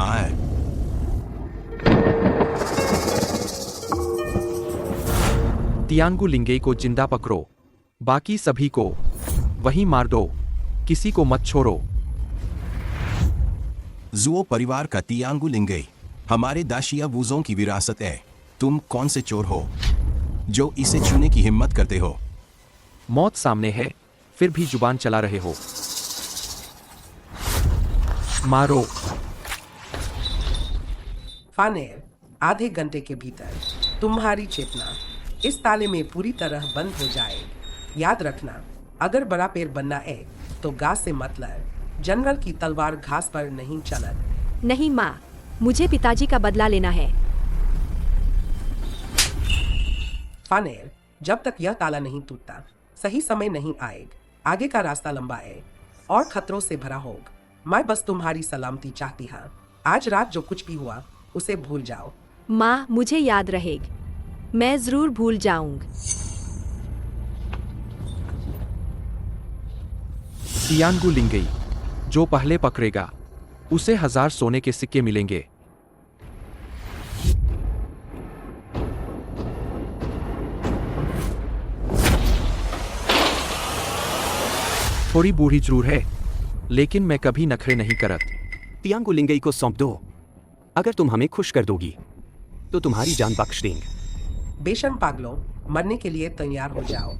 कहाँ है? तियांगु लिंगई को जिंदा पकड़ो, बाकी सभी को वहीं मार दो, किसी को मत छोड़ो। जुओ परिवार का तियांगु लिंगई हमारे दाशिया वुजों की विरासत है। तुम कौन से चोर हो जो इसे छूने की हिम्मत करते हो? मौत सामने है, फिर भी जुबान चला रहे हो। मारो। फानेर, आधे घंटे के भीतर तुम्हारी चेतना इस ताले में पूरी तरह बंद हो जाए। याद रखना, अगर बड़ा पेड़ बनना है तो घास से मत लड़। जनरल की तलवार घास पर नहीं चलत। नहीं माँ, मुझे पिताजी का बदला लेना है। फानेर, जब तक यह ताला नहीं टूटता सही समय नहीं आएगा। आगे का रास्ता लंबा है और खतरों से भरा होगा। मैं बस तुम्हारी सलामती चाहती हूँ। आज रात जो कुछ भी हुआ उसे भूल जाओ। माँ, मुझे याद रहेगा, मैं जरूर भूल जाऊंगा। तियांगु लिंगई, जो पहले पकड़ेगा उसे 1000 सोने के सिक्के मिलेंगे। थोड़ी बूढ़ी जरूर है, लेकिन मैं कभी नखरे नहीं करत। तियांगु लिंगई को सौंप दो। अगर तुम हमें खुश कर दोगी तो तुम्हारी जान बख्श देंगे। बेशर्म पागलों, मरने के लिए तैयार हो जाओ।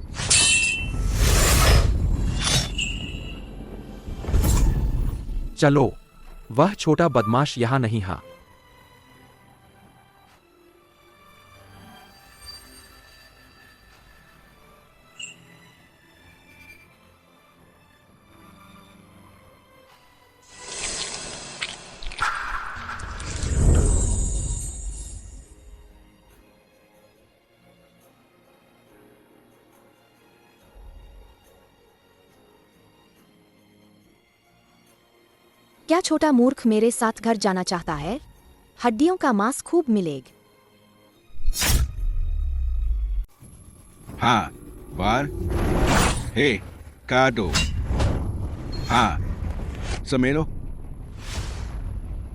चलो, वह छोटा बदमाश यहां नहीं है। क्या छोटा मूर्ख मेरे साथ घर जाना चाहता है? हड्डियों का मांस खूब मिलेगा। हाँ, वार, हे, काटो। हाँ, समेलो।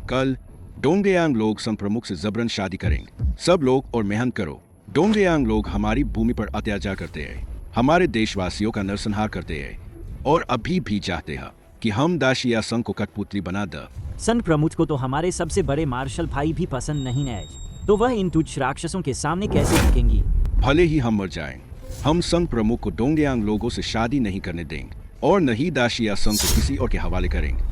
कल डोंगरेयांग लोग संघ प्रमुख से जबरन शादी करेंगे। सब लोग और मेहनत करो। डोंगरेयांग लोग हमारी भूमि पर अत्याचार करते हैं, हमारे देशवासियों का नरसंहार करते हैं और अभी भी चाहते हैं कि हम दाशिया संघ को कठपुतली बना दे। संघ प्रमुख को तो हमारे सबसे बड़े मार्शल भाई भी पसंद नहीं है, तो वह इन तुच्छ राक्षसों के सामने कैसे टिकेंगी? भले ही हम मर जाएं, हम संघ प्रमुख को डोंगरेयांग लोगों से शादी नहीं करने देंगे और न ही दाशिया संघ को किसी और के हवाले करेंगे।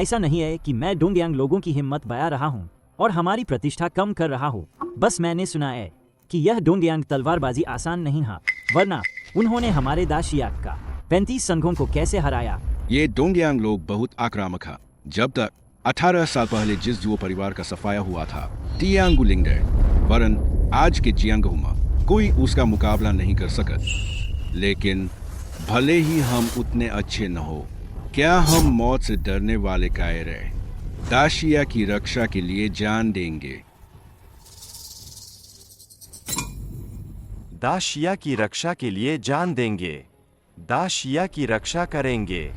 ऐसा नहीं है कि मैं डोंगयांग लोगों की हिम्मत बया रहा हूँ और हमारी प्रतिष्ठा कम कर रहा हूँ। बस मैंने सुना है कि यह डोंगयांग तलवारबाजी आसान नहीं है, वरना उन्होंने हमारे दाशिया का 35 संघों को कैसे हराया। ये डोंगयांग लोग बहुत आक्रामक है। जब तक 18 साल पहले जिस जुओ परिवार का सफाया हुआ था तियांगु लिंगई, वरन आज के जियांगहू में कोई उसका मुकाबला नहीं कर सकत। लेकिन भले ही हम उतने अच्छे न हो, क्या हम मौत से डरने वाले कायर हैं? दाशिया की रक्षा के लिए जान देंगे। दाशिया की रक्षा के लिए जान देंगे। दाशिया की रक्षा करेंगे।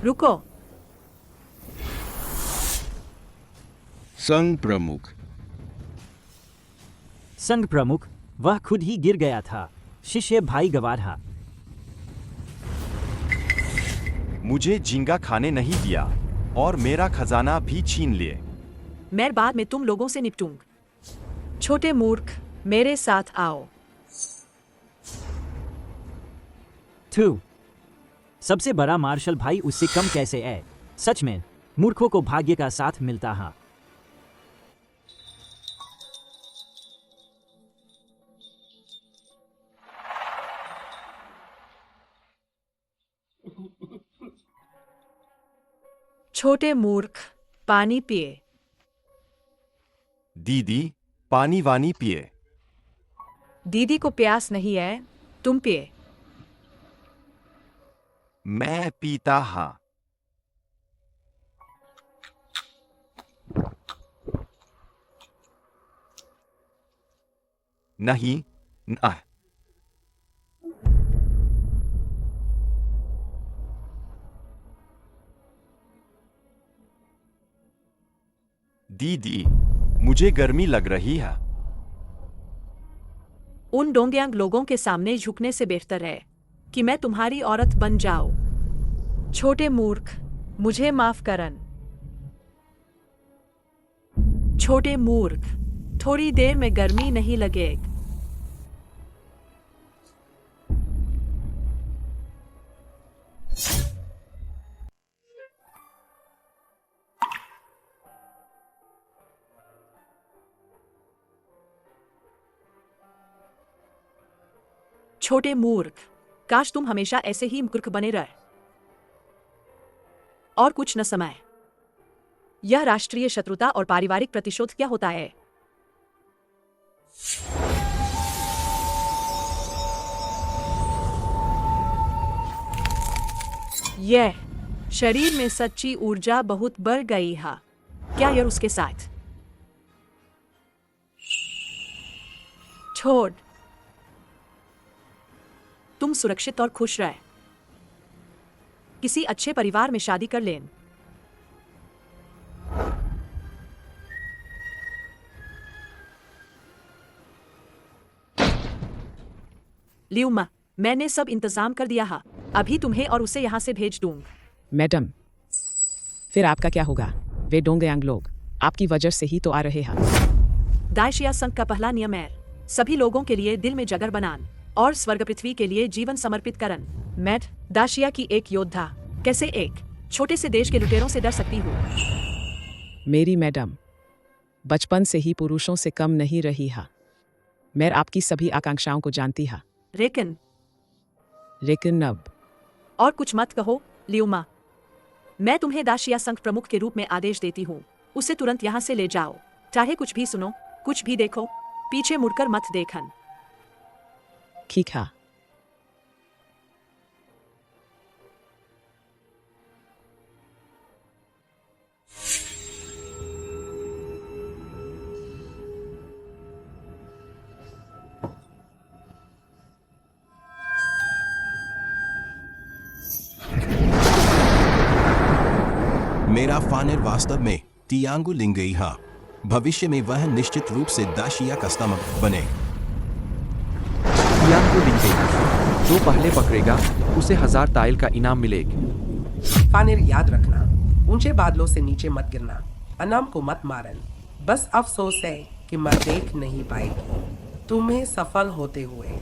रुको। संघ प्रमुख। संघ प्रमुख, वह खुद ही गिर गया था। शिष्य भाई गवारहा। मुझे झींगा खाने नहीं दिया और मेरा खजाना भी छीन लिए। मैं बाद में तुम लोगों से निपटूंगा। छोटे मूर्ख, मेरे साथ आओ। थू, सबसे बड़ा मार्शल भाई उससे कम कैसे है? सच में मूर्खों को भाग्य का साथ मिलता है। छोटे मूर्ख, पानी पिए। दीदी, पानी वानी पिए। दीदी को प्यास नहीं है, तुम पिए। मैं पीता हाँ। नहीं, ना। दीदी, मुझे गर्मी लग रही है। उन डोंगयांग लोगों के सामने झुकने से बेहतर है कि मैं तुम्हारी औरत बन जाऊं। छोटे मूर्ख, मुझे माफ करन। छोटे मूर्ख, थोड़ी देर में गर्मी नहीं लगेगी। छोटे मूर्ख, काश तुम हमेशा ऐसे ही मूर्ख बने रहे और कुछ न समय। यह राष्ट्रीय शत्रुता और पारिवारिक प्रतिशोध क्या होता है? यह शरीर में सच्ची ऊर्जा बहुत बढ़ गई है। क्या यह उसके साथ? छोड़, तुम सुरक्षित और खुश रहे। किसी अच्छे परिवार में शादी कर लें। लियुमा, मैंने सब इंतजाम कर दिया है। अभी तुम्हें और उसे यहाँ से भेज दूंगा। मैडम, फिर आपका क्या होगा? वे डोंगयांग लोग आपकी वजह से ही तो आ रहे हैं। दाइशिया संघ का पहला नियम है सभी लोगों के लिए दिल में जगह बनान और स्वर्ग पृथ्वी के लिए जीवन समर्पित करन। मैं दाशिया की एक योद्धा कैसे एक छोटे से देश के लुटेरों से डर सकती हूँ? मेरी मैडम, बचपन से ही पुरुषों से कम नहीं रही है। मैं आपकी सभी आकांक्षाओं को जानती है। लेकिन अब और कुछ मत कहो लियुमा। मैं तुम्हें दाशिया संघ प्रमुख के रूप में आदेश देती हूँ। उसे तुरंत यहाँ से ले जाओ। चाहे कुछ भी सुनो, कुछ भी देखो, पीछे मुड़कर मत देखन। ठीक है। मेरा फानर वास्तव में तियांगु लिंगई है। भविष्य में वह निश्चित रूप से दाशिया का स्तंभ बने। तियांगु लिंगई, जो पहले पकड़ेगा उसे 1000 ताइल का इनाम मिलेगा। फानिर, याद रखना, ऊंचे बादलों से नीचे मत गिरना। अनाम को मत मारन। बस अफसोस है कि मैं देख नहीं पाएगी तुम्हें सफल होते हुए।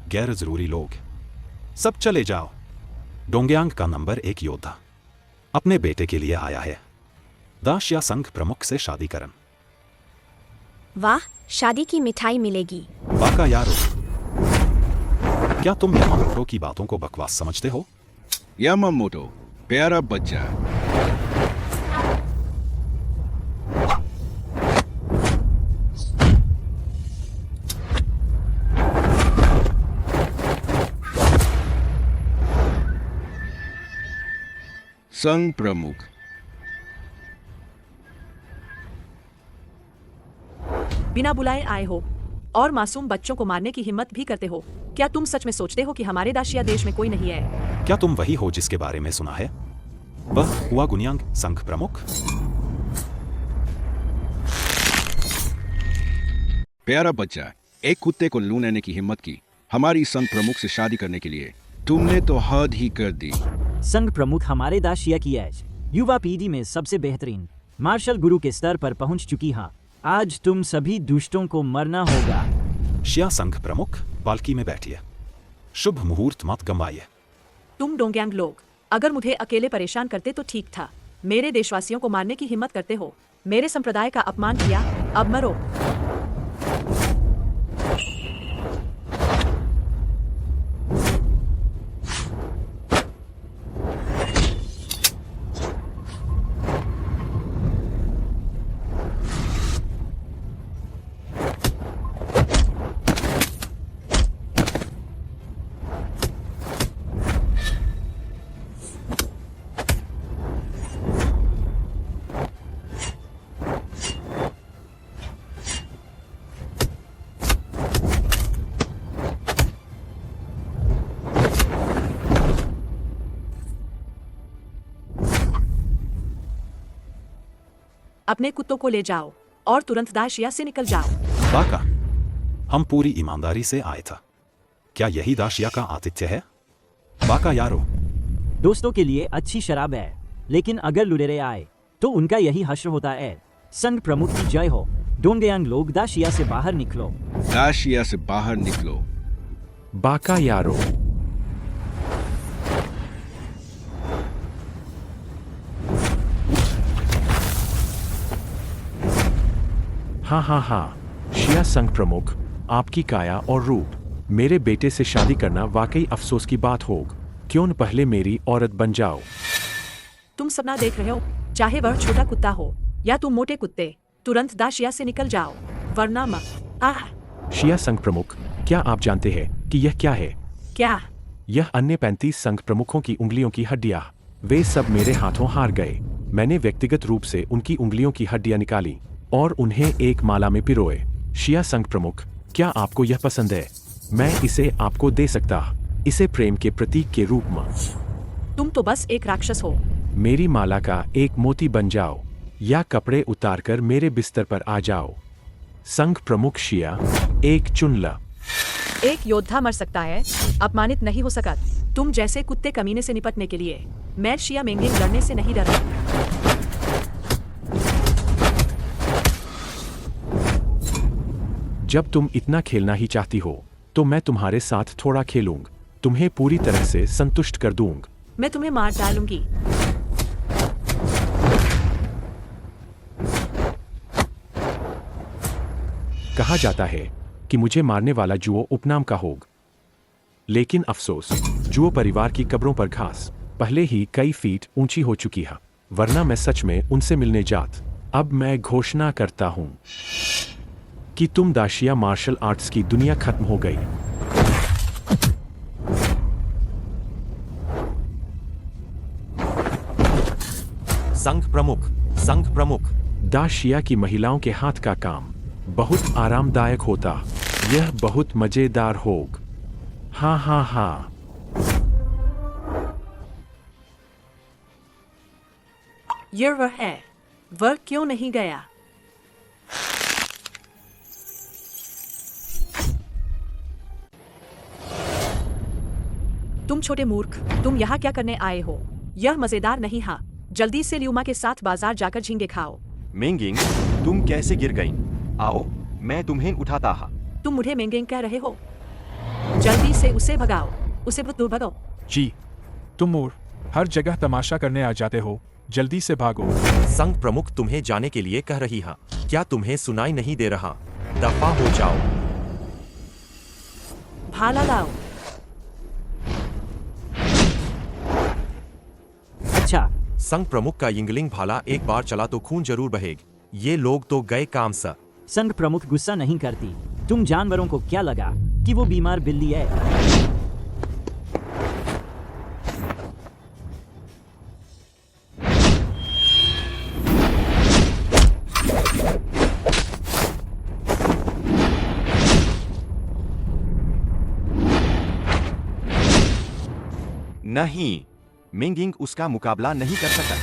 गैर जरूरी लोग सब चले जाओ। डोंगयांग का नंबर 1 योद्धा अपने बेटे के लिए आया है। दाशिया संघ प्रमुख से शादी करन। वाह, शादी की मिठाई मिलेगी। बाका यारो, क्या तुम यामामोटो की बातों को बकवास समझते हो? यामामोटो, प्यारा बच्चा। संघ प्रमुख। बिना बुलाए आए हो और मासूम बच्चों को मारने की हिम्मत भी करते हो। क्या तुम सच में सोचते हो कि हमारे दाशिया देश में कोई नहीं है? क्या तुम वही हो जिसके बारे में सुना है? वह हुआ गुनियांग संघ प्रमुख। प्यारा बच्चा, एक कुत्ते को लू लेने की हिम्मत की हमारी संघ प्रमुख से शादी करने के लिए। तुमने तो हद ही कर दी। संघ प्रमुख हमारे दाशिया की एज युवा पीढ़ी में सबसे बेहतरीन मार्शल गुरु के स्तर पर पहुंच चुकी है। आज तुम सभी दुष्टों को मरना होगा। शिया संघ प्रमुख, पालकी में बैठिए। शुभ मुहूर्त मत गंवाइए। तुम डोंगयांग लोग अगर मुझे अकेले परेशान करते तो ठीक था। मेरे देशवासियों को मारने की हिम्मत करते हो। मेरे संप्रदाय का अपमान किया, अब मरो। अपने कुत्तों को ले जाओ और तुरंत दाशिया से निकल जाओ। बाका, हम पूरी ईमानदारी से आए था। क्या यही दाशिया का आतिथ्य है? बाका यारो, दोस्तों के लिए अच्छी शराब है, लेकिन अगर लुटेरे आए तो उनका यही हश्र होता है। संघ प्रमुख की जय हो। डोंगयांग लोग दाशिया से बाहर निकलो। दाशिया से बाहर निकलो। बाका यारो, हाँ, शिया संघ प्रमुख, आपकी काया और रूप, मेरे बेटे से शादी करना वाकई अफसोस की बात होग। क्यों न पहले मेरी औरत बन जाओ। तुम सपना देख रहे हो, चाहे वह छोटा कुत्ता हो या तुम मोटे कुत्ते, तुरंत दाशिया से निकल जाओ, वरना मत। शिया संघ प्रमुख, क्या आप जानते हैं कि यह क्या है? क्या? यह अन्य 35 संघ प्रमुखों की उंगलियों की हड्डियां। वे सब मेरे हाथों हार गए। मैंने व्यक्तिगत रूप से उनकी उंगलियों की हड्डियां निकाली और उन्हें एक माला में पिरोए। शिया संघ प्रमुख, क्या आपको यह पसंद है? मैं इसे आपको दे सकता, इसे प्रेम के प्रतीक के रूप में। तुम तो बस एक राक्षस हो। मेरी माला का एक मोती बन जाओ या कपड़े उतारकर मेरे बिस्तर पर आ जाओ। संघ प्रमुख शिया, एक चुन ला। एक योद्धा मर सकता है, अपमानित नहीं हो सका। तुम जैसे कुत्ते कमीने से निपटने के लिए मैं शिया मेंगिंग लड़ने से नहीं डरता। जब तुम इतना खेलना ही चाहती हो तो मैं तुम्हारे साथ थोड़ा खेलूंगा। तुम्हें पूरी तरह से संतुष्ट कर दूंगा। मैं तुम्हें मार डालूंगी। कहा जाता है कि मुझे मारने वाला जुओ उपनाम का होगा, लेकिन अफसोस, जुओ परिवार की कब्रों पर घास पहले ही कई फीट ऊंची हो चुकी है, वरना मैं सच में उनसे मिलने जात। अब मैं घोषणा करता हूं कि तुम दाशिया मार्शल आर्ट्स की दुनिया खत्म हो गई। संघ प्रमुख, दाशिया की महिलाओं के हाथ का काम बहुत आरामदायक होता। यह बहुत मजेदार होगा। हाँ। ये वह है, वह क्यों नहीं गया? तुम छोटे मूर्ख, तुम यहाँ क्या करने आए हो? यह मजेदार नहीं है। जल्दी से ल्यूमा के साथ बाजार जाकर झींगे खाओ। मेंगिंग, तुम कैसे गिर गई? आओ, मैं तुम्हें उठाता हा। तुम मुझे मेंगिंग कह रहे हो? जल्दी से उसे भगाओ, उसे दूर भगाओ। जी, तुम मोर हर जगह तमाशा करने आ जाते हो, जल्दी से भागो। संघ प्रमुख तुम्हें जाने के लिए कह रही है। क्या तुम्हें सुनाई नहीं दे रहा? दफा हो जाओ। भाला लाओ। अच्छा, संघ प्रमुख का यिंगलिंग भाला एक बार चला तो खून जरूर बहेगा। ये लोग तो गए काम सा। संघ प्रमुख गुस्सा नहीं करती। तुम जानवरों को क्या लगा कि वो बीमार बिल्ली है? नहीं, मेंगिंग उसका मुकाबला नहीं कर सका।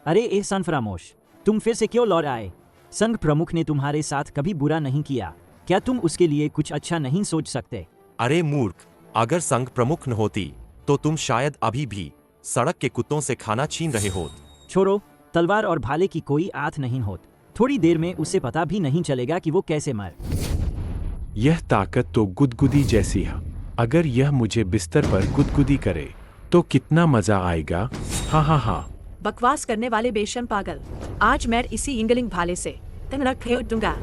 अरे एहसान फरामोश, तुम फिर से क्यों लौट आए? संघ प्रमुख ने तुम्हारे साथ कभी बुरा नहीं किया। क्या तुम उसके लिए कुछ अच्छा नहीं सोच सकते? अरे मूर्ख, अगर संघ प्रमुख न होती तो तुम शायद अभी भी सड़क के कुत्तों से खाना छीन रहे होत। छोड़ो, तलवार और भाले की कोई आथ नहीं होत। थोड़ी देर में उसे पता भी नहीं चलेगा कि वो कैसे मर। यह ताकत तो गुदगुदी जैसी है। अगर यह मुझे बिस्तर पर गुदगुदी करे तो कितना मजा आएगा। हाँ। बकवास करने वाले बेशर्म पागल, आज मैं इसी इंगलिंग भाले से तंगड़ा खेल दूंगा।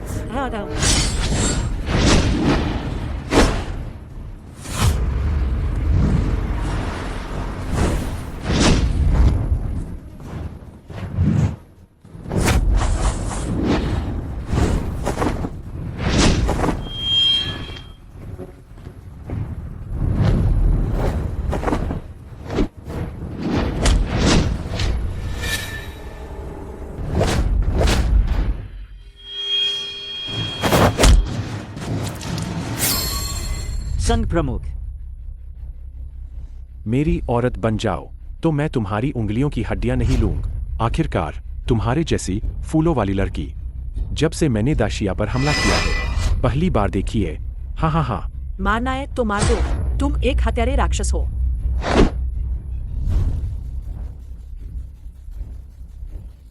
संघ प्रमुख, मेरी औरत बन जाओ तो मैं तुम्हारी उंगलियों की हड्डियां नहीं लूंगा। आखिरकार तुम्हारे जैसी फूलों वाली लड़की। जब से मैंने दाशिया पर हमला किया है, पहली बार देखी है। हाँ हाँ हाँ। मारना है तो मार दो, तुम एक हत्यारे राक्षस हो।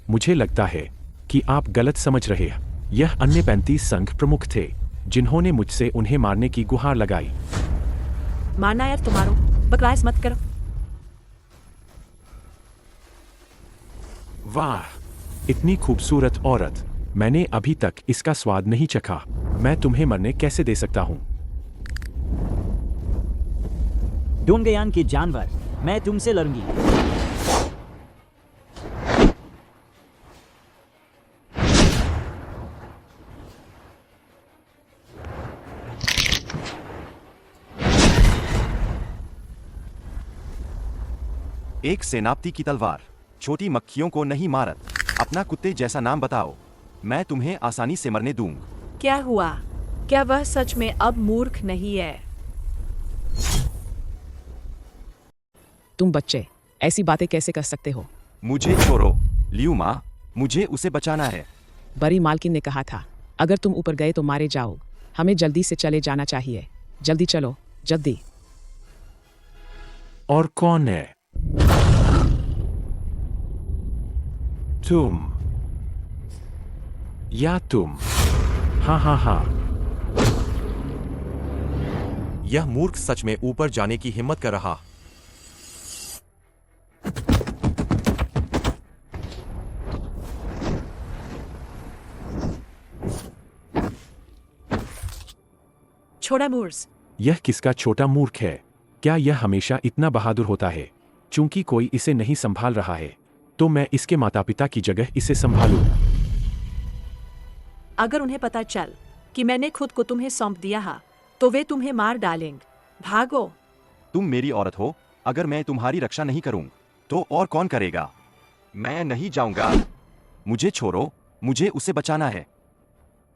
मुझे लगता है कि आप गलत समझ रहे हैं। यह अन्य 35 संघ प्रमुख थे जिन्होंने मुझसे उन्हें मारने की गुहार लगाई। मारना है तो मारो, बकवास मत करो। वाह, इतनी खूबसूरत औरत। मैंने अभी तक इसका स्वाद नहीं चखा। मैं तुम्हें मरने कैसे दे सकता हूँ? डोंगयांग के जानवर, मैं तुमसे लड़ूंगी। एक सेनापति की तलवार छोटी मक्खियों को नहीं मारत। अपना कुत्ते जैसा नाम बताओ, मैं तुम्हें आसानी से मरने दूंगा। क्या हुआ? क्या वह सच में अब मूर्ख नहीं है? तुम बच्चे ऐसी बातें कैसे कर सकते हो? मुझे छोड़ो लियू माँ, मुझे उसे बचाना है। बड़ी मालकिन ने कहा था अगर तुम ऊपर गए तो मारे जाओ। हमें जल्दी से चले जाना चाहिए। जल्दी चलो, जल्दी। और कौन है? तुम या तुम? हाँ हाँ हाँ। यह मूर्ख सच में ऊपर जाने की हिम्मत कर रहा। छोड़ा मूर्स। यह किसका छोटा मूर्ख है? क्या यह हमेशा इतना बहादुर होता है? चूंकि कोई इसे नहीं संभाल रहा है, तो मैं इसके माता पिता की जगह इसे संभालूं। अगर उन्हें पता चल कि मैंने खुद को तुम्हें सौंप दिया है, तो वे तुम्हें मार डालेंगे। भागो। तुम मेरी औरत हो, अगर मैं तुम्हारी रक्षा नहीं करूं, तो और कौन करेगा? मैं नहीं जाऊंगा। मुझे छोड़ो, मुझे उसे बचाना है।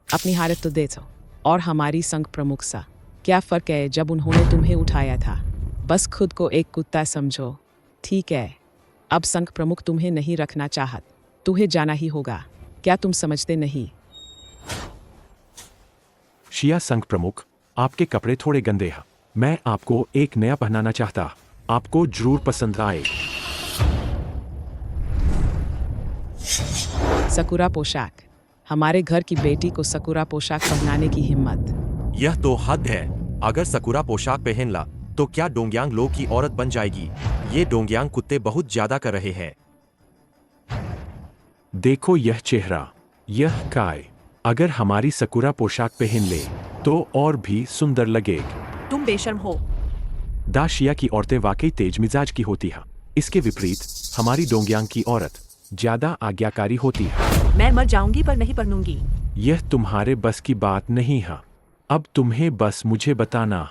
अपनी हालत तो देखो। और हमारी संघ प्रमुख सा क्या फर्क है जब उन्होंने तुम्हें उठाया था? बस खुद को एक कुत्ता समझो, ठीक है? अब संघ प्रमुख तुम्हें नहीं रखना चाहत, तुम्हें जाना ही होगा। क्या तुम समझते नहीं? शिया संघ प्रमुख, आपके कपड़े थोड़े गंदे हैं। मैं आपको एक नया पहनाना चाहता, आपको जरूर पसंद आए। सकुरा पोशाक। हमारे घर की बेटी को सकुरा पोशाक पहनाने की हिम्मत। यह तो हद है। अगर सकुरा पोशाक पहन ला तो क्या डोंगयांग लोग की औरत बन जाएगी? ये डोंगयांग कुत्ते बहुत ज्यादा कर रहे हैं। देखो यह चेहरा, यह काय। अगर हमारी सकुरा पोशाक पहन ले तो और भी सुंदर लगेगी। तुम बेशर्म हो। दाशिया की औरतें वाकई तेज मिजाज की होती हैं। इसके विपरीत हमारी डोंगयांग की औरत ज्यादा आज्ञाकारी होती है। मैं मर जाऊंगी पर नहीं पढ़ूंगी। यह तुम्हारे बस की बात नहीं है। अब तुम्हें बस मुझे बताना,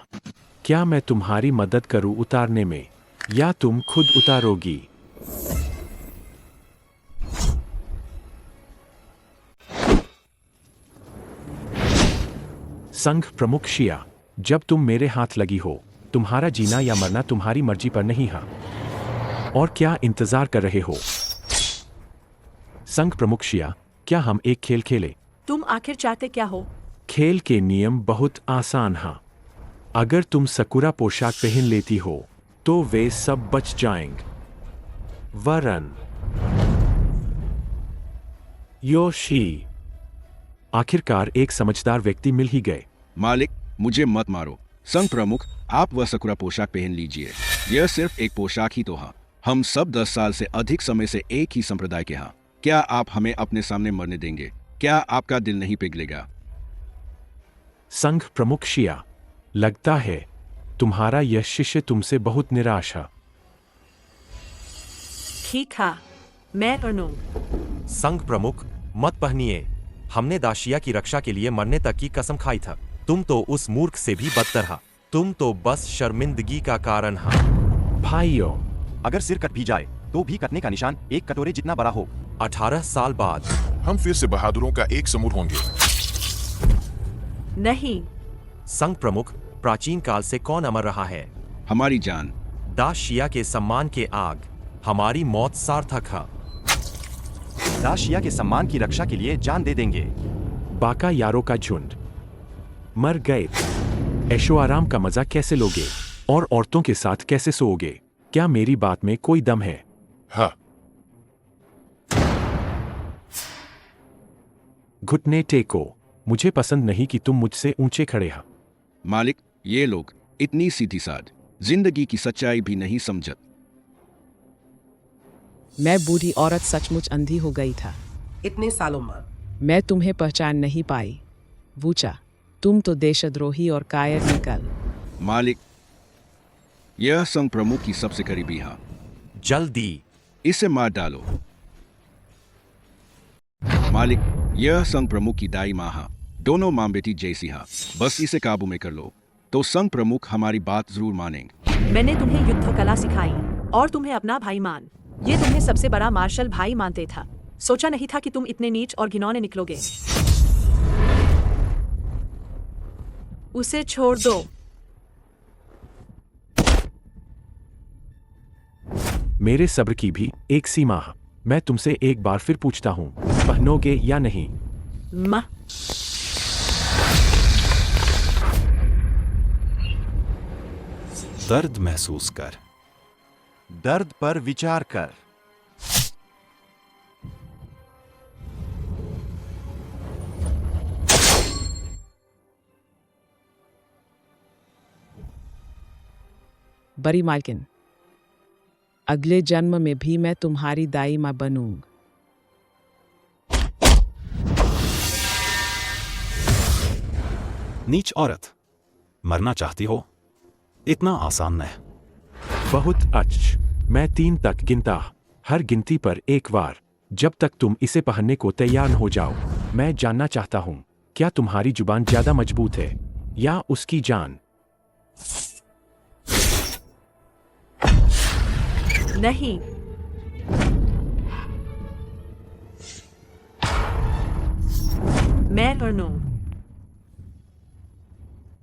क्या मैं तुम्हारी मदद करूं उतारने में, या तुम खुद उतारोगी? संघ प्रमुख शिया, जब तुम मेरे हाथ लगी हो, तुम्हारा जीना या मरना तुम्हारी मर्जी पर नहीं है। और क्या इंतजार कर रहे हो? संघ प्रमुख शिया, क्या हम एक खेल खेलें? तुम आखिर चाहते क्या हो? खेल के नियम बहुत आसान हैं। अगर तुम सकुरा पोशाक पहन लेती हो तो वे सब बच जाएंगे, वरन योशी। आखिरकार एक समझदार व्यक्ति मिल ही गए। मालिक, मुझे मत मारो। संघ प्रमुख, आप वह सकुरा पोशाक पहन लीजिए। यह सिर्फ एक पोशाक ही तो है। हम सब 10 साल से अधिक समय से एक ही संप्रदाय के हैं। क्या आप हमें अपने सामने मरने देंगे? क्या आपका दिल नहीं पिघलेगा? संघ प्रमुख शिया, लगता है तुम्हारा यह शिष्य तुमसे बहुत निराश है। ठीक है, मैं पहनूं। संघ प्रमुख, मत पहनिए। हमने दाशिया की रक्षा के लिए मरने तक की कसम खाई था। तुम तो उस मूर्ख से भी बदतर है। तुम तो बस शर्मिंदगी का कारण है। भाइयों, अगर सिर कट भी जाए तो भी कटने का निशान एक कटोरे जितना बड़ा हो। 18 साल बाद हम फिर से बहादुरों का एक समूह होंगे। नहीं। संघ प्रमुख, प्राचीन काल से कौन अमर रहा है? हमारी जान। दाशिया के सम्मान के आग, हमारी मौत सार्थक है। दाशिया के सम्मान की रक्षा के लिए जान दे देंगे। बाका यारों का झुंड मर गए। ऐशो आराम का मजा कैसे लोगे और औरतों के साथ कैसे सोओगे? क्या मेरी बात में कोई दम है? हाँ, घुटने टेको। मुझे पसंद नहीं कि तुम मुझसे ऊंचे खड़े हो। मालिक, ये लोग इतनी सीधी साध जिंदगी की सच्चाई भी नहीं समझत। मैं बूढ़ी औरत सचमुच अंधी हो गई था। इतने सालों में मैं तुम्हें पहचान नहीं पाई। वूचा, तुम तो देशद्रोही और कायर निकल। मालिक, यह संघ प्रमुख की सबसे करीबी है। जल्दी इसे मार डालो। मालिक, यह संघ प्रमुख की दाई माँ है। दोनों माँ बेटी जैसी है। बस इसे काबू में कर लो तो संघ प्रमुख हमारी बात जरूर मानेंगे। मैंने तुम्हें युद्ध कला सिखाई और तुम्हें अपना भाई मान। ये तुम्हें सबसे बड़ा मार्शल भाई मानते था। सोचा नहीं था कि तुम इतने नीच और घिनौने निकलोगे। उसे छोड़ दो। मेरे सब्र की भी एक सीमा है। मैं तुमसे एक बार फिर पूछता हूँ, पहनोगे या नहीं? माँ, दर्द महसूस कर। दर्द पर विचार कर। बड़ी मालकिन, अगले जन्म में भी मैं तुम्हारी दाई माँ बनूंगा। नीच औरत, मरना चाहती हो? इतना आसान नहीं। बहुत अच्छ। मैं 3 तक गिनता, हर गिनती पर एक बार। जब तक तुम इसे पहनने को तैयार न हो जाओ। मैं जानना चाहता हूँ, क्या तुम्हारी जुबान ज्यादा मजबूत है या उसकी जान? नहीं। मैं अर्नो।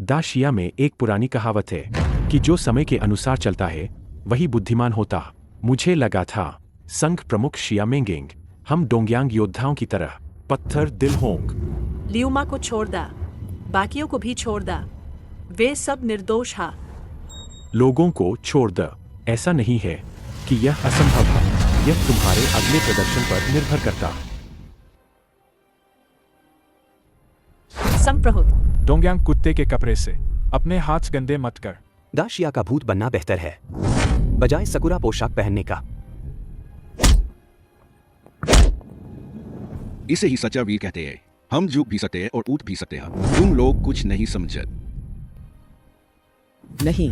दाशिया में एक पुरानी कहावत है कि जो समय के अनुसार चलता है वही बुद्धिमान होता। मुझे लगा था संघ प्रमुख शिया मेंगेंग हम डोंगयांग योद्धाओं की तरह पत्थर दिल होंगे। लियुमा को छोड़ दा, बाकियों को भी छोड़ दा। वे सब निर्दोष हैं। लोगों को छोड़ द। ऐसा नहीं है कि यह असंभव है। यह तुम्हारे अगले प्रदर्शन पर निर्भर करता है। संघ प्रमुख, डोंगयांग कुत्ते के कपड़े से अपने हाथ गंदे मत कर। दाशिया का भूत बनना बेहतर है बजाय सकुरा पोशाक पहनने का। इसे ही सच्चा वीर कहते हैं। हम झुक भी सकते हैं और उठ भी सकते हैं। तुम लोग कुछ नहीं समझत। नहीं,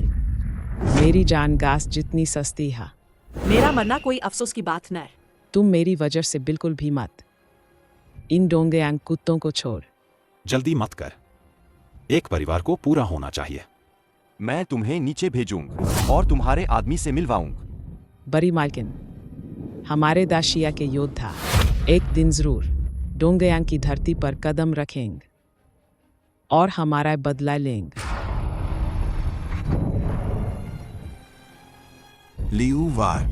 मेरी जान घास जितनी सस्ती है। मेरा मरना कोई अफसोस की बात न है। तुम मेरी वजह से बिल्कुल भी मत। इन डोंगयांग कुत्तों को छोड़। जल्दी मत कर। एक परिवार को पूरा होना चाहिए। मैं तुम्हें नीचे भेजूंगा और तुम्हारे आदमी से मिलवाऊंगा। बड़ी मालकिन, हमारे दाशिया के योद्धा एक दिन जरूर डोंगयांग की धरती पर कदम रखेंगे और हमारा बदला लेंगे। लियू वार।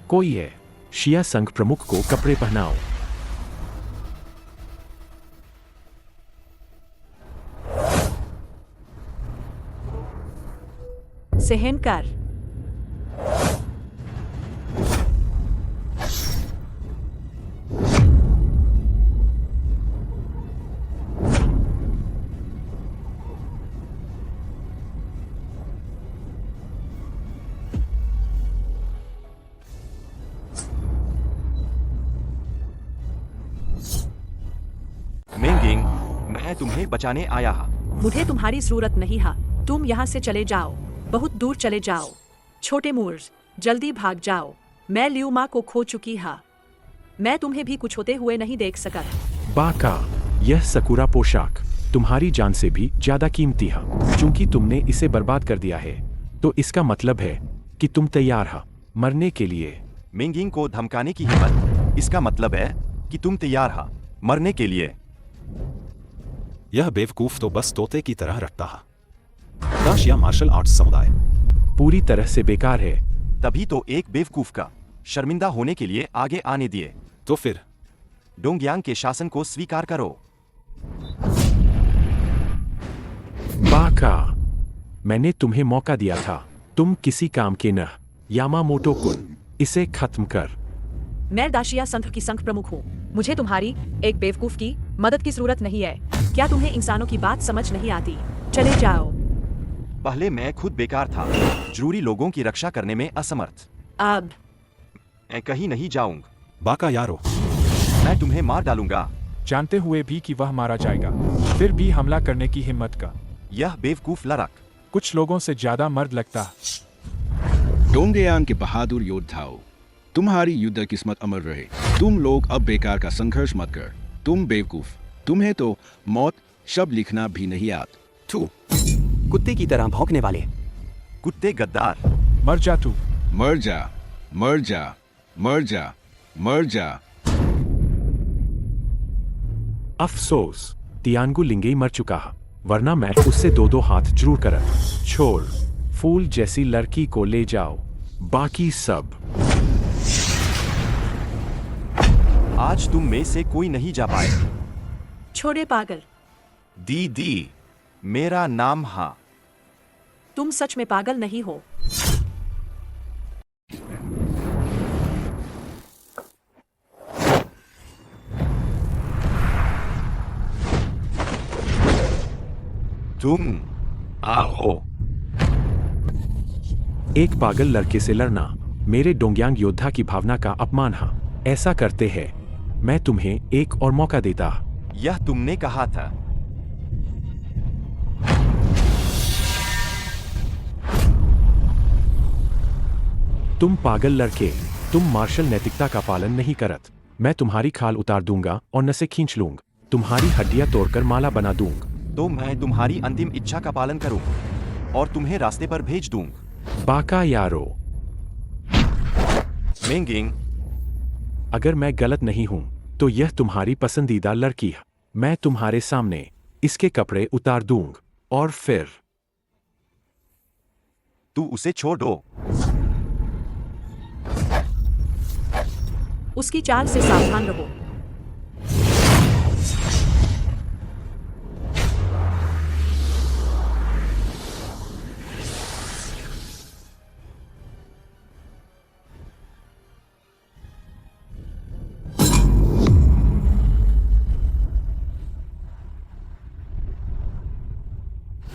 कोई है, शिया संघ प्रमुख को कपड़े पहनाओ। सहन कर। मेंगिंग, मैं तुम्हें बचाने आया हूं। मुझे तुम्हारी जरूरत नहीं है। तुम यहाँ से चले जाओ, बहुत दूर चले जाओ। छोटे मूर्ज, जल्दी भाग जाओ। मैं लियुमा को खो चुकी हा। मैं तुम्हें भी कुछ होते हुए नहीं देख सका। बाका, यह सकुरा पोशाक तुम्हारी जान से भी ज्यादा कीमती है। चूंकि तुमने इसे बर्बाद कर दिया है तो इसका मतलब है कि तुम तैयार हो मरने के लिए। मेंगिंग को धमकाने की हिम्मत, इसका मतलब है कि तुम तैयार हो मरने के लिए। यह बेवकूफ तो बस तोते की तरह रखता है। दाशिया मार्शल आर्ट्स समुदाय पूरी तरह से बेकार है। तभी तो एक बेवकूफ का शर्मिंदा होने के लिए आगे आने दिए। तो फिर डोंगयांग के शासन को स्वीकार करो। बाका, मैंने तुम्हें मौका दिया था, तुम किसी काम के न। यामामोटो कुन, इसे खत्म कर। मैं दाशिया संघ की संघ प्रमुख हूँ। मुझे तुम्हारी एक बेवकूफ की मदद की जरूरत नहीं है। क्या तुम्हें इंसानों की बात समझ नहीं आती? चले जाओ। पहले मैं खुद बेकार था, जरूरी लोगों की रक्षा करने में असमर्थ। अब मैं कहीं नहीं जाऊंगा। बाका यारो, मैं तुम्हें मार डालूंगा। जानते हुए भी कि वह मारा जाएगा, फिर भी हमला करने की हिम्मत का। यह बेवकूफ लड़क कुछ लोगों से ज्यादा मर्द लगता। डोंगयांग के बहादुर योद्धाओं, तुम्हारी युद्ध किस्मत अमर रहे। तुम लोग अब बेकार का संघर्ष मत कर। तुम बेवकूफ, तुम्हें तो मौत शब्द लिखना भी नहीं आता। थू, कुत्ते की तरह भौंकने वाले कुत्ते गद्दार। मर जा तू। मर जा, मर जा, मर जा, मर जा। अफसोस, तियांगु लिंगेई मर चुका है, वरना मैं उससे दो हाथ जरूर करत। छोड़, फूल जैसी लड़की को ले जाओ, बाकी सब। आज तुम में से कोई नहीं जा पाए। छोड़े पागल। दीदी, मेरा नाम हा। तुम सच में पागल नहीं हो। तुम आओ। एक पागल लड़के से लड़ना मेरे डोंगयांग योद्धा की भावना का अपमान है। ऐसा करते हैं, मैं तुम्हें एक और मौका देता। यह तुमने कहा था। तुम पागल लड़के, तुम मार्शल नैतिकता का पालन नहीं करत। मैं तुम्हारी खाल उतार दूंगा और नसें खींच लूंगा, तुम्हारी हड्डियां तोड़कर माला बना दूंगा। तो मैं तुम्हारी अंतिम इच्छा का पालन करूं और तुम्हें रास्ते पर भेज दूं। बाका यारो। मेंगिंग, अगर मैं गलत नहीं हूं तो यह तुम्हारी पसंदीदा लड़की है। मैं तुम्हारे सामने इसके कपड़े उतार दूंगा और फिर तू उसे छोड़ दो। उसकी चाल से सावधान रहो।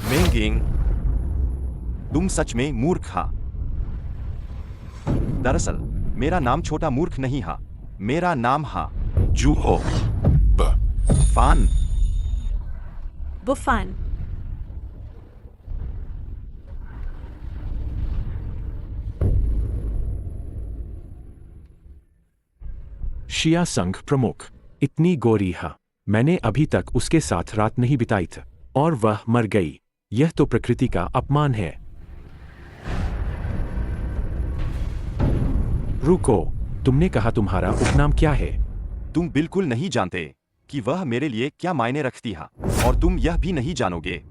मेंगिंग, तुम सच में मूर्ख हा। दरअसल मेरा नाम छोटा मूर्ख नहीं हा, मेरा नाम हा जूहो फान। बुफान। शिया संघ प्रमुख, इतनी गोरी है, मैंने अभी तक उसके साथ रात नहीं बिताई थी और वह मर गई। यह तो प्रकृति का अपमान है। रुको, तुमने कहा तुम्हारा उपनाम क्या है? तुम बिल्कुल नहीं जानते कि वह मेरे लिए क्या मायने रखती है, और तुम यह भी नहीं जानोगे।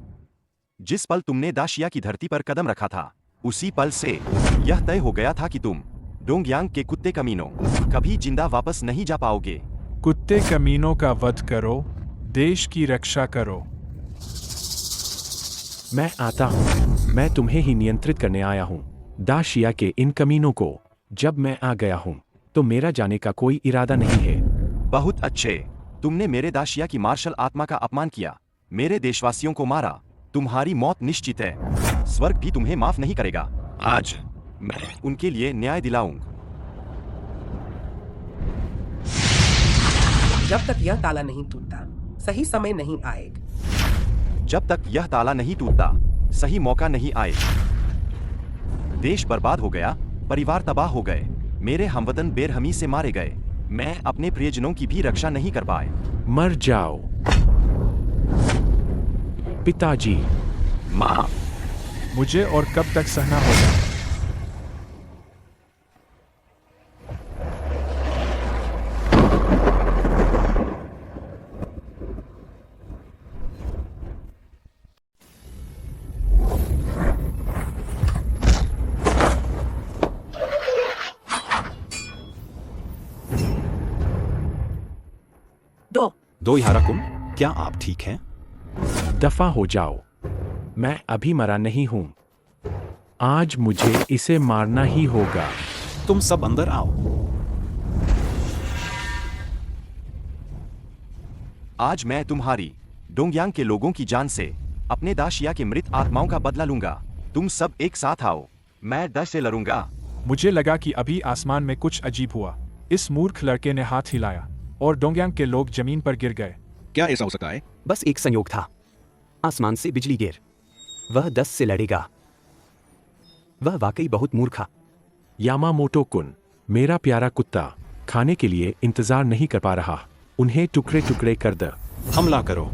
जिस पल तुमने दाशिया की धरती पर कदम रखा था, उसी पल से यह तय हो गया था कि तुम डोंगयांग के कुत्ते कमीनों कभी जिंदा वापस नहीं जा पाओगे। कुत्ते कमीनों का वध करो, देश की रक्षा करो। मैं आता हूं, मैं तुम्हें ही नियंत्रित करने आया हूं, दाशिया के इन कमीनों को। जब मैं आ गया हूं तो मेरा जाने का कोई इरादा नहीं है। बहुत अच्छे, तुमने मेरे दाशिया की मार्शल आत्मा का अपमान किया, मेरे देशवासियों को मारा। तुम्हारी मौत निश्चित है, स्वर्ग भी तुम्हें माफ नहीं करेगा। आज मैं उनके लिए न्याय दिलाऊंगा। जब तक यह ताला नहीं टूटता, सही समय नहीं आएगा। जब तक यह ताला नहीं टूटता, सही मौका नहीं आए। देश बर्बाद हो गया, परिवार तबाह हो गए, मेरे हमवतन बेरहमी से मारे गए, मैं अपने प्रियजनों की भी रक्षा नहीं कर पाए। मर जाओ पिताजी। माँ, मुझे और कब तक सहना होगा? दो याराकुम, क्या आप ठीक हैं? दफा हो जाओ, मैं अभी मरा नहीं हूं। आज मुझे इसे मारना ही होगा। तुम सब अंदर आओ। आज मैं तुम्हारी डोंगयांग के लोगों की जान से अपने दाशिया के मृत आत्माओं का बदला लूंगा। तुम सब एक साथ आओ, मैं डर से लड़ूंगा। मुझे लगा कि अभी आसमान में कुछ अजीब हुआ। इस मूर्ख लड़के ने हाथ हिलाया और डोंगयांग के लोग जमीन पर गिर गए। क्या ऐसा हो सकता है? बस एक संयोग था। आसमान से बिजली गिर। वह 10 से लड़ेगा। वह वाकई बहुत मूर्ख था। यामामोटो कुन, मेरा प्यारा कुत्ता खाने के लिए इंतजार नहीं कर पा रहा। उन्हें टुकड़े टुकड़े कर दे। हमला करो।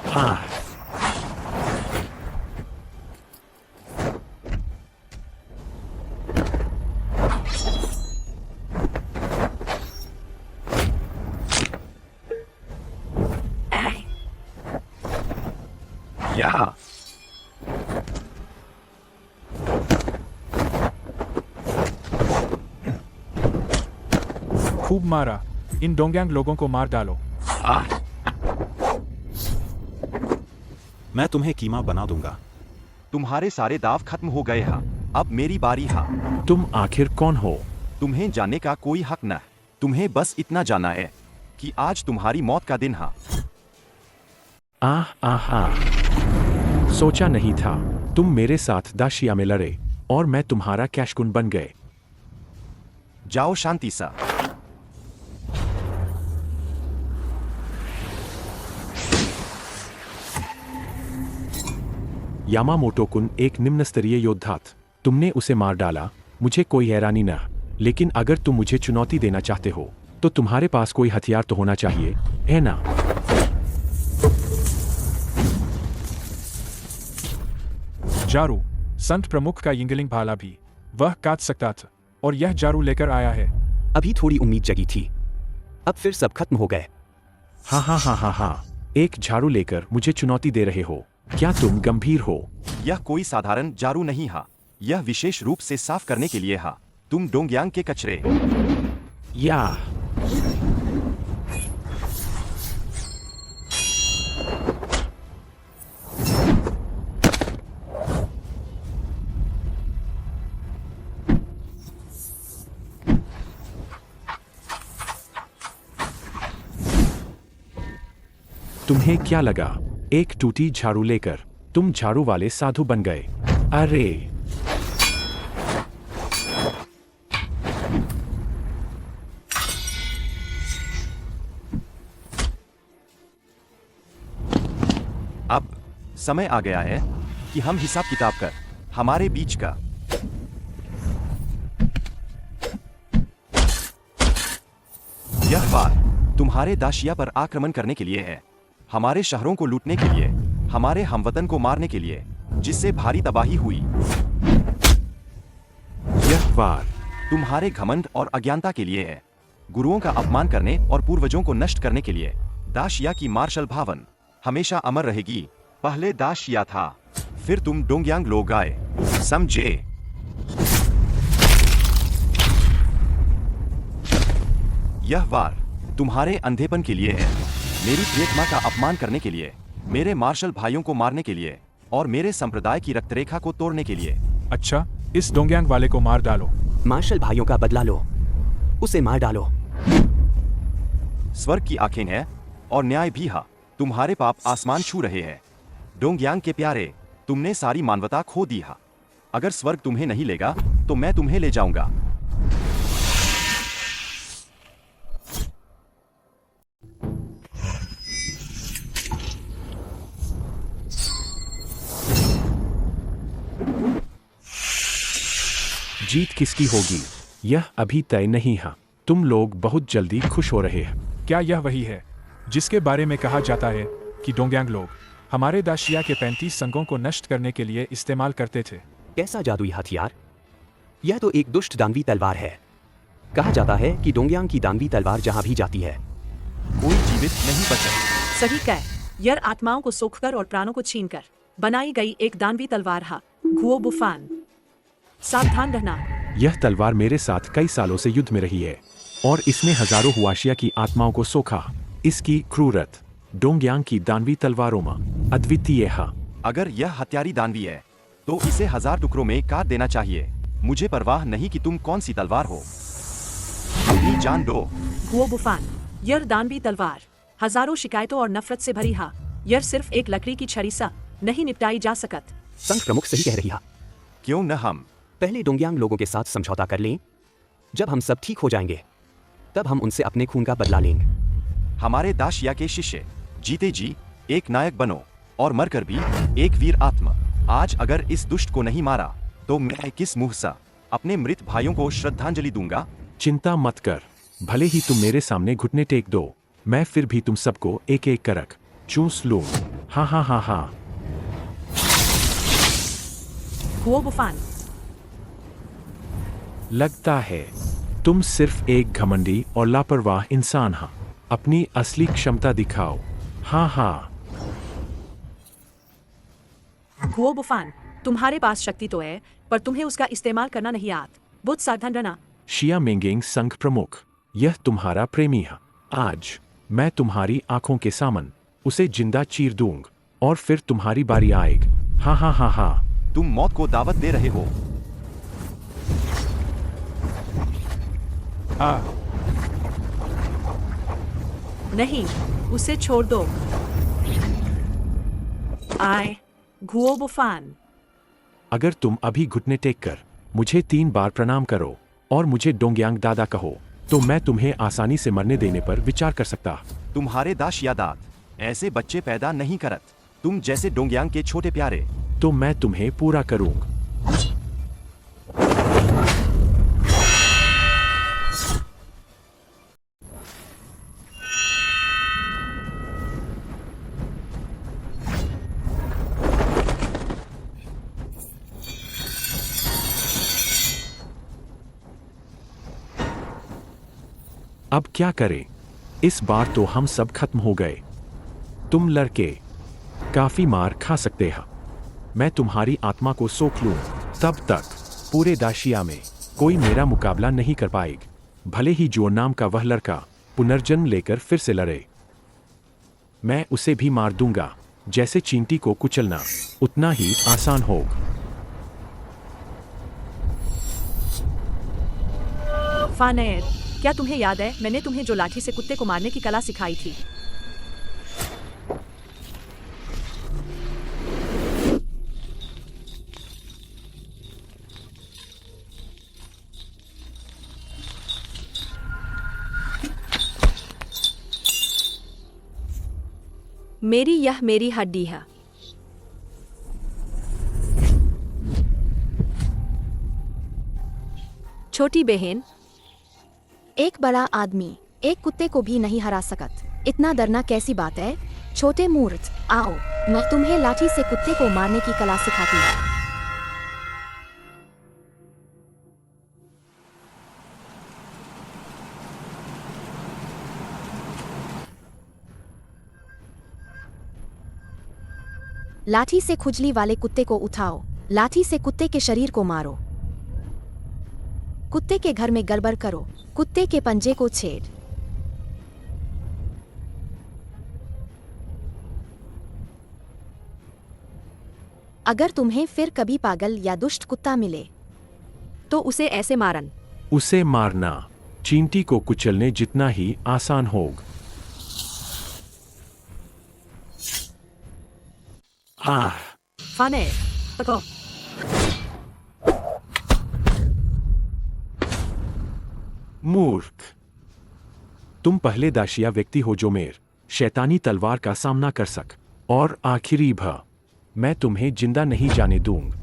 हाँ, यहाँ खूब मारा। इन डोंगयांग लोगों को मार डालो। मैं तुम्हें कीमा बना दूंगा। तुम्हारे सारे दाव खत्म हो गए हैं। अब मेरी बारी है। तुम आखिर कौन हो? तुम्हें जानने का कोई हक न। तुम्हें बस इतना जाना है कि आज तुम्हारी मौत का दिन है। आहा, सोचा नहीं था तुम मेरे साथ दाशिया में लड़े और मैं तुम्हारा कैशकुन बन गए। जाओ शांति सा। यामामोटो कुन एक निम्न स्तरीय योद्धा था। तुमने उसे मार डाला, मुझे कोई हैरानी न। लेकिन अगर तुम मुझे चुनौती देना चाहते हो तो तुम्हारे पास कोई हथियार तो होना चाहिए, है ना? जारू, संत प्रमुख का यिंगलिंग भाला भी वह काट सकता था और यह जारू लेकर आया है। अभी थोड़ी उम्मीद जगी थी, अब फिर सब खत्म हो गए। हाँ, एक झाड़ू लेकर मुझे चुनौती दे रहे हो? क्या तुम गंभीर हो? यह कोई साधारण जारू नहीं है। यह विशेष रूप से साफ करने के लिए है। तुम डोंगयांग के कचरे या तुम्हें क्या लगा एक टूटी झाड़ू लेकर तुम झाड़ू वाले साधु बन गए? अरे अब समय आ गया है कि हम हिसाब किताब कर हमारे बीच का। यह बार तुम्हारे दाशिया पर आक्रमण करने के लिए है, हमारे शहरों को लूटने के लिए, हमारे हमवतन को मारने के लिए, जिससे भारी तबाही हुई। यह वार तुम्हारे घमंड और अज्ञानता के लिए है, गुरुओं का अपमान करने और पूर्वजों को नष्ट करने के लिए। दाशिया की मार्शल भावन हमेशा अमर रहेगी। पहले दाशिया था, फिर तुम डोंगयांग लोग आए, समझे? यह वार तुम्हारे अंधेपन के लिए है, मेरी प्रियतमा का अपमान करने के लिए, मेरे मार्शल भाइयों को मारने के लिए और मेरे संप्रदाय की रक्तरेखा को तोड़ने के लिए। अच्छा, इस डोंगयांग वाले को मार डालो। मार्शल भाइयों का बदला लो, उसे मार डालो। स्वर्ग की आंखें हैं और न्याय भी है। तुम्हारे पाप आसमान छू रहे हैं। डोंगयांग के प्यारे, तुमने सारी मानवता खो दी है। अगर स्वर्ग तुम्हें नहीं लेगा तो मैं तुम्हें ले जाऊंगा। जीत किसकी होगी यह अभी तय नहीं है। तुम लोग बहुत जल्दी खुश हो रहे हैं। क्या यह वही है जिसके बारे में कहा जाता है कि डोंगयांग लोग हमारे दाशिया के 35 संघों को नष्ट करने के लिए इस्तेमाल करते थे? कैसा जादुई हथियार? यह तो एक दुष्ट दानवी तलवार है। कहा जाता है कि डोंगयांग की दानवी तलवार जहां भी जाती है कोई जीवित नहीं बचा। सही कह। यह आत्माओं को सोखकर और प्राणों को छीनकर बनाई गई एक दानवी तलवार है। घुओ बुफान, सावधान रहना। यह तलवार मेरे साथ कई सालों से युद्ध में रही है और इसने हजारों हुआशिया की आत्माओं को सोखा। इसकी क्रूरत डोंगयांग की दानवी तलवारों में अद्वितीय है। अगर यह हत्यारी दानवी है तो इसे 1000 टुकड़ों में काट देना चाहिए। मुझे परवाह नहीं कि तुम कौन सी तलवार हो, अपनी जान दो। घुओ बुफान, यह दानवी तलवार हजारों शिकायतों और नफरत से भरी है। यह सिर्फ एक लकड़ी की छड़ी सा नहीं निपटाई जा सकत। संघ प्रमुख सही कह रही है। क्यों न हम पहले डोंगयांग लोगों के साथ समझौता कर लें। जब हम सब ठीक हो जाएंगे तब हम उनसे अपने खून का बदला लेंगे। हमारे दाशिया के शिष्य जीते जी एक नायक बनो और मरकर भी एक वीर आत्मा। आज अगर इस दुष्ट को नहीं मारा तो मैं किस मुंह से अपने मृत भाइयों को श्रद्धांजलि दूंगा। चिंता मत कर, भले ही तुम मेरे सामने घुटने टेक दो, मैं फिर भी तुम सबको एक एक करक चूस लूं। हाँ हाँ हाँ हाँ। घुओ बुफान, लगता है तुम सिर्फ एक घमंडी और लापरवाह इंसान हो। अपनी असली क्षमता दिखाओ। हाँ हाँ। घुओ बुफान, तुम्हारे पास शक्ति तो है पर तुम्हें उसका इस्तेमाल करना नहीं आता। बहुत सावधान रहना। शिया मेंगेंग संघ प्रमुख, यह तुम्हारा प्रेमी है। आज मैं तुम्हारी आंखों के सामने उसे जिंदा चीर दूंगा और फिर तुम्हारी बारी आएगी। हाँ हाँ हाँ हाँ। तुम मौत को दावत दे रहे हो। नहीं, उसे छोड़ दो। आए घुओ बुफान। अगर तुम अभी घुटने टेक कर मुझे 3 बार प्रणाम करो और मुझे डोंगयांग दादा कहो तो मैं तुम्हें आसानी से मरने देने पर विचार कर सकता। तुम्हारे दाशिया दाद ऐसे बच्चे पैदा नहीं करत। तुम जैसे डोंगयांग के छोटे प्यारे। तो मैं तुम्हें पूरा करूंगा। अब क्या करें? इस बार तो हम सब खत्म हो गए। तुम लड़के काफी मार खा सकते हो। मैं तुम्हारी आत्मा को सोख लूं, तब तक पूरे दाशिया में कोई मेरा मुकाबला नहीं कर पाएगा। भले ही जो नाम का वह लड़का पुनर्जन्म लेकर फिर से लड़े, मैं उसे भी मार दूंगा। जैसे चींटी को कुचलना उतना ही आसान होगा। फानेर, क्या तुम्हें याद है मैंने तुम्हें जो लाठी से कुत्ते को मारने की कला सिखाई थी? यह मेरी हड्डी है। छोटी बहन, एक बड़ा आदमी एक कुत्ते को भी नहीं हरा सकत। इतना डरना कैसी बात है? छोटे मूर्ख, आओ मैं तुम्हें लाठी से कुत्ते को मारने की कला सिखाती हूँ। लाठी से खुजली वाले कुत्ते को उठाओ, लाठी से कुत्ते के शरीर को मारो, कुत्ते के घर में गड़बड़ करो, कुत्ते के पंजे को छेद। अगर तुम्हें फिर कभी पागल या दुष्ट कुत्ता मिले तो उसे ऐसे मारन। उसे मारना चींटी को कुचलने जितना ही आसान होगा। फाने, पको। मूर्ख, तुम पहले दाशिया व्यक्ति हो जो मेर शैतानी तलवार का सामना कर सक, और आखिरी भी मैं तुम्हें जिंदा नहीं जाने दूंगा।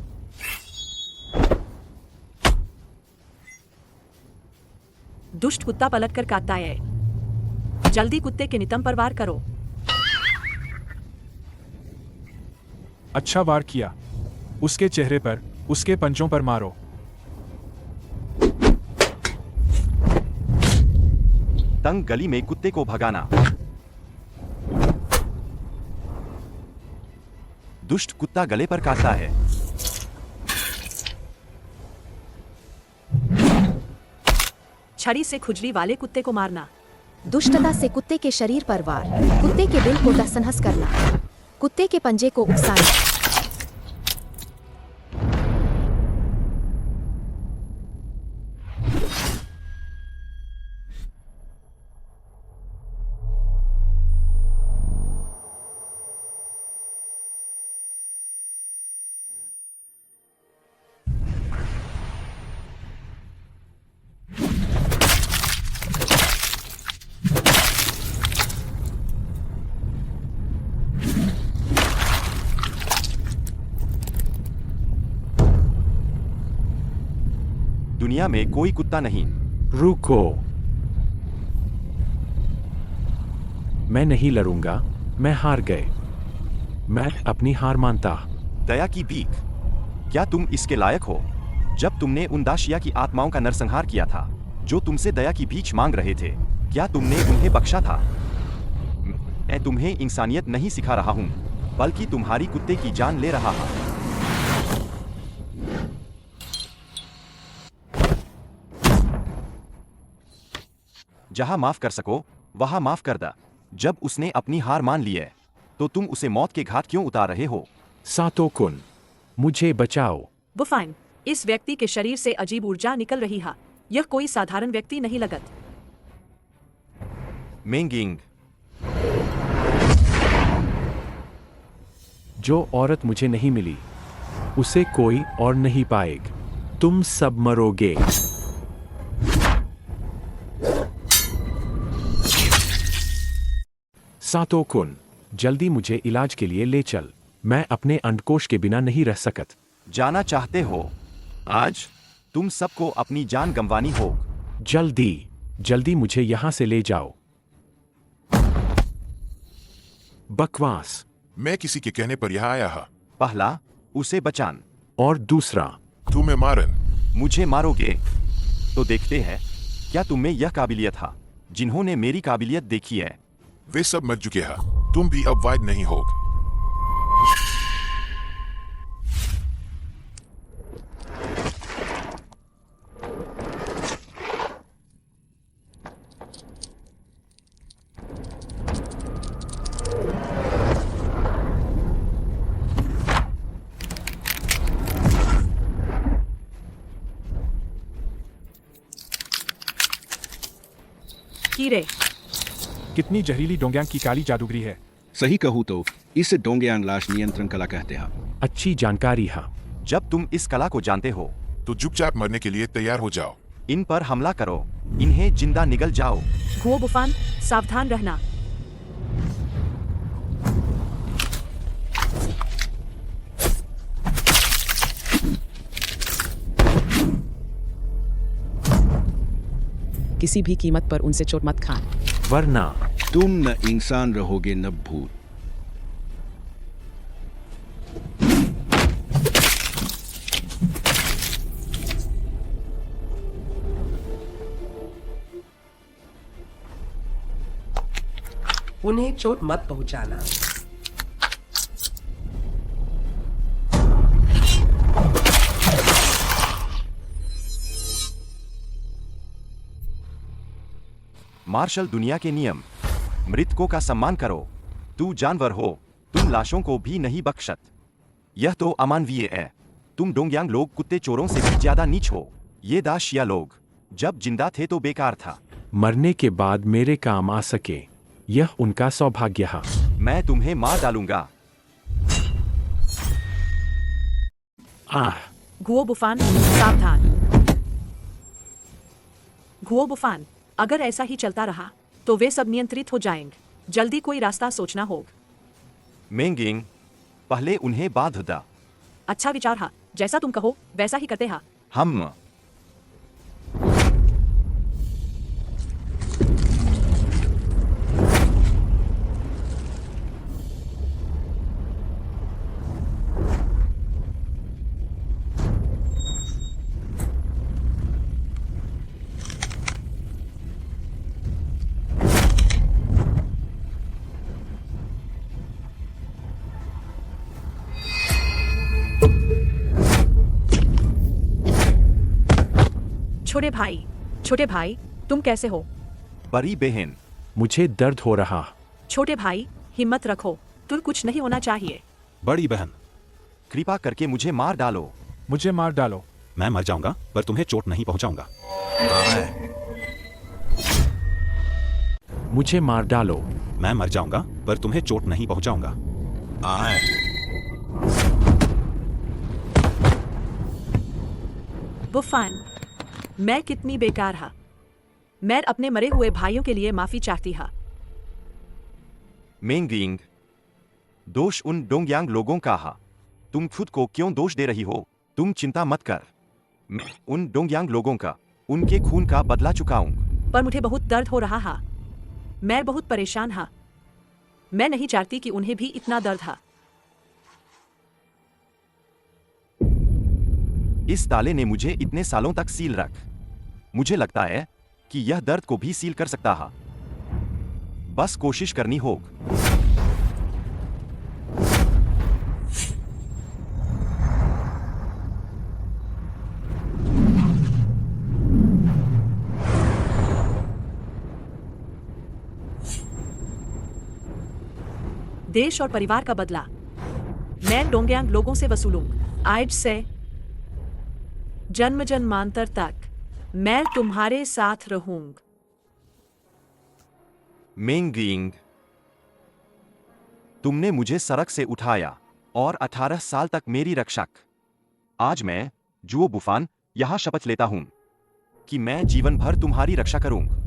दुष्ट कुत्ता पलट कर काटता है। जल्दी कुत्ते के नितंब पर वार करो। अच्छा वार किया। उसके चेहरे पर, उसके पंजों पर मारो। तंग गली में कुत्ते को भगाना। दुष्ट कुत्ता गले पर काटता है। छड़ी से खुजली वाले कुत्ते को मारना। दुष्टता से कुत्ते के शरीर पर वार। कुत्ते के बिल को तहस-नहस करना। कुत्ते के पंजे को उकसाना। दुनिया में कोई कुत्ता नहीं। रुको, मैं नहीं लड़ूंगा। मैं हार गए। मैं अपनी हार मानता। दया की भीख, क्या तुम इसके लायक हो? जब तुमने उन दाशिया की आत्माओं का नरसंहार किया था जो तुमसे दया की भीख मांग रहे थे, क्या तुमने उन्हें बख्शा था? मैं तुम्हें इंसानियत नहीं सिखा रहा हूं, बल्कि तुम्हारी कुत्ते की जान ले रहा हूं। जहां माफ कर सको वहां माफ कर दा। जब उसने अपनी हार मान ली है तो तुम उसे मौत के घाट क्यों उतार रहे हो? सातो कुन, मुझे बचाओ। बुफाइन, इस व्यक्ति के शरीर से अजीब ऊर्जा निकल रही है। यह कोई साधारण व्यक्ति नहीं लगत। मेंगिंग, जो औरत मुझे नहीं मिली उसे कोई और नहीं पाएगा। तुम सब मरोगे। सातो कुन, जल्दी मुझे इलाज के लिए ले चल। मैं अपने अंडकोश के बिना नहीं रह सकत। जाना चाहते हो? आज तुम सबको अपनी जान गंवानी हो। जल्दी जल्दी मुझे यहां से ले जाओ। बकवास। मैं किसी के कहने पर यहाँ आया हा। पहला, उसे बचान। और दूसरा, तुम्हें मारन। मुझे मारोगे तो देखते हैं क्या तुम में यह काबिलियत है। जिन्होंने मेरी काबिलियत देखी है वे सब मर चुके हैं। तुम भी अब वाइड नहीं हो। कीड़े। कितनी जहरीली डोंग्यांग की काली जादूगरी है। सही कहूँ तो इसे डोंगयांग लाश नियंत्रण कला कहते हैं। अच्छी जानकारी है। जब तुम इस कला को जानते हो तो चुपचाप मरने के लिए तैयार हो जाओ। इन पर हमला करो। इन्हें जिंदा निगल जाओ। घुओ बुफान, सावधान रहना। किसी भी कीमत पर उनसे चोट मत खान, वरना तुम न इंसान रहोगे न भूत। उन्हें चोट मत पहुंचाना। मार्शल दुनिया के नियम। मृतकों का सम्मान करो। तू जानवर हो, तुम लाशों को भी नहीं बख्शत। यह तो अमानवीय है। तुम डोंगयांग लोग कुत्ते चोरों से भी ज्यादा नीच हो। ये दाशिया लोग जब जिंदा थे तो बेकार था। मरने के बाद मेरे काम आ सके, यह उनका सौभाग्य है। मैं तुम्हें मार डालूंगा। घुओ बुफान, सावधान। घुओ बुफान, अगर ऐसा ही चलता रहा तो वे सब नियंत्रित हो जाएंगे। जल्दी कोई रास्ता सोचना होगा। मेंगिंग, पहले उन्हें बांध दा। अच्छा विचार है। जैसा तुम कहो वैसा ही करते हैं। हम छोटे भाई तुम कैसे हो? बड़ी बहन, मुझे दर्द हो रहा। छोटे भाई हिम्मत रखो, तुम कुछ नहीं होना चाहिए। बड़ी बहन, कृपा करके मुझे मार डालो। मुझे मार डालो। मैं मर जाऊंगा पर तुम्हें चोट नहीं पहुंचाऊंगा। मुझे मार डालो। मैं मर जाऊंगा पर तुम्हें चोट नहीं पहुंचाऊंगा। बुफान, मैं कितनी बेकार हा। मैं अपने मरे हुए भाइयों के लिए माफी चाहती हा। मेंगिंग, दोष उन डोंगयांग लोगों का हा। तुम खुद को क्यों दोष दे रही हो? तुम चिंता मत कर, मैं उन डोंगयांग लोगों का, उनके खून का बदला चुकाऊंगा। पर मुझे बहुत दर्द हो रहा हा। मैं बहुत परेशान हा। मैं नहीं चाहती कि उन्हें भी इतना दर्द हा। इस ताले ने मुझे इतने सालों तक सील रख। मुझे लगता है कि यह दर्द को भी सील कर सकता है। बस कोशिश करनी होगी। देश और परिवार का बदला मैं डोंगयांग लोगों से वसूलूंगा। आज से जन्म जन्मांतर तक मैं तुम्हारे साथ रहूंगा। मेंगिंग, तुमने मुझे सड़क से उठाया और 18 साल तक मेरी रक्षक। आज मैं जुओ बुफान यहां शपथ लेता हूं कि मैं जीवन भर तुम्हारी रक्षा करूंगा।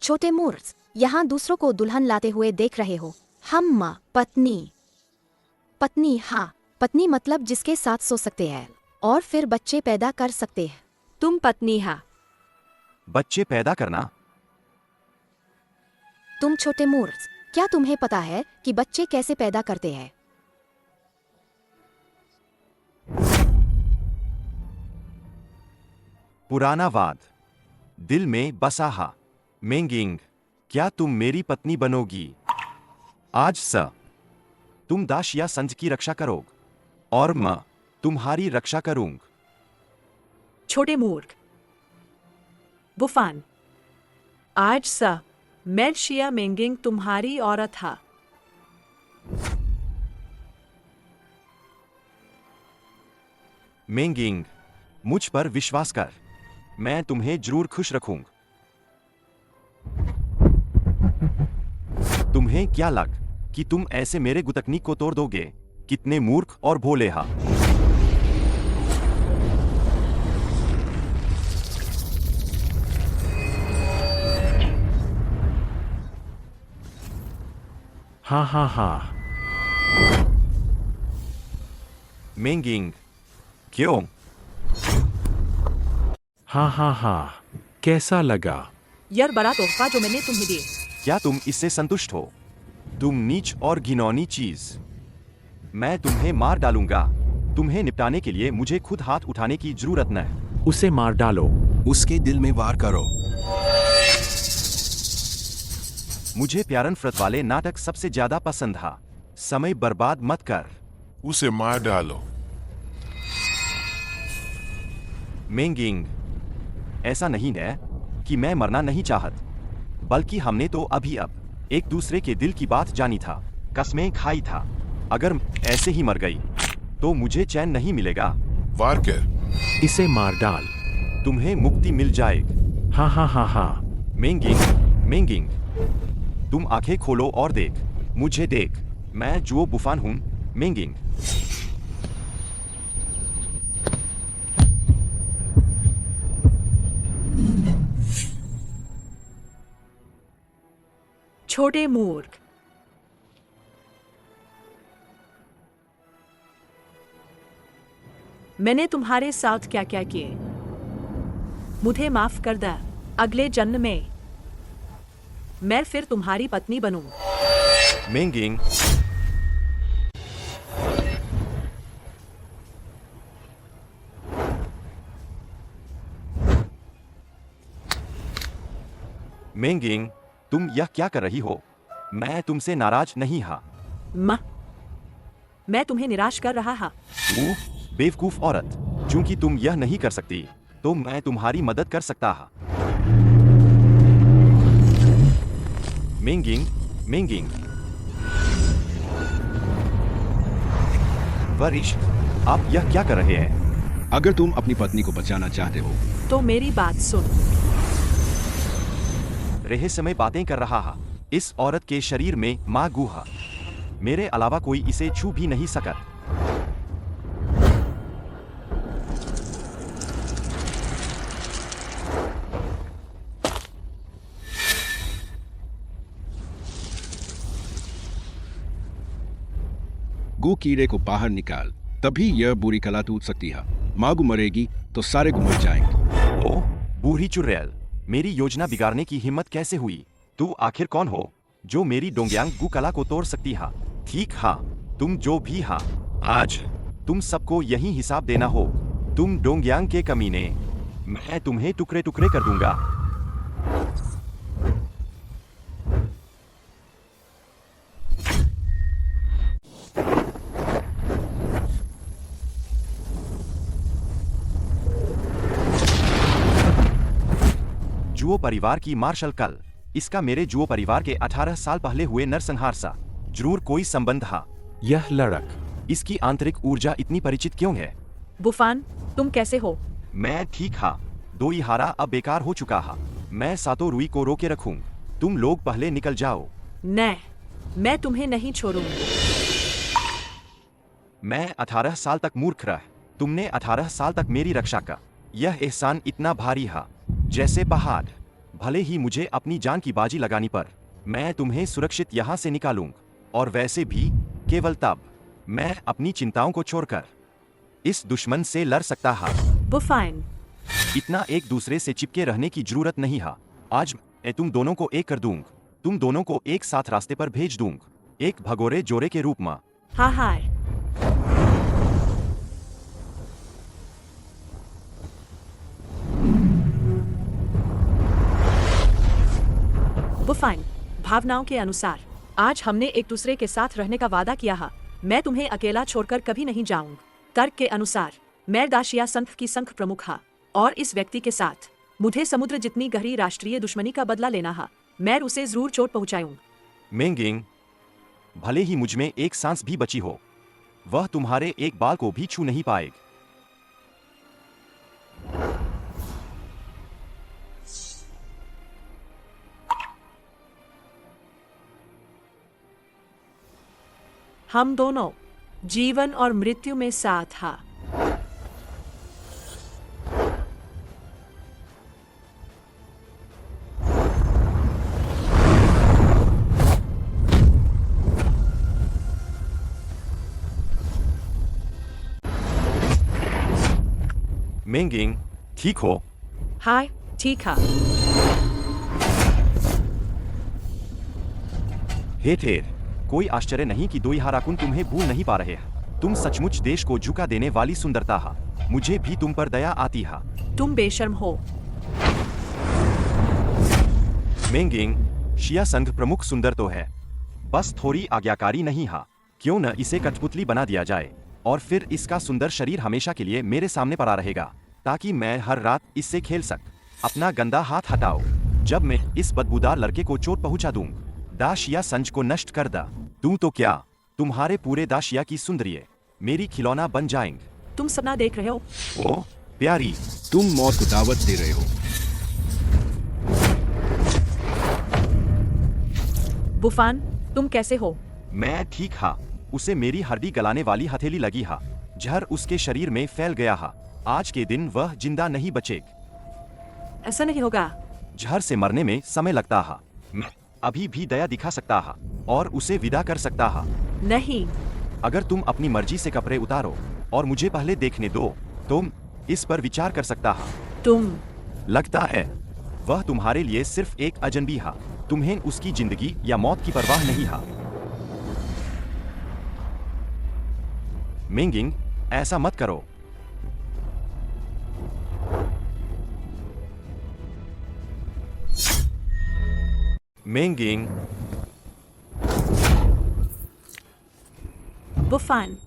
छोटे मूर्ख, यहाँ दूसरों को दुल्हन लाते हुए देख रहे हो। हम माँ पत्नी हाँ, पत्नी मतलब जिसके साथ सो सकते हैं और फिर बच्चे पैदा कर सकते हैं। तुम पत्नी हाँ। बच्चे पैदा करना? तुम छोटे मूर्ख, क्या तुम्हें पता है कि बच्चे कैसे पैदा करते हैं? पुराना वाद दिल में बसा हा। मेंगिंग, क्या तुम मेरी पत्नी बनोगी? आज से तुम दाशिया संज की रक्षा करोगे और मैं तुम्हारी रक्षा करूंगा। छोटे मूर्ख, बुफान, आज से मैं शिया मेंगिंग तुम्हारी औरत हा। मेंगिंग, मुझ पर विश्वास कर, मैं तुम्हें जरूर खुश रखूंगा। तुम्हें क्या लग कि तुम ऐसे मेरे गुतकनीक को तोड़ दोगे? कितने मूर्ख और भोले हा। हाँ। मेंगिंग, क्यों? हाँ। कैसा लगा? यह बड़ा तोहफा जो मैंने तुम्हें दिया। क्या तुम इससे संतुष्ट हो? तुम नीच और घिनौनी चीज। मैं तुम्हें मार डालूंगा। तुम्हें निपटाने के लिए मुझे खुद हाथ उठाने की जरूरत न है। उसे मार डालो। उसके दिल में वार करो। मुझे प्यारन फ्रत वाले नाटक सबसे ज्यादा पसंद है। समय बर्बाद मत कर। उसे मार डालो। मेंगिंग, ऐसा नहीं है कि मैं मरना नहीं चाहत, बल्कि हमने तो अभी अब एक दूसरे के दिल की बात जानी था, कसमें खाई था। अगर ऐसे ही मर गई तो मुझे चैन नहीं मिलेगा। वार कर। इसे मार डाल। तुम्हें मुक्ति मिल जाएगी। हाँ। मेंगिंग, तुम आंखें खोलो और देख, मुझे देख। मैं जुओ बुफान हूं, मेंगिंग। छोटे मूर्ख, मैंने तुम्हारे साथ क्या क्या किए? मुझे माफ कर दे। अगले जन्म में मैं फिर तुम्हारी पत्नी बनूं। मेंगिंग, तुम यह क्या कर रही हो? मैं तुमसे नाराज नहीं हा। माँ, मैं तुम्हें निराश कर रहा हा। बेवकूफ औरत, चूंकि तुम यह नहीं कर सकती तो मैं तुम्हारी मदद कर सकता हा। मेंगिंग, मेंगिंग। वरिष्ठ, आप यह क्या कर रहे हैं? अगर तुम अपनी पत्नी को बचाना चाहते हो तो मेरी बात सुन। रहस्यमय बातें कर रहा हा। इस औरत के शरीर में माँ गुहा, मेरे अलावा कोई इसे छू भी नहीं सकत। गु कीड़े को बाहर निकाल, तभी यह बुरी कला टूट सकती है। मागू मरेगी तो सारे को मर जाएंगे। ओह, बूढ़ी चुड़ैल, मेरी योजना बिगाड़ने की हिम्मत कैसे हुई? तू आखिर कौन हो जो मेरी डोंगयांग गु कला को तोड़ सकती हा? ठीक हा, तुम जो भी हा, आज तुम सबको यही हिसाब देना हो। तुम डोंगयांग के कमीने, मैं तुम्हें टुकड़े टुकड़े कर दूंगा। जुओ परिवार की मार्शल कल, इसका मेरे जुओ परिवार के 18 साल पहले हुए नरसंहार सा जरूर कोई संबंध हा। यह लड़क, इसकी आंतरिक ऊर्जा इतनी परिचित क्यों है? बुफान, तुम कैसे हो? मैं ठीक हा। दो इहारा अब बेकार हो चुका हा। मैं सातो रुई को रोके रखूं। तुम लोग पहले निकल जाओ। नहीं, मैं तुम्हें नहीं छोड़ूंगी। मैं 18 साल तक मूर्ख रहा। तुमने 18 साल तक मेरी रक्षा का। यह एहसान इतना भारी हा जैसे पहाड़। भले ही मुझे अपनी जान की बाजी लगानी पर, मैं तुम्हें सुरक्षित यहाँ से निकालूं। और वैसे भी केवल तब मैं अपनी चिंताओं को छोड़कर इस दुश्मन से लड़ सकता हा। बुफान, इतना एक दूसरे से चिपके रहने की जरूरत नहीं हा। आज मैं तुम दोनों को एक कर दूंग। तुम दोनों को एक साथ रास्ते पर भेज दूंग, एक भगोरे जोड़े के रूप में। हाँ हाय। बुफान, भावनाओं के अनुसार आज हमने एक दूसरे के साथ रहने का वादा किया है। मैं तुम्हें अकेला छोड़कर कभी नहीं जाऊंगा। तर्क के अनुसार मैं दाशिया संघ की संघ प्रमुख हा और इस व्यक्ति के साथ मुझे समुद्र जितनी गहरी राष्ट्रीय दुश्मनी का बदला लेना है। मैं उसे जरूर चोट पहुंचाऊंगा। मेंगिंग, भले ही मुझमें एक सांस भी बची हो, वह तुम्हारे एक बाल को भी छू नहीं पाएगी। हम दोनों जीवन और मृत्यु में साथ हा। मेंगिंग, ठीक हो? हाय, ठीक है। हे ठेर, कोई आश्चर्य नहीं कि दो हाराकुन तुम्हें भूल नहीं पा रहे हैं। तुम सचमुच देश को झुका देने वाली सुंदरता हा। मुझे भी तुम पर दया आती हा। तुम बेशर्म हो। मेंगिंग, शिया संघ प्रमुख सुंदर तो है, बस थोड़ी आज्ञाकारी नहीं हा। क्यों न इसे कठपुतली बना दिया जाए और फिर इसका सुंदर शरीर हमेशा के लिए मेरे सामने पड़ा रहेगा, ताकि मैं हर रात इससे खेल सक। अपना गंदा हाथ हटाओ जब मैं इस बदबूदार लड़के को चोट पहुंचा दूं। दाशिया संज को नष्ट कर दा। तू तो क्या, तुम्हारे पूरे दाशिया की सुंदरिये मेरी खिलौना बन जाएंगे। तुम सपना देख रहे हो? ओ प्यारी, तुम मौत को दावत दे रहे हो। बुफान, तुम कैसे हो? मैं ठीक हा। उसे मेरी हड्डी गलाने वाली हथेली लगी हा। जहर उसके शरीर में फैल गया हा। आज के दिन वह जिंदा नहीं बचेगा। ऐसा नहीं होगा। जहर से मरने में समय लगता हा। मैं अभी भी दया दिखा सकता हा और उसे विदा कर सकता हा। नहीं। अगर तुम अपनी मर्जी से कपड़े उतारो और मुझे पहले देखने दो, तुम इस पर विचार कर सकता हा। तुम लगता है वह तुम्हारे लिए सिर्फ एक अजनबी हा। तुम्हें उसकी जिंदगी या मौत की परवाह नहीं हा। मेंगिंग, ऐसा मत करो। मेंगिंग, बुफान,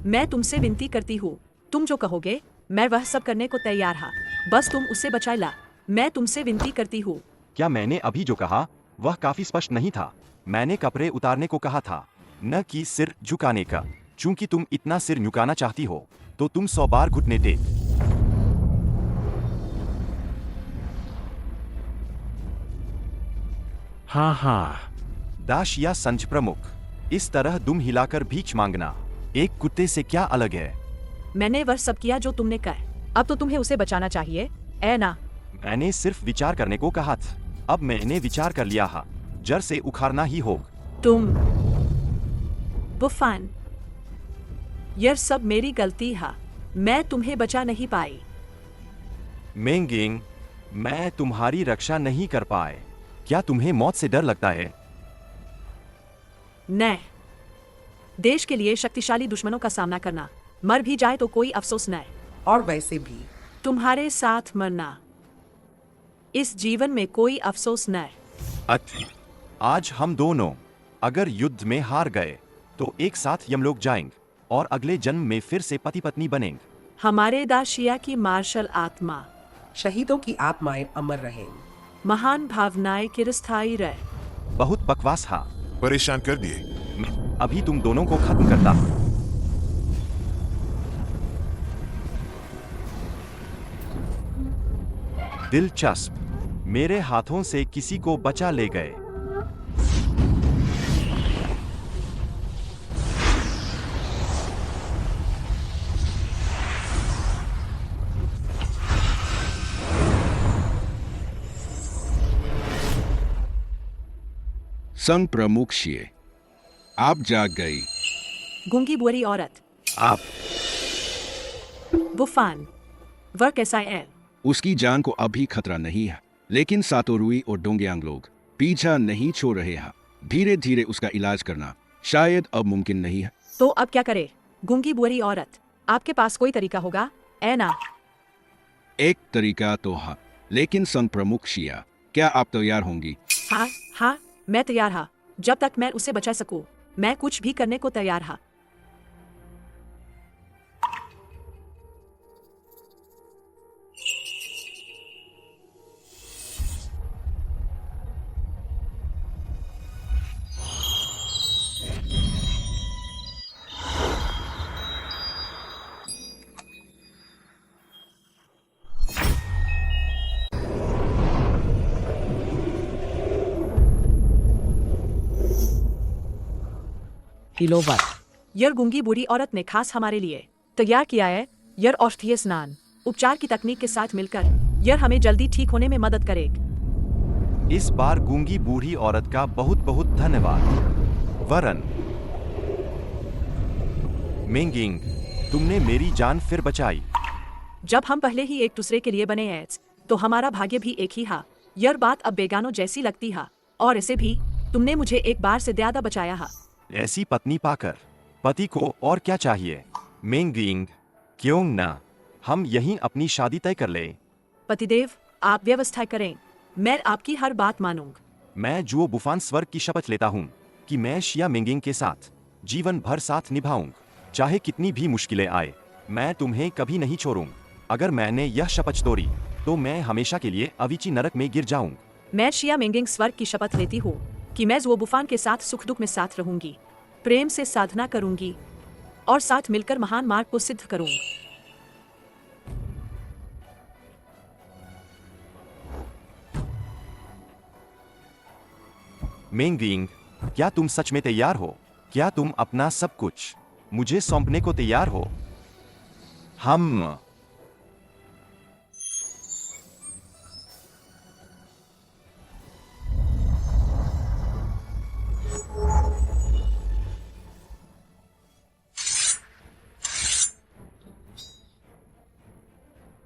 मैं तुमसे विनती करती हूँ, तुम जो कहोगे मैं वह सब करने को तैयार हा, बस तुम उससे बचाए ला। मैं तुमसे विनती करती हूँ। क्या मैंने अभी जो कहा वह काफी स्पष्ट नहीं था? मैंने कपड़े उतारने को कहा था, न कि सिर झुकाने का। चूंकि तुम इतना सिर झुकाना चाहती हो तो तुम 100 बार घुटने टेक। हाँ हाँ। दाशिया संघ प्रमुख, इस तरह दुम हिलाकर भीख मांगना एक कुत्ते से क्या अलग है? मैंने वह सब किया जो तुमने कहा, अब तो तुम्हें उसे बचाना चाहिए, ऐ ना? मैंने सिर्फ विचार करने को कहा था, अब मैंने विचार कर लिया है, जड़ से उखाड़ना ही होगा। तुम बुफान, यह सब मेरी गलती है, मैं तुम्हें बचा नहीं पाई। मेंगिंग, मैं तुम्हारी रक्षा नहीं कर पाए। क्या तुम्हें मौत से डर लगता है? नहीं, देश के लिए शक्तिशाली दुश्मनों का सामना करना, मर भी जाए तो कोई अफसोस नहीं। और वैसे भी तुम्हारे साथ मरना, इस जीवन में कोई अफसोस नहीं। आज हम दोनों अगर युद्ध में हार गए तो एक साथ यमलोक जाएंगे और अगले जन्म में फिर से पति पत्नी बनेंगे। हमारे दाशिया की मार्शल आत्मा, शहीदों की आत्माएं अमर रहेंगी। महान भावनाएं चिरस्थायी रहे। बहुत बकवास हा। परेशान कर दिए। अभी तुम दोनों को खत्म करता हूं। दिलचस्प, मेरे हाथों से किसी को बचा ले गए। संघ प्रमुख शिए, आप जाग गई। गूंगी बुरी औरत, आप बुफान, वह कैसा है? उसकी जान को अभी खतरा नहीं है, लेकिन सातोरुई और डोंगयांग लोग पीछा नहीं छोड़ रहे हैं। धीरे धीरे उसका इलाज करना शायद अब मुमकिन नहीं है। तो अब क्या करे? गूंगी बुरी औरत, आपके पास कोई तरीका होगा, ऐ ना? एक तरीका तो है, लेकिन संघ प्रमुख शिया, क्या आप तैयार होंगी? हाँ हाँ, मैं तैयार हा। जब तक मैं उसे बचा सकूं, मैं कुछ भी करने को तैयार हा। किलोवाट, यह गूंगी बूढ़ी औरत ने खास हमारे लिए तैयार किया है। यह औषधीय स्नान उपचार की तकनीक के साथ मिलकर यह हमें जल्दी ठीक होने में मदद करेगी। इस बार गूंगी बूढ़ी औरत का बहुत बहुत धन्यवाद। वरन मेंगिंग, तुमने मेरी जान फिर बचाई। जब हम पहले ही एक दूसरे के लिए बने हैं तो हमारा भाग्य भी एक ही हा। यह बात अब बेगानों जैसी लगती है, और इसे भी तुमने मुझे एक बार से ज्यादा बचाया हा। ऐसी पत्नी पाकर पति को और क्या चाहिए? मेंगिंग, क्यों ना हम यहीं अपनी शादी तय कर ले? पतिदेव, आप व्यवस्था करें, मैं आपकी हर बात मानूंगा। मैं जुओ बुफान स्वर्ग की शपथ लेता हूँ कि मैं शिया मेंगिंग के साथ जीवन भर साथ निभाऊंगा, चाहे कितनी भी मुश्किलें आए। मैं तुम्हें कभी नहीं छोड़ूंगा। अगर मैंने यह शपथ तोड़ी तो मैं हमेशा के लिए अविची नरक में गिर जाऊंगा। मैं शिया मेंगिंग स्वर्ग की शपथ लेती हूँ कि मैं जुओ बुफान के साथ सुख दुख में साथ रहूंगी, प्रेम से साधना करूंगी और साथ मिलकर महान मार्ग को सिद्ध करूंगी। मेंगिंग, क्या तुम सच में तैयार हो? क्या तुम अपना सब कुछ मुझे सौंपने को तैयार हो? हम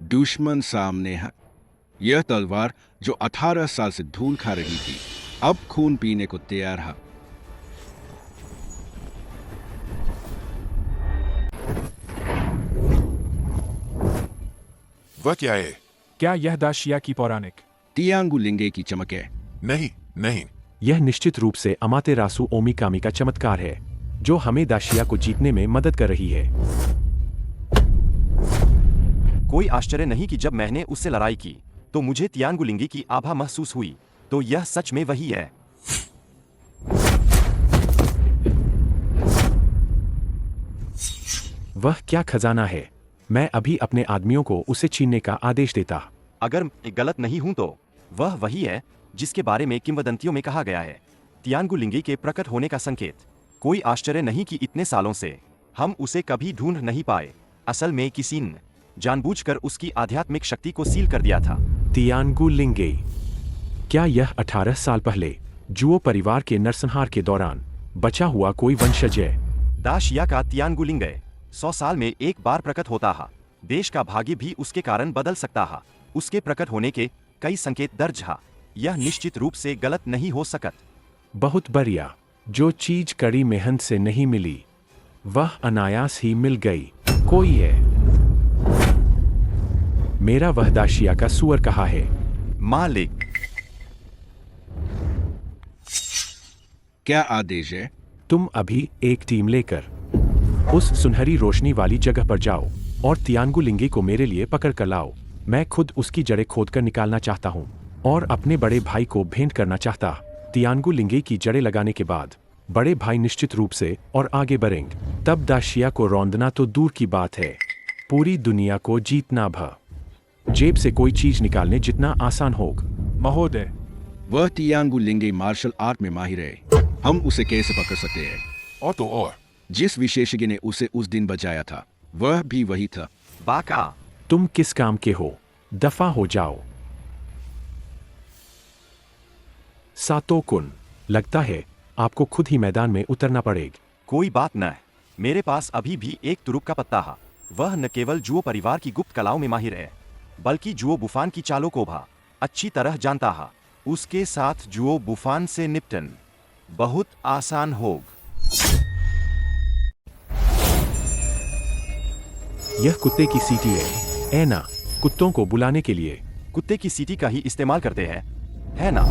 दुश्मन सामने है। यह तलवार जो 18 साल से धूल खा रही थी, अब खून पीने को तैयार है। वह क्या है? क्या यह दाशिया की पौराणिक तियांगु लिंगे की चमक है? नहीं, नहीं, यह निश्चित रूप से अमातेरासु ओमिकामी का चमत्कार है जो हमें दाशिया को जीतने में मदद कर रही है। कोई आश्चर्य नहीं कि जब मैंने उससे लड़ाई की तो मुझे तियानगुलिंगी की आभा महसूस हुई। तो यह सच में वही है। वह क्या खजाना है। मैं अभी अपने आदमियों को उसे छीनने का आदेश देता। अगर मैं गलत नहीं हूं तो वह वही है जिसके बारे में किंवदंतियों में कहा गया है, तियानगुलिंगी के प्रकट होने का संकेत। कोई आश्चर्य नहीं कि इतने सालों से हम उसे कभी ढूंढ नहीं पाए। असल में किसी ने जानबूझकर उसकी आध्यात्मिक शक्ति को सील कर दिया था। तियानगुलिंगी, क्या यह 18 साल पहले जुओ परिवार के नरसंहार के दौरान बचा हुआ कोई वंशज है? दाशिया का तियानगुलिंगी 100 साल में एक बार प्रकट होता है। देश का भाग्य भी उसके कारण बदल सकता है। उसके प्रकट होने के कई संकेत दर्ज है। यह निश्चित रूप से गलत नहीं हो सकत। बहुत बढ़िया। जो चीज कड़ी मेहनत से नहीं मिली वह अनायास ही मिल गई। कोई है। मेरा वह दाशिया का सुअर कहाँ है? मालिक, क्या आदेश है? तुम अभी एक टीम लेकर उस सुनहरी रोशनी वाली जगह पर जाओ और तियानगुलिंगी को मेरे लिए पकड़ कर लाओ। मैं खुद उसकी जड़ें खोदकर निकालना चाहता हूँ और अपने बड़े भाई को भेंट करना चाहता। तियानगुलिंगी की जड़ें लगाने के बाद बड़े भाई निश्चित रूप से और आगे बढ़ेंगे। तब दाशिया को रौंदना तो दूर की बात है, पूरी दुनिया को जीतना भी जेब से कोई चीज निकालने जितना आसान होगा। महोदय, वह तियानगुलिंगी मार्शल आर्ट में माहिर है। हम उसे कैसे पकड़ सकते हैं? और तो और जिस विशेषज्ञ ने उसे उस दिन बचाया था वह भी वही था। बाका, तुम किस काम के हो? दफा हो जाओ। सातोकुन, लगता है आपको खुद ही मैदान में उतरना पड़ेगा। कोई बात न। मेरे पास अभी भी एक तुरुप का पत्ता है। वह न केवल जुओ परिवार की गुप्त कलाओं में माहिर है बल्कि जुओ बुफान की चालों को भी अच्छी तरह जानता है। उसके साथ जुओ बुफान से निपटन बहुत आसान होगा। यह कुत्ते की सीटी है ना? कुत्तों को बुलाने के लिए कुत्ते की सीटी का ही इस्तेमाल करते हैं, है ना?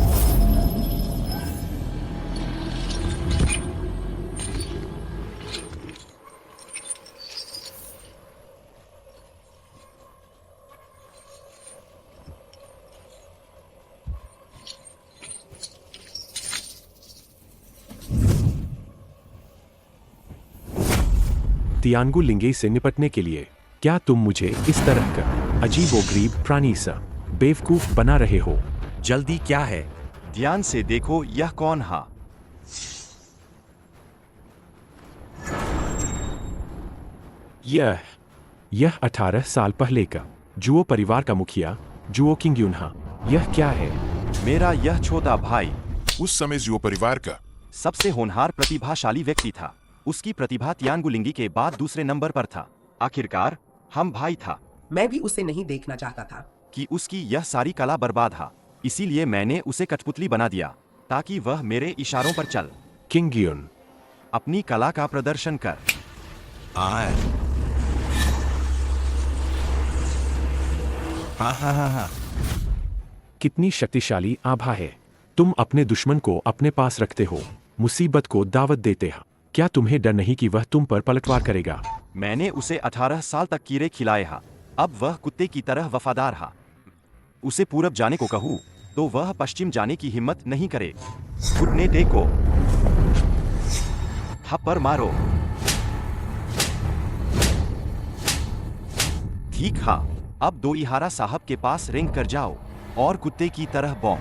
तियानगुलिंगी से निपटने के लिए क्या तुम मुझे इस तरह का अजीबोगरीब प्राणी सा बेवकूफ बना रहे हो? जल्दी क्या है? ध्यान से देखो, यह कौन है? यह 18 साल पहले का जुओ परिवार का मुखिया जुओ किंग्यून है। यह क्या है? मेरा यह छोटा भाई उस समय जुओ परिवार का सबसे होनहार प्रतिभाशाली व्यक्ति था। उसकी प्रतिभा तियानगुलिंगी के बाद दूसरे नंबर पर था। आखिरकार हम भाई था। मैं भी उसे नहीं देखना चाहता था कि उसकी यह सारी कला बर्बाद है। इसीलिए मैंने उसे कठपुतली बना दिया ताकि वह मेरे इशारों पर चल। किंग्यून, अपनी कला का प्रदर्शन कर। हाँ। कितनी शक्तिशाली आभा है। तुम अपने दुश्मन को अपने पास रखते हो, मुसीबत को दावत देते हो। क्या तुम्हें डर नहीं कि वह तुम पर पलटवार करेगा? मैंने उसे 18 साल तक कीड़े खिलाए हा। अब वह कुत्ते की तरह वफादार हा। उसे पूरब जाने को कहूँ तो वह पश्चिम जाने की हिम्मत नहीं करे। घुटने टेको, थप्पड़ मारो। ठीक हा, अब दो इहारा साहब के पास रेंग कर जाओ और कुत्ते की तरह बौं।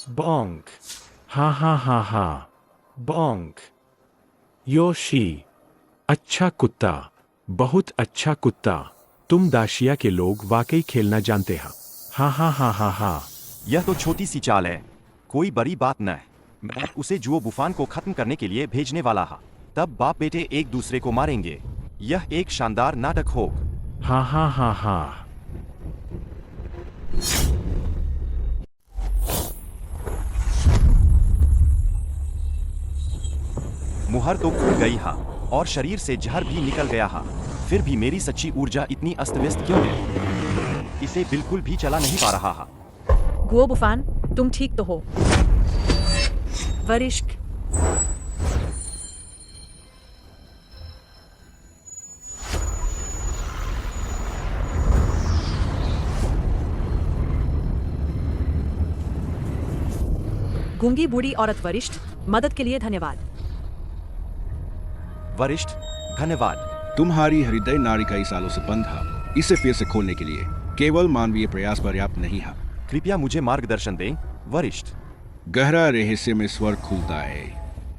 बोंक, हाँ, बोंक। योशी, अच्छा कुत्ता, बहुत अच्छा कुत्ता। तुम दाशिया के लोग वाकई खेलना जानते हैं। हाँ। यह तो छोटी सी चाल है, कोई बड़ी बात न है। मैं उसे जुओ बुफान को खत्म करने के लिए भेजने वाला हा। तब बाप बेटे एक दूसरे को मारेंगे। यह एक शानदार नाटक होगा। हाँ। मुहर तो खुल गई हा और शरीर से जहर भी निकल गया है। फिर भी मेरी सच्ची ऊर्जा इतनी अस्त व्यस्त क्यों है? इसे बिल्कुल भी चला नहीं पा रहा है। गुओ बुफान, तुम ठीक तो हो? वरिष्ठ, गूंगी बूढ़ी औरत वरिष्ठ, मदद के लिए धन्यवाद। वरिष्ठ, धन्यवाद। तुम्हारी हृदय नारी कई सालों से बंद है। इसे फिर से खोलने के लिए केवल मानवीय प्रयास पर्याप्त नहीं है। कृपया मुझे मार्गदर्शन दें, वरिष्ठ। गहरा रहस्य में स्वर खुलता है।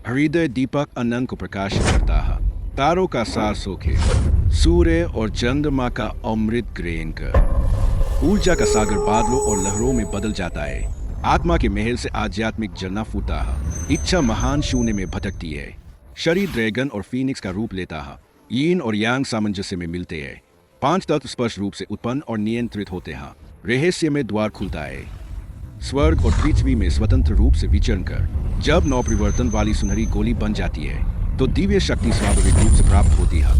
हृदय दीपक अनंत को प्रकाशित करता है। तारों का सार सोखे, सूर्य और चंद्रमा का अमृत ग्रहण कर ऊर्जा का सागर बादलों और लहरों में बदल जाता है। आत्मा के महल से आध्यात्मिक जलना फूटा है। इच्छा महान शून्य में भटकती है। शरीर ड्रैगन और फीनिक्स का रूप लेता है। यीन और यांग सामंजस्य में मिलते हैं। 5 तत्व स्पष्ट रूप से उत्पन्न और नियंत्रित होते हैं। रहस्य में द्वार खुलता है। स्वर्ग और पृथ्वी में स्वतंत्र रूप से विचरण कर जब नवपरिवर्तन वाली सुनहरी गोली बन जाती है तो दिव्य शक्ति स्वाभाविक रूप से प्राप्त होती है।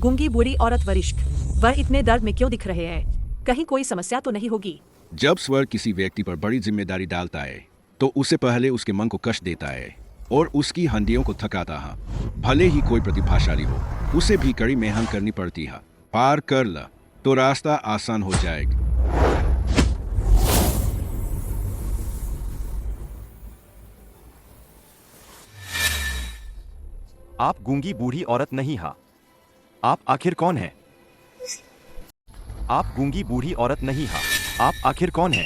गूंगी बूढ़ी औरत वरिष्ठ, वह इतने दर्द में क्यों दिख रहे हैं? कहीं कोई समस्या तो नहीं होगी? जब स्वर्ग किसी व्यक्ति पर बड़ी जिम्मेदारी डालता है तो उसे पहले उसके मन को कष्ट देता है और उसकी हड्डियों को थकाता है। भले ही कोई प्रतिभाशाली हो, उसे भी कड़ी मेहनत करनी पड़ती है। पार कर ल तो रास्ता आसान हो जाएगा। आप गूंगी बूढ़ी औरत नहीं हा। आप आखिर कौन है? आप गूंगी बूढ़ी औरत नहीं हा। आप आखिर कौन है?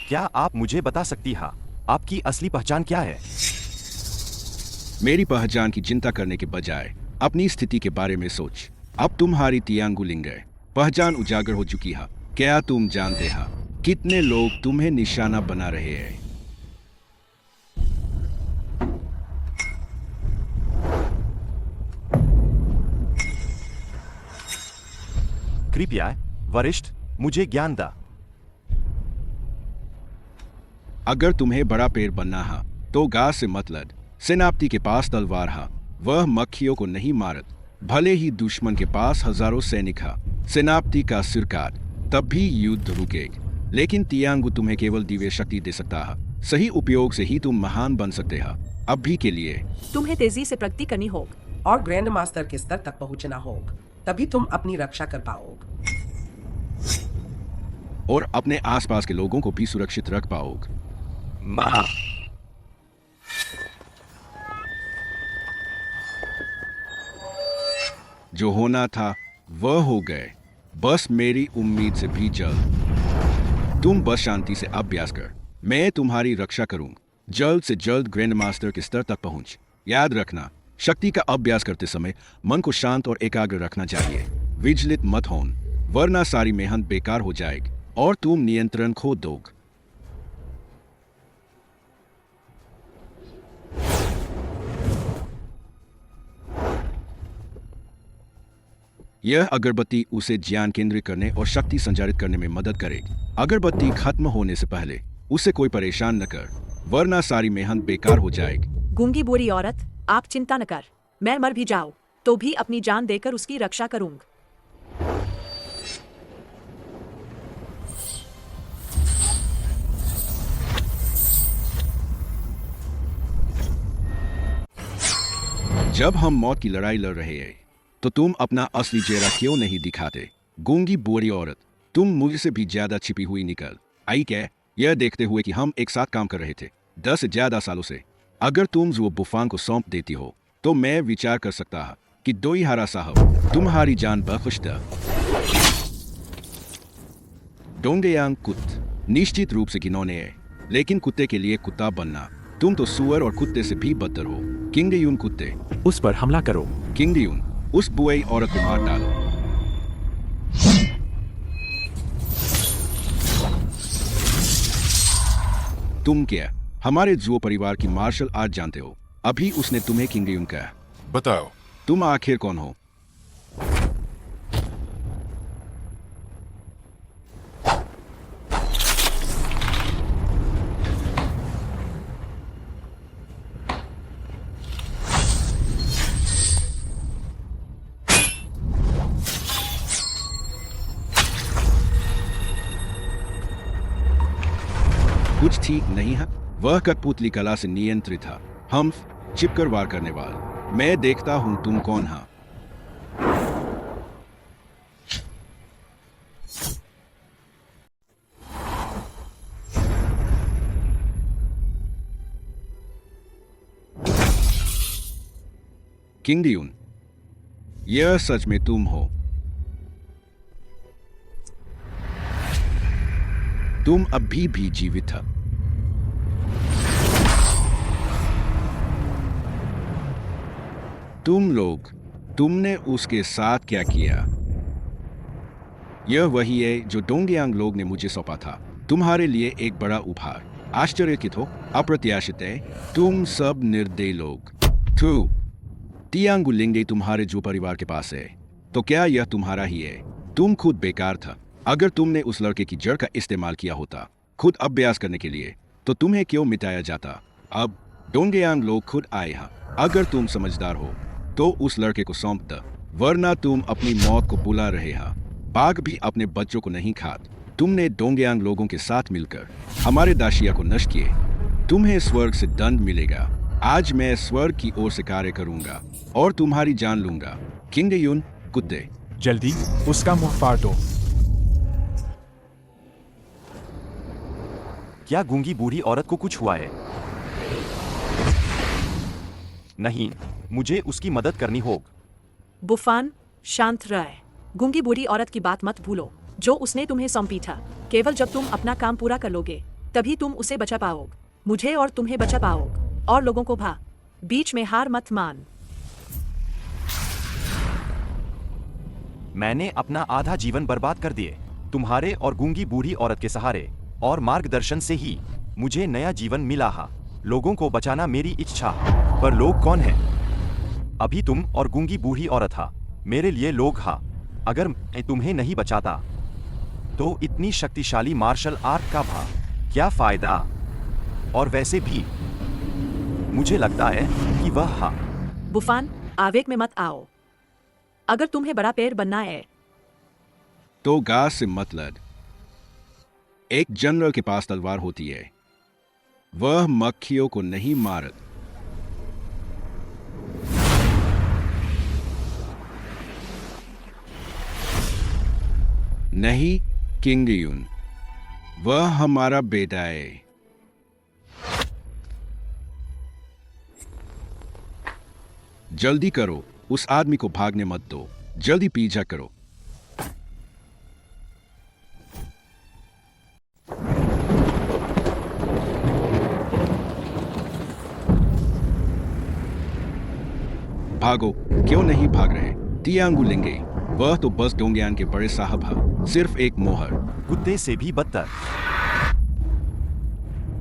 क्या आप मुझे बता सकती हा? आपकी असली पहचान क्या है? मेरी पहचान की चिंता करने के बजाय अपनी स्थिति के बारे में सोच। अब तुम्हारी तियांगु लिंगे पहचान उजागर हो चुकी है। क्या तुम जानते हो कितने लोग तुम्हें निशाना बना रहे हैं? कृपया वरिष्ठ, मुझे ज्ञान दा। अगर तुम्हें बड़ा पेड़ बनना है तो घास से मत लड़। सेनापति के पास तलवार है, वह मक्खियों को नहीं मारत। भले ही दुश्मन के पास हजारों सैनिक है, सेनापति का सिर काट, तब भी युद्ध रुकेगा। लेकिन तियांगु तुम्हें केवल दिव्य शक्ति दे सकता है। सही उपयोग से ही तुम महान बन सकते हो। अभी के लिए तुम्हें तेजी से प्रगति करनी होगी और ग्रैंड मास्टर के स्तर तक पहुंचना होगा, तभी तुम अपनी रक्षा कर पाओगे और अपने आसपास के लोगों को भी सुरक्षित रख पाओगे। जो होना था वह हो गए, बस मेरी उम्मीद से भी जल्द। तुम बस शांति से अभ्यास कर, मैं तुम्हारी रक्षा करूंगा। जल्द से जल्द ग्रैंड मास्टर के स्तर तक पहुंच। याद रखना, शक्ति का अभ्यास करते समय मन को शांत और एकाग्र रखना चाहिए। विचलित मत होन, वरना सारी मेहनत बेकार हो जाएगी और तुम नियंत्रण खो दोगे। यह अगरबत्ती उसे ज्ञान केंद्रित करने और शक्ति संचारित करने में मदद करेगी। अगरबत्ती खत्म होने से पहले उसे कोई परेशान न कर, वरना सारी मेहनत बेकार हो जाएगी। गूंगी बूढ़ी औरत, आप चिंता न कर। मैं मर भी जाऊं तो भी अपनी जान देकर उसकी रक्षा करूंगा। जब हम मौत की लड़ाई लड़ रहे हैं तो तुम अपना असली चेहरा क्यों नहीं दिखाते? गूंगी बूढ़ी औरत, तुम मुझसे भी ज्यादा छिपी हुई निकल आई क्या? यह देखते हुए कि हम एक साथ काम कर रहे थे 10 से ज्यादा सालों से। अगर तुम वो बुफान को सौंप देती हो तो मैं विचार कर सकता हूं कि दोईहारा साहब तुम्हारी जान बख्श दे। डोंगयांग कुत निश्चित रूप से घिनौने है, लेकिन कुत्ते के लिए कुत्ता बनना, तुम तो सुअर और कुत्ते से भी बदतर हो। किंगडेयुन कुत्ते, उस पर हमला करो। किंगडेयुन, उस बुआई औरत को मार डालो। तुम क्या हमारे जुओ परिवार की मार्शल आर्ट जानते हो? अभी उसने तुम्हें किंगडेयुन कहा। बताओ, तुम आखिर कौन हो? ठीक नहीं है। वह कठपुतली कला से नियंत्रित था। हम चिपकर वार करने वाले। मैं देखता हूं तुम कौन है। किंग डियून, यह सच में तुम हो। तुम अभी भी जीवित हो। तुम लोग, तुमने उसके साथ क्या किया? यह वही है जो डोंगयांग लोग ने मुझे सौंपा था। तुम्हारे लिए एक बड़ा उपहार। आश्चर्यचकित हो? अप्रत्याशित है? तुम सब निर्दयी लोग। थू। टियांगु लिंगे तुम्हारे जो परिवार के पास है, तो क्या यह तुम्हारा ही है? तुम खुद बेकार था। अगर तुमने उस लड़के की जड़ का इस्तेमाल किया होता खुद अभ्यास करने के लिए, तो तुम्हें क्यों मिटाया जाता? अब डोंगयांग लोग खुद आए हैं। अगर तुम समझदार हो तो उस लड़के को सौंप दो, वरना तुम अपनी मौत को बुला रहे हो। बाघ भी अपने बच्चों को नहीं खाते। तुमने डोंगयांग लोगों के साथ मिलकर हमारे दाशिया को नष्ट किए। तुम्हें स्वर्ग से दंड मिलेगा। आज मैं स्वर्ग की ओर से कार्य करूंगा और तुम्हारी जान लूंगा। किंग डियून, कुत्ते, जल्दी उसका मुंह फाड़ दो। क्या गूंगी बूढ़ी औरत को कुछ हुआ है? नहीं, मुझे उसकी मदद करनी होगी। बुफान, शांत रह। गूंगी बूढ़ी औरत की बात मत भूलो जो उसने तुम्हें सौंपी था। केवल जब तुम अपना काम पूरा कर लोगे तभी तुम उसे बचा पाओगे। मुझे और तुम्हें बचा पाओगे और लोगों को भा। बीच में हार मत मान। मैंने अपना आधा जीवन बर्बाद कर दिए तुम्हारे और गूंगी बूढ़ी औरत के सहारे और मार्गदर्शन से ही मुझे नया जीवन मिला है। लोगों को बचाना मेरी इच्छा, पर लोग कौन हैं? अभी तुम और गूंगी बूढ़ी औरत हा मेरे लिए लोग हा। अगर मैं तुम्हें नहीं बचाता तो इतनी शक्तिशाली मार्शल आर्ट का भा क्या फायदा? और वैसे भी मुझे लगता है कि वह हा। बुफान, आवेग में मत आओ। अगर तुम्हें बड़ा पैर बनना है तो गा से मतलब एक जनरल के पास तलवार होती है, वह मक्खियों को नहीं मारत। नहीं किंग डियून, वह हमारा बेटा है। जल्दी करो, उस आदमी को भागने मत दो। जल्दी पीछा करो। भागो। क्यों नहीं भाग रहे? टियांगु लिंगे, वह तो बस डोंगयांग के बड़े साहब है। सिर्फ एक मोहर। कुत्ते से भी बदतर।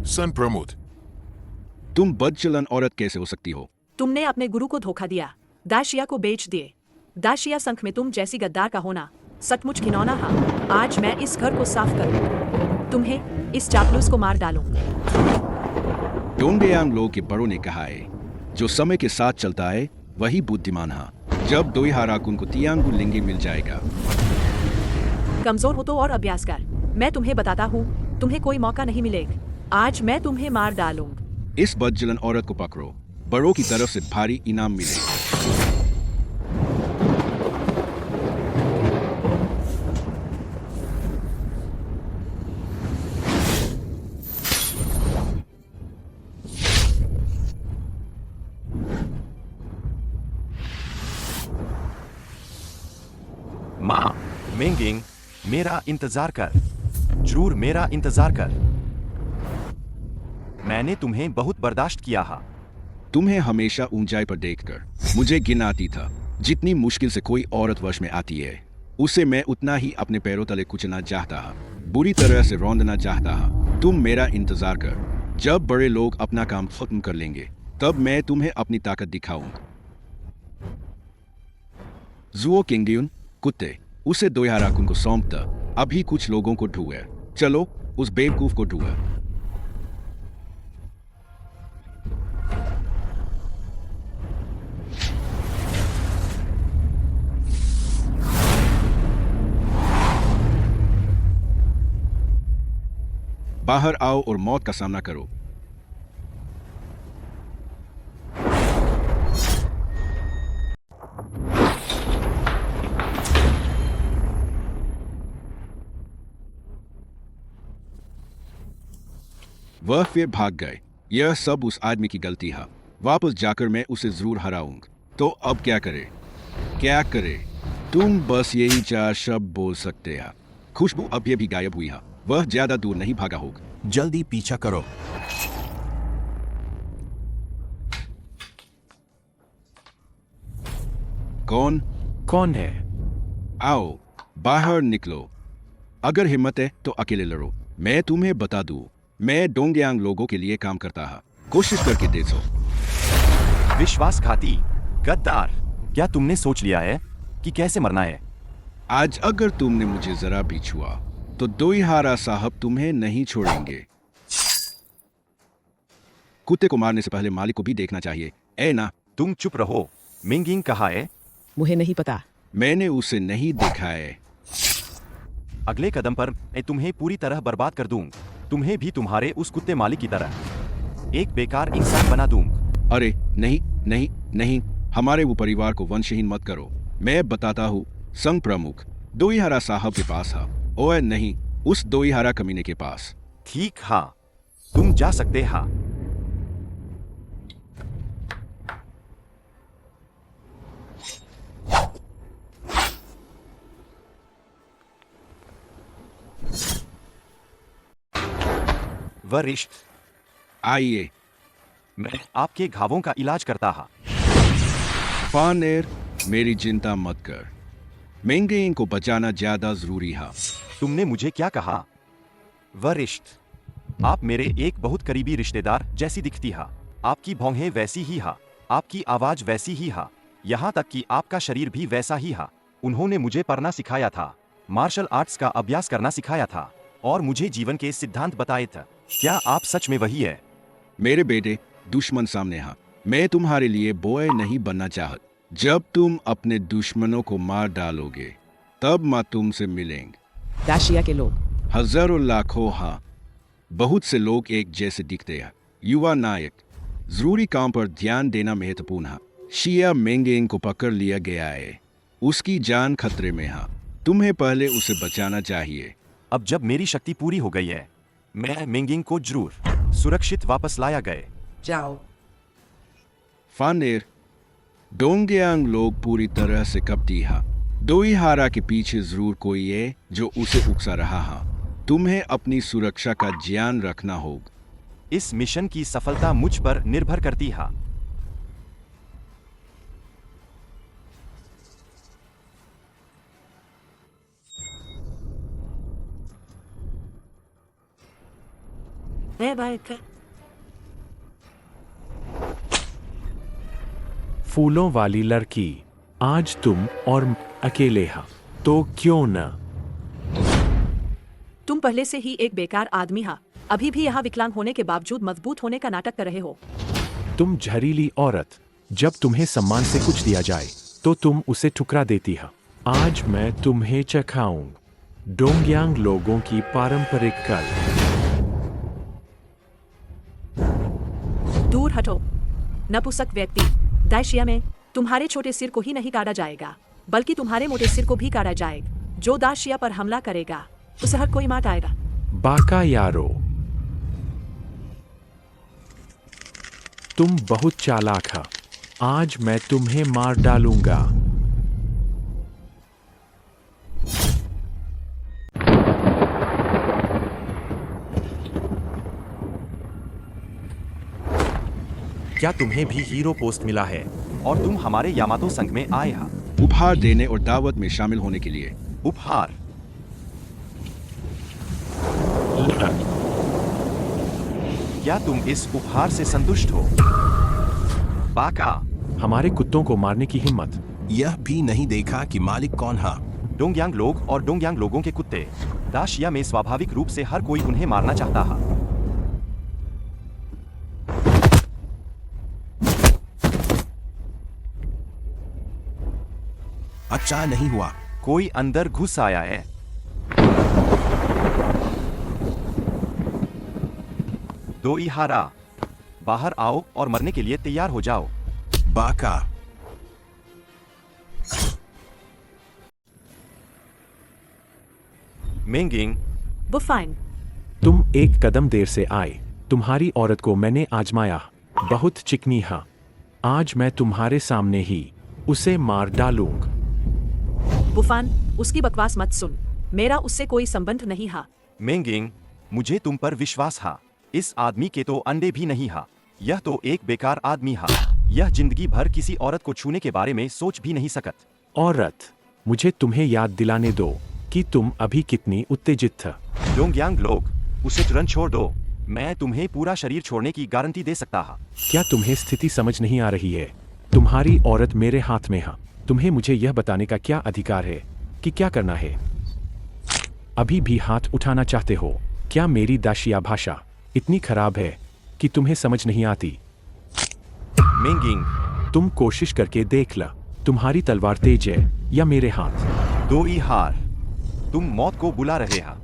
सन प्रमोद, तुम बदचलन औरत कैसे हो सकती हो? तुमने अपने गुरु को धोखा दिया, दाशिया को बेच दिए। दाशिया संघ में तुम जैसी गद्दार का होना सचमुच घिनौना है। आज मैं इस घर को साफ करूं। तुम्हें, इस चापलूस को मार डालूं। डोंगयांग लोग के बड़ों ने कहा है, जो समय के साथ चलता है वही बुद्धिमान है। जब दोईहाराकुन को टियांगु लिंगे मिल जाएगा। कमजोर हो तो और अभ्यास कर। मैं तुम्हें बताता हूँ, तुम्हें कोई मौका नहीं मिलेगा। आज मैं तुम्हें मार डालूंगा। इस बदचलन औरत को पकड़ो। बड़ों की तरफ से भारी इनाम मिलेगा। माँ, मेंगिंग, मेरा इंतजार कर। जरूर मेरा इंतजार कर। मैंने तुम्हें बहुत बर्दाश्त किया है। तुम्हें हमेशा ऊंचाई पर देखकर मुझे घिन आती था। जितनी मुश्किल से कोई औरत वश में आती है, उसे मैं उतना ही अपने पैरों तले कुचलना चाहता है, बुरी तरह से रौंदना चाहता है। तुम मेरा इंतजार कर। जब बड़े लोग अपना काम खत्म कर लेंगे, तब मैं तुम्हें अपनी ताकत दिखाऊंगा। जुओ किंग डियून, कुत्ते, उसे दोईहाराकुन को सौंप दो। अभी कुछ लोगों को ढूंढे। चलो, उस बेवकूफ को ढूंढे। बाहर आओ और मौत का सामना करो। वह फिर भाग गए। यह सब उस आदमी की गलती है। वापस जाकर मैं उसे जरूर हराऊंगा। तो अब क्या करे? क्या करे? तुम बस यही 4 शब्द बोल सकते हैं। खुशबू अभी भी गायब हुई है। वह ज्यादा दूर नहीं भागा होगा। जल्दी पीछा करो। कौन है? आओ बाहर निकलो। अगर हिम्मत है तो अकेले लड़ो। मैं तुम्हें बता दूं, मैं डोंगयांग लोगों के लिए काम करता है। कोशिश करके देखो। विश्वासघाती, गद्दार, क्या तुमने सोच लिया है कि कैसे मरना है? आज अगर तुमने मुझे जरा भी छुआ तो दोईहारा साहब तुम्हें नहीं छोड़ेंगे। कुत्ते को मारने से पहले मालिक को भी देखना चाहिए, ऐ ना? तुम चुप रहो। मिंगिंग कहाँ है? मुझे नहीं पता। मैंने उसे नहीं देखा है। अगले कदम पर मैं तुम्हें पूरी तरह बर्बाद कर दूं। तुम्हें भी तुम्हारे उस कुत्ते मालिक की तरह एक बेकार इंसान बना दूं। अरे नहीं नहीं नहीं, हमारे वो परिवार को वंशहीन मत करो। मैं बताता हूँ, संघ प्रमुख दोईहारा साहब के पास है। ओए नहीं, उस दोईहारा कमीने के पास। ठीक, हाँ, तुम जा सकते। हाँ, वरिष्ठ, आइए, मैं आपके घावों का इलाज करता हा। फानेर, मेरी चिंता मत कर। मेंगेइंग को बचाना ज्यादा जरूरी है। तुमने मुझे क्या कहा? वरिष्ठ, आप मेरे एक बहुत करीबी रिश्तेदार जैसी दिखती हा। आपकी भौहें वैसी ही हा, आपकी आवाज वैसी ही हा, यहाँ तक कि आपका शरीर भी वैसा ही हा। उन्होंने मुझे पढ़ना सिखाया था, मार्शल आर्ट्स का अभ्यास करना सिखाया था और मुझे जीवन के सिद्धांत बताए थे। क्या आप सच में वही है? मेरे बेटे, दुश्मन सामने है। मैं तुम्हारे लिए बॉय नहीं बनना चाहत। जब तुम अपने दुश्मनों को मार डालोगे तब माँ तुमसे मिलेंगे। दाशिया के लोग हजारों लाखों, हाँ, बहुत से लोग एक जैसे दिखते हैं। युवा नायक, जरूरी काम पर ध्यान देना महत्वपूर्ण है। शिया मेंगेइंग को पकड़ लिया गया है। उसकी जान खतरे में है। तुम्हें पहले उसे बचाना चाहिए। अब जब मेरी शक्ति पूरी हो गई है, मैं मेंगिंग को जरूर सुरक्षित वापस लाया गए। जाओ। फानेर, डोंगयांग लोग पूरी तरह से कपटी है। दोईहारा के पीछे जरूर कोई है जो उसे उकसा रहा है। तुम्हें अपनी सुरक्षा का ध्यान रखना होगा। इस मिशन की सफलता मुझ पर निर्भर करती है। फूलों वाली लड़की, आज तुम और अकेले हा, तो क्यों न? तुम पहले से ही एक बेकार आदमी हा। अभी भी यहाँ विकलांग होने के बावजूद मजबूत होने का नाटक कर रहे हो। तुम झरीली औरत, जब तुम्हें सम्मान से कुछ दिया जाए तो तुम उसे ठुकरा देती है। आज मैं तुम्हें चखाऊं डोंगयांग लोगों की पारंपरिक कल। दूर हटो, नपुंसक व्यक्ति। दाशिया में तुम्हारे छोटे सिर को ही नहीं काटा जाएगा, बल्कि तुम्हारे मोटे सिर को भी काटा जाएगा। जो दाशिया पर हमला करेगा उसे हर कोई मार आएगा। बाका यारो, तुम बहुत चालाक हो। आज मैं तुम्हें मार डालूंगा। क्या तुम्हें भी हीरो पोस्ट मिला है और तुम हमारे यामातो संघ में आए हा? उपहार देने और दावत में शामिल होने के लिए। उपहार? क्या तुम इस उपहार से संतुष्ट हो? बाका, हमारे कुत्तों को मारने की हिम्मत। यह भी नहीं देखा कि मालिक कौन है। डोंगयांग लोग और डोंगयांग लोगों के कुत्ते। दाशिया में स्वाभाविक रूप से हर कोई उन्हें मारना चाहता है। अच्छा नहीं हुआ। कोई अंदर घुस आया है। दो ई हारा। बाहर आओ और मरने के लिए तैयार हो जाओ। बाका। मेंगिंग। बुफाइन। तुम एक कदम देर से आए। तुम्हारी औरत को मैंने आजमाया, बहुत चिकनी है। आज मैं तुम्हारे सामने ही उसे मार डालूंगा। बुफान, उसकी बकवास मत सुन। मेरा उससे कोई संबंध नहीं है। मेंगिंग, मुझे तुम पर विश्वास है। इस आदमी के तो अंडे भी नहीं है। यह तो एक बेकार आदमी है। यह जिंदगी भर किसी औरत को छूने के बारे में सोच भी नहीं सकत। औरत, मुझे तुम्हें याद दिलाने दो कि तुम अभी कितनी उत्तेजित थे। डोंगयांग लोग, उसे तुरंत छोड़ दो। मैं तुम्हें पूरा शरीर छोड़ने की गारंटी दे सकता हूँ। क्या तुम्हें स्थिति समझ नहीं आ रही है? तुम्हारी औरत मेरे हाथ में है। तुम्हें मुझे यह बताने का क्या अधिकार है कि क्या करना है? अभी भी हाथ उठाना चाहते हो? क्या मेरी दाशिया भाषा इतनी खराब है कि तुम्हें समझ नहीं आती? मेंगिंग, तुम कोशिश करके देख ला। तुम्हारी तलवार तेज है या मेरे हाथ? दो ई हार। तुम मौत को बुला रहे हो।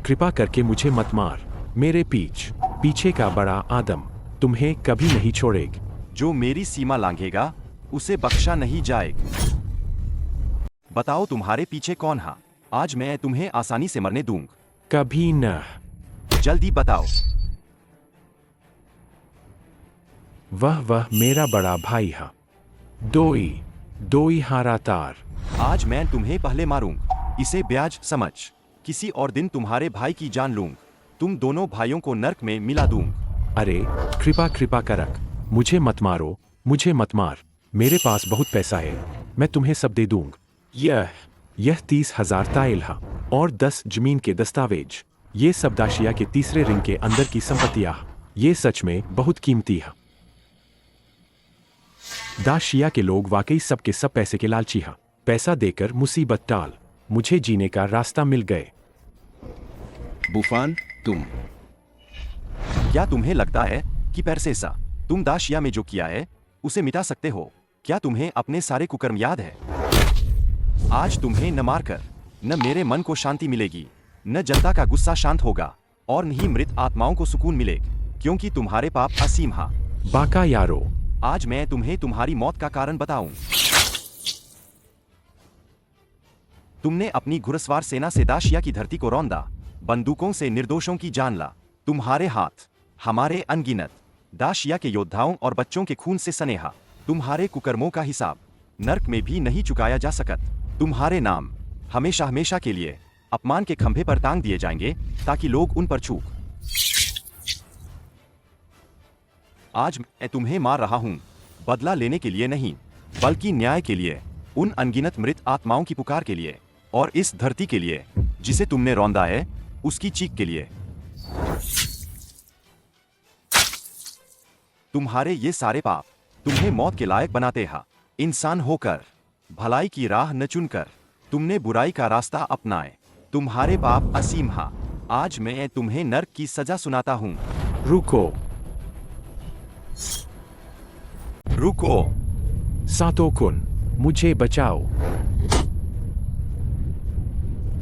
कृपा करके मुझे मत मार। मेरे पीछे का बड़ा आदम तुम्हें कभी नहीं छोड़ेगा। जो मेरी सीमा लांघेगा उसे बख्शा नहीं जाएगा। बताओ तुम्हारे पीछे कौन है? आज मैं तुम्हें आसानी से मरने दूंगा। कभी न। जल्दी बताओ। वह मेरा बड़ा भाई है। दोई हारा तार। आज मैं तुम्हें पहले मारूंगा। इसे ब्याज समझ। किसी और दिन तुम्हारे भाई की जान लूंगा। तुम दोनों भाइयों को नर्क में मिला दूंगा। अरे कृपा करक, मुझे मत मारो, मुझे मत मार। मेरे पास बहुत पैसा है, मैं तुम्हें सब दे दूंगा। यह 30,000 ताइल है और 10 जमीन के दस्तावेज। ये सब दाशिया के तीसरे रिंग के अंदर की संपत्तियां। ये सच में बहुत कीमती है। दाशिया के लोग वाकई सब के सब पैसे के लालची हैं। पैसा देकर मुसीबत टाल। मुझे जीने का रास्ता मिल गए। बुफान, तुम। क्या तुम्हें लगता है कि पेरसेसा, तुम दाशिया में जो किया है उसे मिटा सकते हो? क्या तुम्हें अपने सारे कुकर्म याद है? आज तुम्हें न मारकर न मेरे मन को शांति मिलेगी, न जनता का गुस्सा शांत होगा और न ही मृत आत्माओं को सुकून मिलेगा, क्योंकि तुम्हारे पाप असीम है। बाका यारो, आज मैं तुम्हें तुम्हारी मौत का कारण बताऊं। तुमने अपनी घुड़सवार सेना से दाशिया की धरती को रौंदा, बंदूकों से निर्दोषों की जान ला। तुम्हारे हाथ हमारे अनगिनत दाशिया के योद्धाओं और बच्चों के खून से सनेहा। तुम्हारे कुकर्मों का हिसाब नर्क में भी नहीं चुकाया जा सकत। तुम्हारे नाम हमेशा हमेशा के लिए अपमान के खंभे पर टांग दिए जाएंगे ताकि लोग उन पर छूक। आज मैं तुम्हें मार रहा हूं, बदला लेने के लिए नहीं, बल्कि न्याय के लिए, उन अनगिनत मृत आत्माओं की पुकार के लिए और इस धरती के लिए जिसे तुमने रौंदा है, उसकी चीख के लिए। तुम्हारे ये सारे पाप तुम्हें मौत के लायक बनाते हैं। इंसान होकर भलाई की राह न चुनकर तुमने बुराई का रास्ता अपनाए। तुम्हारे पाप असीम हैं। आज मैं तुम्हें नर्क की सजा सुनाता हूं। रुको सातो कुन, मुझे बचाओ।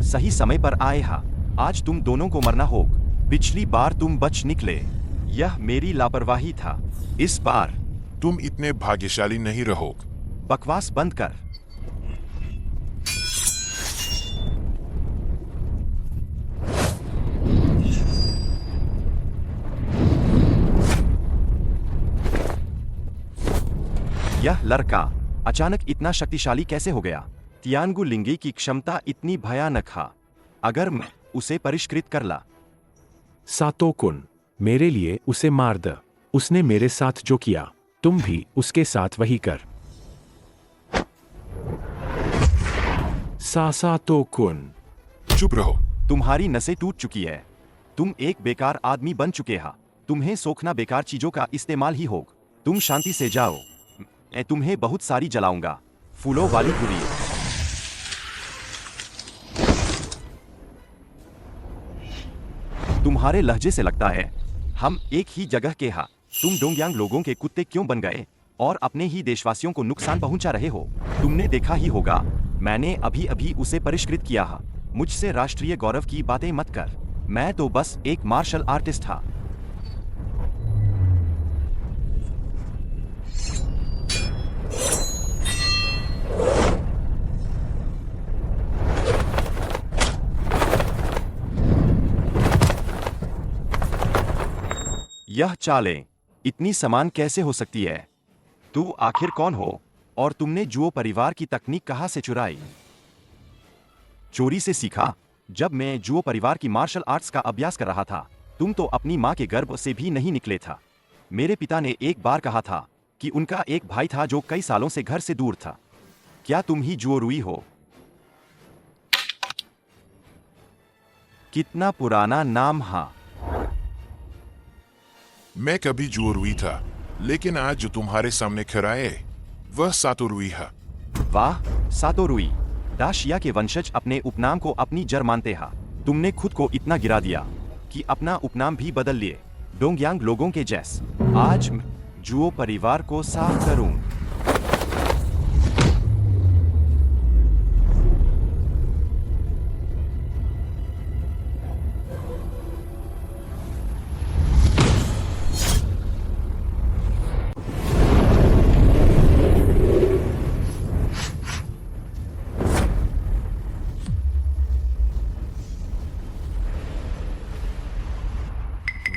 सही समय पर आए हा। आज तुम दोनों को मरना होगा। पिछली बार तुम बच निकले, यह मेरी लापरवाही था। इस बार तुम इतने भाग्यशाली नहीं रहोगे। बकवास बंद कर। यह लड़का अचानक इतना शक्तिशाली कैसे हो गया? तियांगु लिंगी की क्षमता इतनी भयानक है। अगर मैं उसे परिष्कृत कर ला। सातो कुन, मेरे लिए उसे मार दे। उसने मेरे साथ जो किया, तुम भी उसके साथ वही कर। सातो कुन, चुप रहो। तुम्हारी नसें टूट चुकी है। तुम एक बेकार आदमी बन चुके हो। तुम्हें सोखना बेकार चीजों का इस्तेमाल ही होगा। तुम शांति से जाओ। मैं तुम्हें बहुत सारी जलाऊंगा, फूलों वाली गुड़िया। तुम्हारे लहजे से लगता है हम एक ही जगह के हैं। तुम डोंगयांग लोगों के कुत्ते क्यों बन गए और अपने ही देशवासियों को नुकसान पहुंचा रहे हो? तुमने देखा ही होगा, मैंने अभी अभी उसे परिष्कृत किया है। मुझसे राष्ट्रीय गौरव की बातें मत कर। मैं तो बस एक मार्शल आर्टिस्ट था। यह चालें इतनी समान कैसे हो सकती है? तू आखिर कौन हो और तुमने जुओ परिवार की तकनीक कहां से चुराई? चोरी से सीखा? जब मैं जुओ परिवार की मार्शल आर्ट्स का अभ्यास कर रहा था, तुम तो अपनी मां के गर्भ से भी नहीं निकले था। मेरे पिता ने एक बार कहा था कि उनका एक भाई था जो कई सालों से घर से दूर था। क्या तुम ही जुओ रुई हो? कितना पुराना नाम। हाँ, मैं कभी जुओ रुई था, लेकिन आज जो तुम्हारे सामने खड़ा है वह सातो रुई है। वाह, सातो रुई। दाशिया के वंशज अपने उपनाम को अपनी जड़ मानते हैं। तुमने खुद को इतना गिरा दिया कि अपना उपनाम भी बदल लिए, डोंगयांग लोगों के जैस। आज मैं जुओ परिवार को साफ करूं।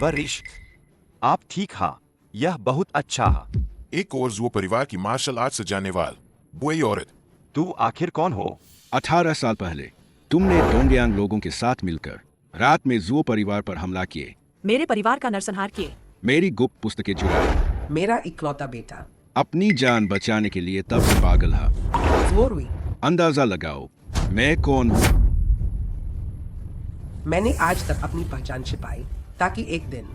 वरिष्ठ, आप ठीक हा। यह बहुत अच्छा है। एक और जुओ परिवार की मार्शल आर्ट से जाने वाल बुई औरत। तू आखिर कौन हो? 18 साल पहले तुमने डोंगयांग लोगों के साथ मिलकर रात में जुओ परिवार पर हमला किए, मेरे परिवार का नरसंहार किए, मेरी गुप्त पुस्तकें चुराई, मेरा इकलौता बेटा अपनी जान बचाने के लिए तब से पागल हा। जुओ रुई। अंदाजा लगाओ मैं कौन हूँ। मैंने आज तक अपनी पहचान छिपाई ताकि एक दिन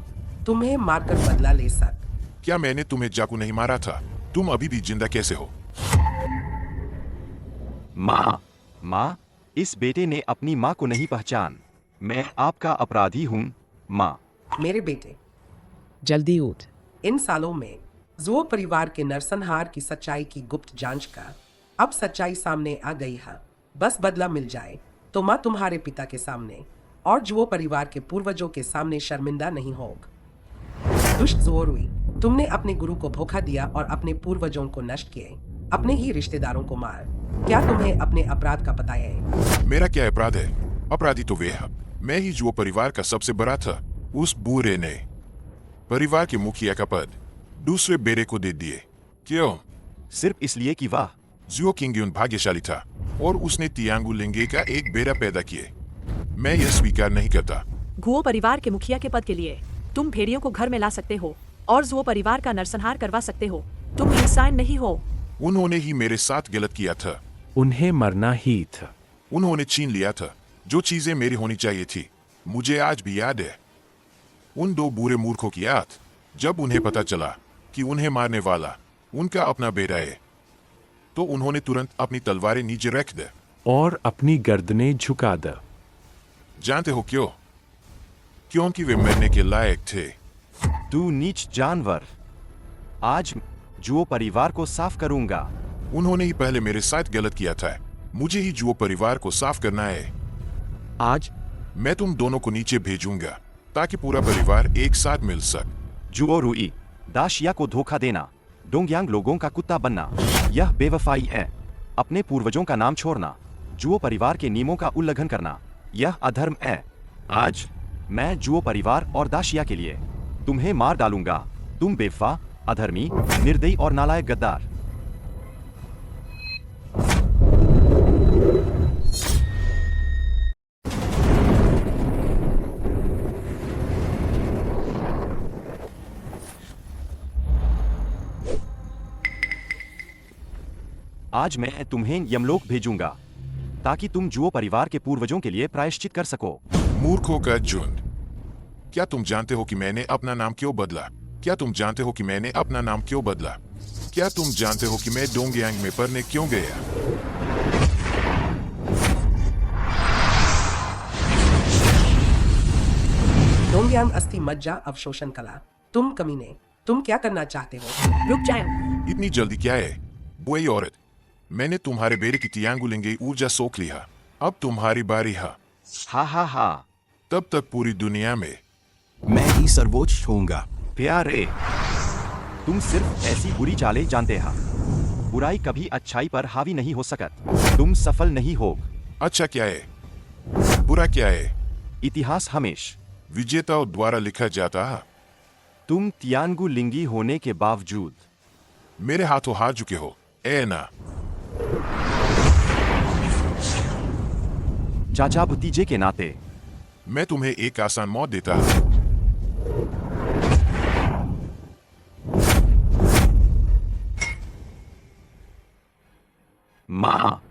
तुम्हें मारकर बदला ले सक। क्या मैंने तुम्हें चाकू नहीं मारा था? तुम अभी भी जिंदा कैसे हो? माँ, इस बेटे ने अपनी माँ को नहीं पहचान। मैं आपका अपराधी हूँ माँ। मेरे बेटे, जल्दी उठ। इन सालों में जुओ परिवार के नरसंहार की सच्चाई की गुप्त जांच का अब सच्चाई सामने आ गई है। बस बदला मिल जाए तो माँ तुम्हारे पिता के सामने और जुओ परिवार के पूर्वजों के सामने शर्मिंदा नहीं होगा। दुष्ट जुओ रुई, तुमने अपने गुरु को धोखा दिया और अपने पूर्वजों को नष्ट किए, अपने ही रिश्तेदारों को मार। क्या तुम्हें अपने अपराध का पता है? मेरा क्या अपराध है? अपराधी तो वे है। मैं ही जुओ परिवार का सबसे बड़ा था। उस बूढ़े ने परिवार के मुखिया का पद दूसरे बेटे को दे दिए। क्यों? सिर्फ इसलिए कि वाह, जुओ किंग्यून भाग्यशाली था और उसने तियांगु लिंगे का एक बेटा पैदा किए। मैं यह स्वीकार नहीं करता। जुओ परिवार के मुखिया के पद के लिए तुम भेड़ियों को घर में ला सकते हो और जुओ परिवार का नरसंहार करवा सकते हो। तुम इंसान नहीं हो। उन्होंने ही मेरे साथ गलत किया था। उन्हें मरना ही था। उन्होंने छीन लिया था जो चीजें मेरी होनी चाहिए थी। मुझे आज भी याद है उन दो बुरे मूर्खों की याद, जब उन्हें पता चला कि उन्हें मारने वाला उनका अपना बेटा है, तो उन्होंने तुरंत अपनी तलवारें नीचे रख दी और अपनी गर्दनें झुका दी। जानते हो क्यों? क्योंकि वे मरने के लायक थे। तू नीच जानवर। आज जुओ परिवार को साफ करूंगा। उन्होंने ही पहले मेरे साथ गलत किया था। मुझे ही जुओ परिवार को साफ करना है। आज मैं तुम दोनों को नीचे भेजूंगा ताकि पूरा परिवार एक साथ मिल सके। जुओ रुई, दाशिया को धोखा देना, डोंगयांग लोगों का कुत्ता बनना, यह बेवफाई है। अपने पूर्वजों का नाम छोड़ना, जुओ परिवार के नियमों का उल्लंघन करना, यह अधर्म है। आज मैं जुओ परिवार और दाशिया के लिए तुम्हें मार डालूंगा। तुम बेवफा, अधर्मी, निर्दयी और नालायक गद्दार। आज मैं तुम्हें यमलोक भेजूंगा ताकि तुम जुओ परिवार के पूर्वजों के लिए प्रायश्चित कर सको। मूर्खों का झुंड। क्या तुम जानते हो कि मैंने अपना नाम क्यों बदला? क्या तुम जानते हो कि मैंने अपना नाम क्यों बदला? क्या तुम जानते हो कि मैं डोंगयांग में पढ़ने क्यों गया? डोंगयांग अस्थि मज्जा अवशोषण कला। तुम कमीने, तुम क्या करना चाहते हो? रुक जाओ। इतनी जल्दी क्या है? बुई औरत, मैंने तुम्हारे बेटे की तियांगु लिंगे ऊर्जा सोख लिया। अब तुम्हारी बारी है। हा हा हा। तब तक पूरी दुनिया में मैं ही सर्वोच्च होऊंगा। प्यारे, तुम सिर्फ ऐसी बुरी चालें जानते हो। बुराई कभी अच्छाई पर हावी नहीं हो सकत। तुम सफल नहीं हो। अच्छा क्या है, बुरा क्या है? इतिहास हमेश विजेताओं द्वारा लिखा जाता है। तुम तियांगु लिंगी होने के बावजूद मेरे हाथों हाथ झुके हो, ए ना। चाचा भतीजे के नाते मैं तुम्हें एक आसान मौत देता हूं। माँ,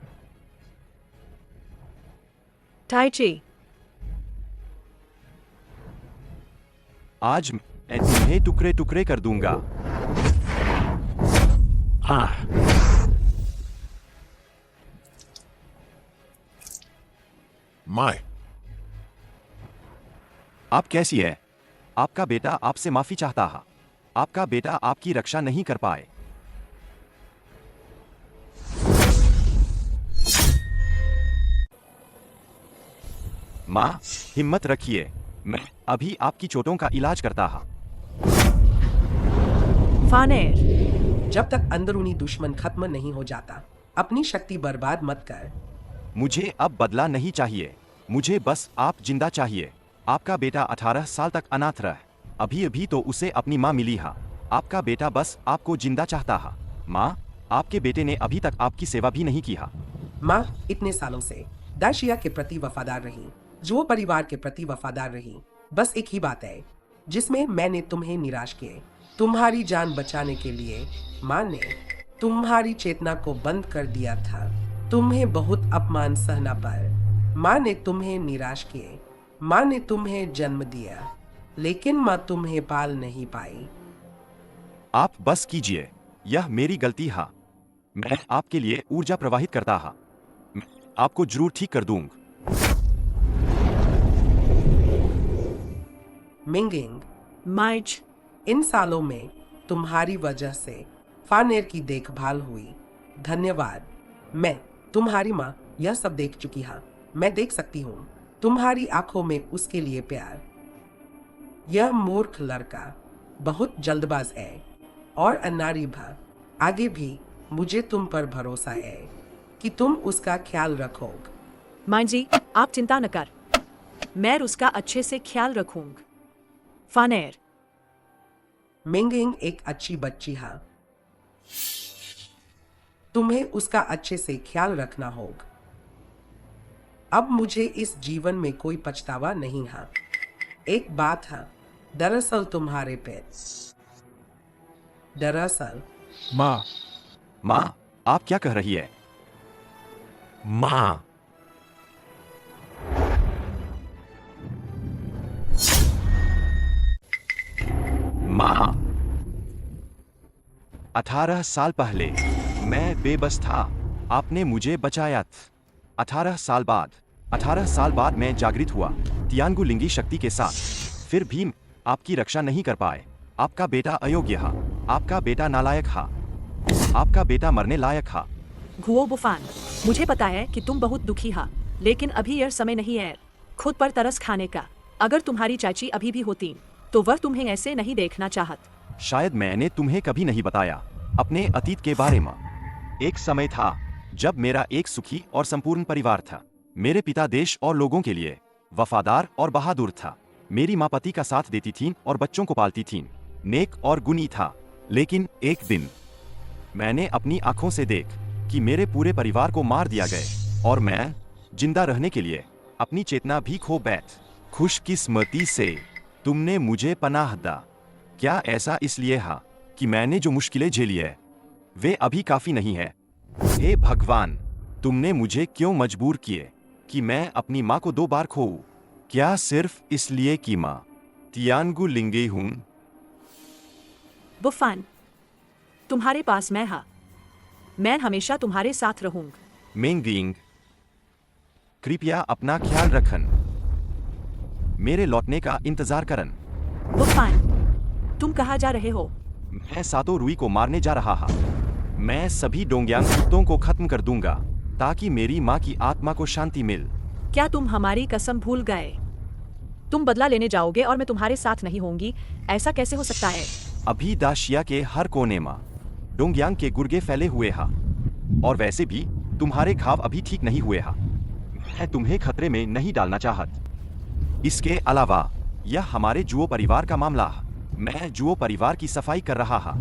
टाइची, आज मैं तुम्हें टुकड़े टुकड़े कर दूंगा। हाँ, माय, आप कैसी है? आपका बेटा आपसे माफी चाहता है। आपका बेटा आपकी रक्षा नहीं कर पाए। माँ, हिम्मत रखिए, मैं अभी आपकी चोटों का इलाज करता हूँ। फानेर, जब तक अंदरूनी दुश्मन खत्म नहीं हो जाता, अपनी शक्ति बर्बाद मत कर। मुझे अब बदला नहीं चाहिए। मुझे बस आप जिंदा चाहिए। आपका बेटा 18 साल तक अनाथ रहा। अभी अभी तो उसे अपनी माँ मिली है। आपका बेटा बस आपको जिंदा चाहता है। माँ, आपके बेटे ने अभी तक आपकी सेवा भी नहीं की है। माँ इतने सालों से दाशिया के प्रति वफादार रही, जो परिवार के प्रति वफादार रही। बस एक ही बात है जिसमें मैंने तुम्हें निराश किए। तुम्हारी जान बचाने के लिए माँ ने तुम्हारी चेतना को बंद कर दिया था। तुम्हें बहुत अपमान सहना पर माँ ने तुम्हें निराश किए। माँ ने तुम्हें जन्म दिया, लेकिन माँ तुम्हें पाल नहीं पाई। आप बस कीजिए, यह मेरी गलती है। मैं आपके लिए ऊर्जा प्रवाहित करता हूँ। मैं आपको जरूर ठीक कर दूंगा। मिंगिंग, माइच, इन सालों में तुम्हारी वजह से फानेर की देखभाल हुई। धन्यवाद। मैं तुम्हारी माँ यह सब देख चुकी हूँ। मैं देख सकती हूँ तुम्हारी आंखों में उसके लिए प्यार। यह मूर्ख लड़का बहुत जल्दबाज है और अनाड़ी भा। आगे भी मुझे तुम पर भरोसा है कि तुम उसका ख्याल रखोगे। माँ जी, आप चिंता न कर, मैं उसका अच्छे से ख्याल रखूंगा। फानेर, मिंगिंग एक अच्छी बच्ची है। तुम्हें उसका अच्छे से ख्याल रखना होगा। अब मुझे इस जीवन में कोई पछतावा नहीं है। एक बात है, दरअसल तुम्हारे पे दरअसल माँ, माँ, आप क्या कह रही है? माँ, माँ, 18 साल पहले मैं बेबस था। आपने मुझे बचाया था। 18 साल बाद मैं जागृत हुआ तियांगु लिंगी शक्ति के साथ। फिर भी आपकी रक्षा नहीं कर पाए। आपका बेटा अयोग्य है। आपका बेटा नालायक है। आपका बेटा मरने लायक है। घुओ बुफान, मुझे पता है कि तुम बहुत दुखी हो, लेकिन अभी यह समय नहीं है खुद पर तरस खाने का। अगर तुम्हारी चाची अभी भी होती तो वह तुम्हें ऐसे नहीं देखना चाहत। शायद मैंने तुम्हें कभी नहीं बताया अपने अतीत के बारे में। एक समय था जब मेरा एक सुखी और संपूर्ण परिवार था। मेरे पिता देश और लोगों के लिए वफादार और बहादुर था। मेरी माँ पति का साथ देती थीं और बच्चों को पालती थीं। नेक और गुणी था। लेकिन एक दिन मैंने अपनी आंखों से देख कि मेरे पूरे परिवार को मार दिया गए और मैं जिंदा रहने के लिए अपनी चेतना भी खो बैठ। खुशकिस्मती से तुमने मुझे पनाह दा। क्या ऐसा इसलिए है कि मैंने जो मुश्किलें झेली है वे अभी काफी नहीं है? हे भगवान, तुमने मुझे क्यों मजबूर किए कि मैं अपनी माँ को 2 बार खोऊं? क्या सिर्फ इसलिए कि माँ तियांगु लिंगी हूं? बुफान, तुम्हारे पास मैं हा। मैं हमेशा तुम्हारे साथ रहूंगा। मिंगिंग, कृपया अपना ख्याल रखन। मेरे लौटने का इंतजार करन। बुफान, तुम कहाँ जा रहे हो? मैं सातो रुई को मारने जा रहा हा। मैं सभी डोंग्यांग कुत्तों को खत्म कर दूंगा ताकि मेरी माँ की आत्मा को शांति मिल। क्या तुम हमारी कसम भूल गए? तुम बदला लेने जाओगे और मैं तुम्हारे साथ नहीं होंगी, ऐसा कैसे हो सकता है? अभी दाशिया के हर कोने में डोंगयांग के गुर्गे फैले हुए हा, और वैसे भी तुम्हारे घाव अभी ठीक नहीं हुए हा। मैं तुम्हें खतरे में नहीं डालना चाहत। इसके अलावा यह हमारे जुओ परिवार का मामला है। मैं जुओ परिवार की सफाई कर रहा हा।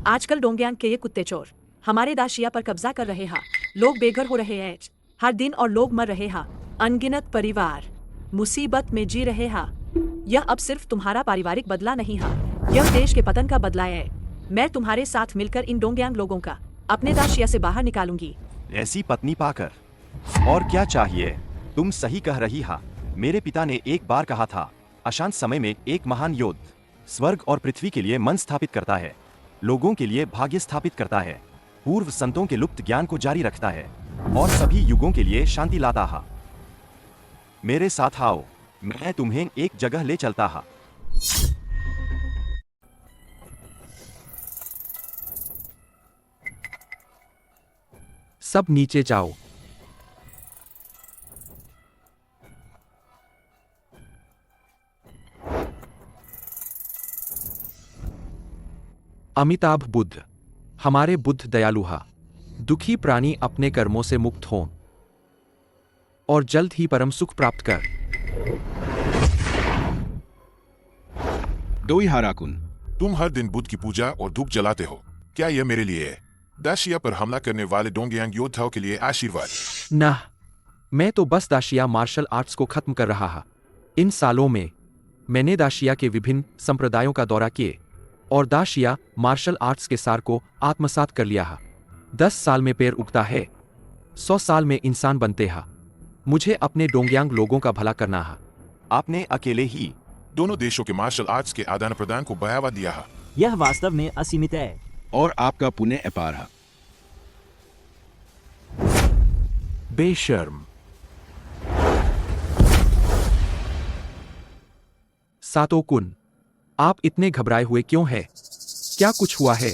आजकल डोंगयांग के ये कुत्ते चोर हमारे दाशिया पर कब्जा कर रहे हैं। लोग बेघर हो रहे हैं हर दिन और लोग मर रहे हैं। अनगिनत परिवार मुसीबत में जी रहे हैं। यह अब सिर्फ तुम्हारा पारिवारिक बदला नहीं है, यह देश के पतन का बदला है। मैं तुम्हारे साथ मिलकर इन डोंगयांग लोगों का अपने दाशिया से बाहर निकालूंगी। ऐसी पत्नी पाकर और क्या चाहिए? तुम सही कह रही हा। मेरे पिता ने एक बार कहा था, अशांत समय में एक महान योद्ध स्वर्ग और पृथ्वी के लिए मन स्थापित करता है, लोगों के लिए भाग्य स्थापित करता है, पूर्व संतों के लुप्त ज्ञान को जारी रखता है और सभी युगों के लिए शांति लाता है। मेरे साथ आओ, मैं तुम्हें एक जगह ले चलता हा। सब नीचे जाओ। अमिताभ बुद्ध, हमारे बुद्ध दयालु हा। दुखी प्राणी अपने कर्मों से मुक्त हों और जल्द ही परम सुख प्राप्त कर। डोई हाराकुन, तुम हर दिन बुद्ध की पूजा और धूप जलाते हो, क्या यह मेरे लिए है? दाशिया पर हमला करने वाले डोंगयांग योद्धाओं के लिए आशीर्वाद। ना, मैं तो बस दाशिया मार्शल आर्ट्स को खत्म कर रहा हा। इन सालों में मैंने दाशिया के विभिन्न संप्रदायों का दौरा किए और दाशिया मार्शल आर्ट्स के सार को आत्मसात कर लिया हा। 10 साल में पैर उगता है, 100 साल में इंसान बनते हा। मुझे अपने डोंगयांग लोगों का भला करना हा। आपने अकेले ही दोनों देशों के मार्शल आर्ट्स के आदान प्रदान को बढ़ावा दिया है। यह वास्तव में असीमित है और आपका पुण्य अपार है। बेशर्म। सातोकुन, आप इतने घबराए हुए क्यों हैं? क्या कुछ हुआ है?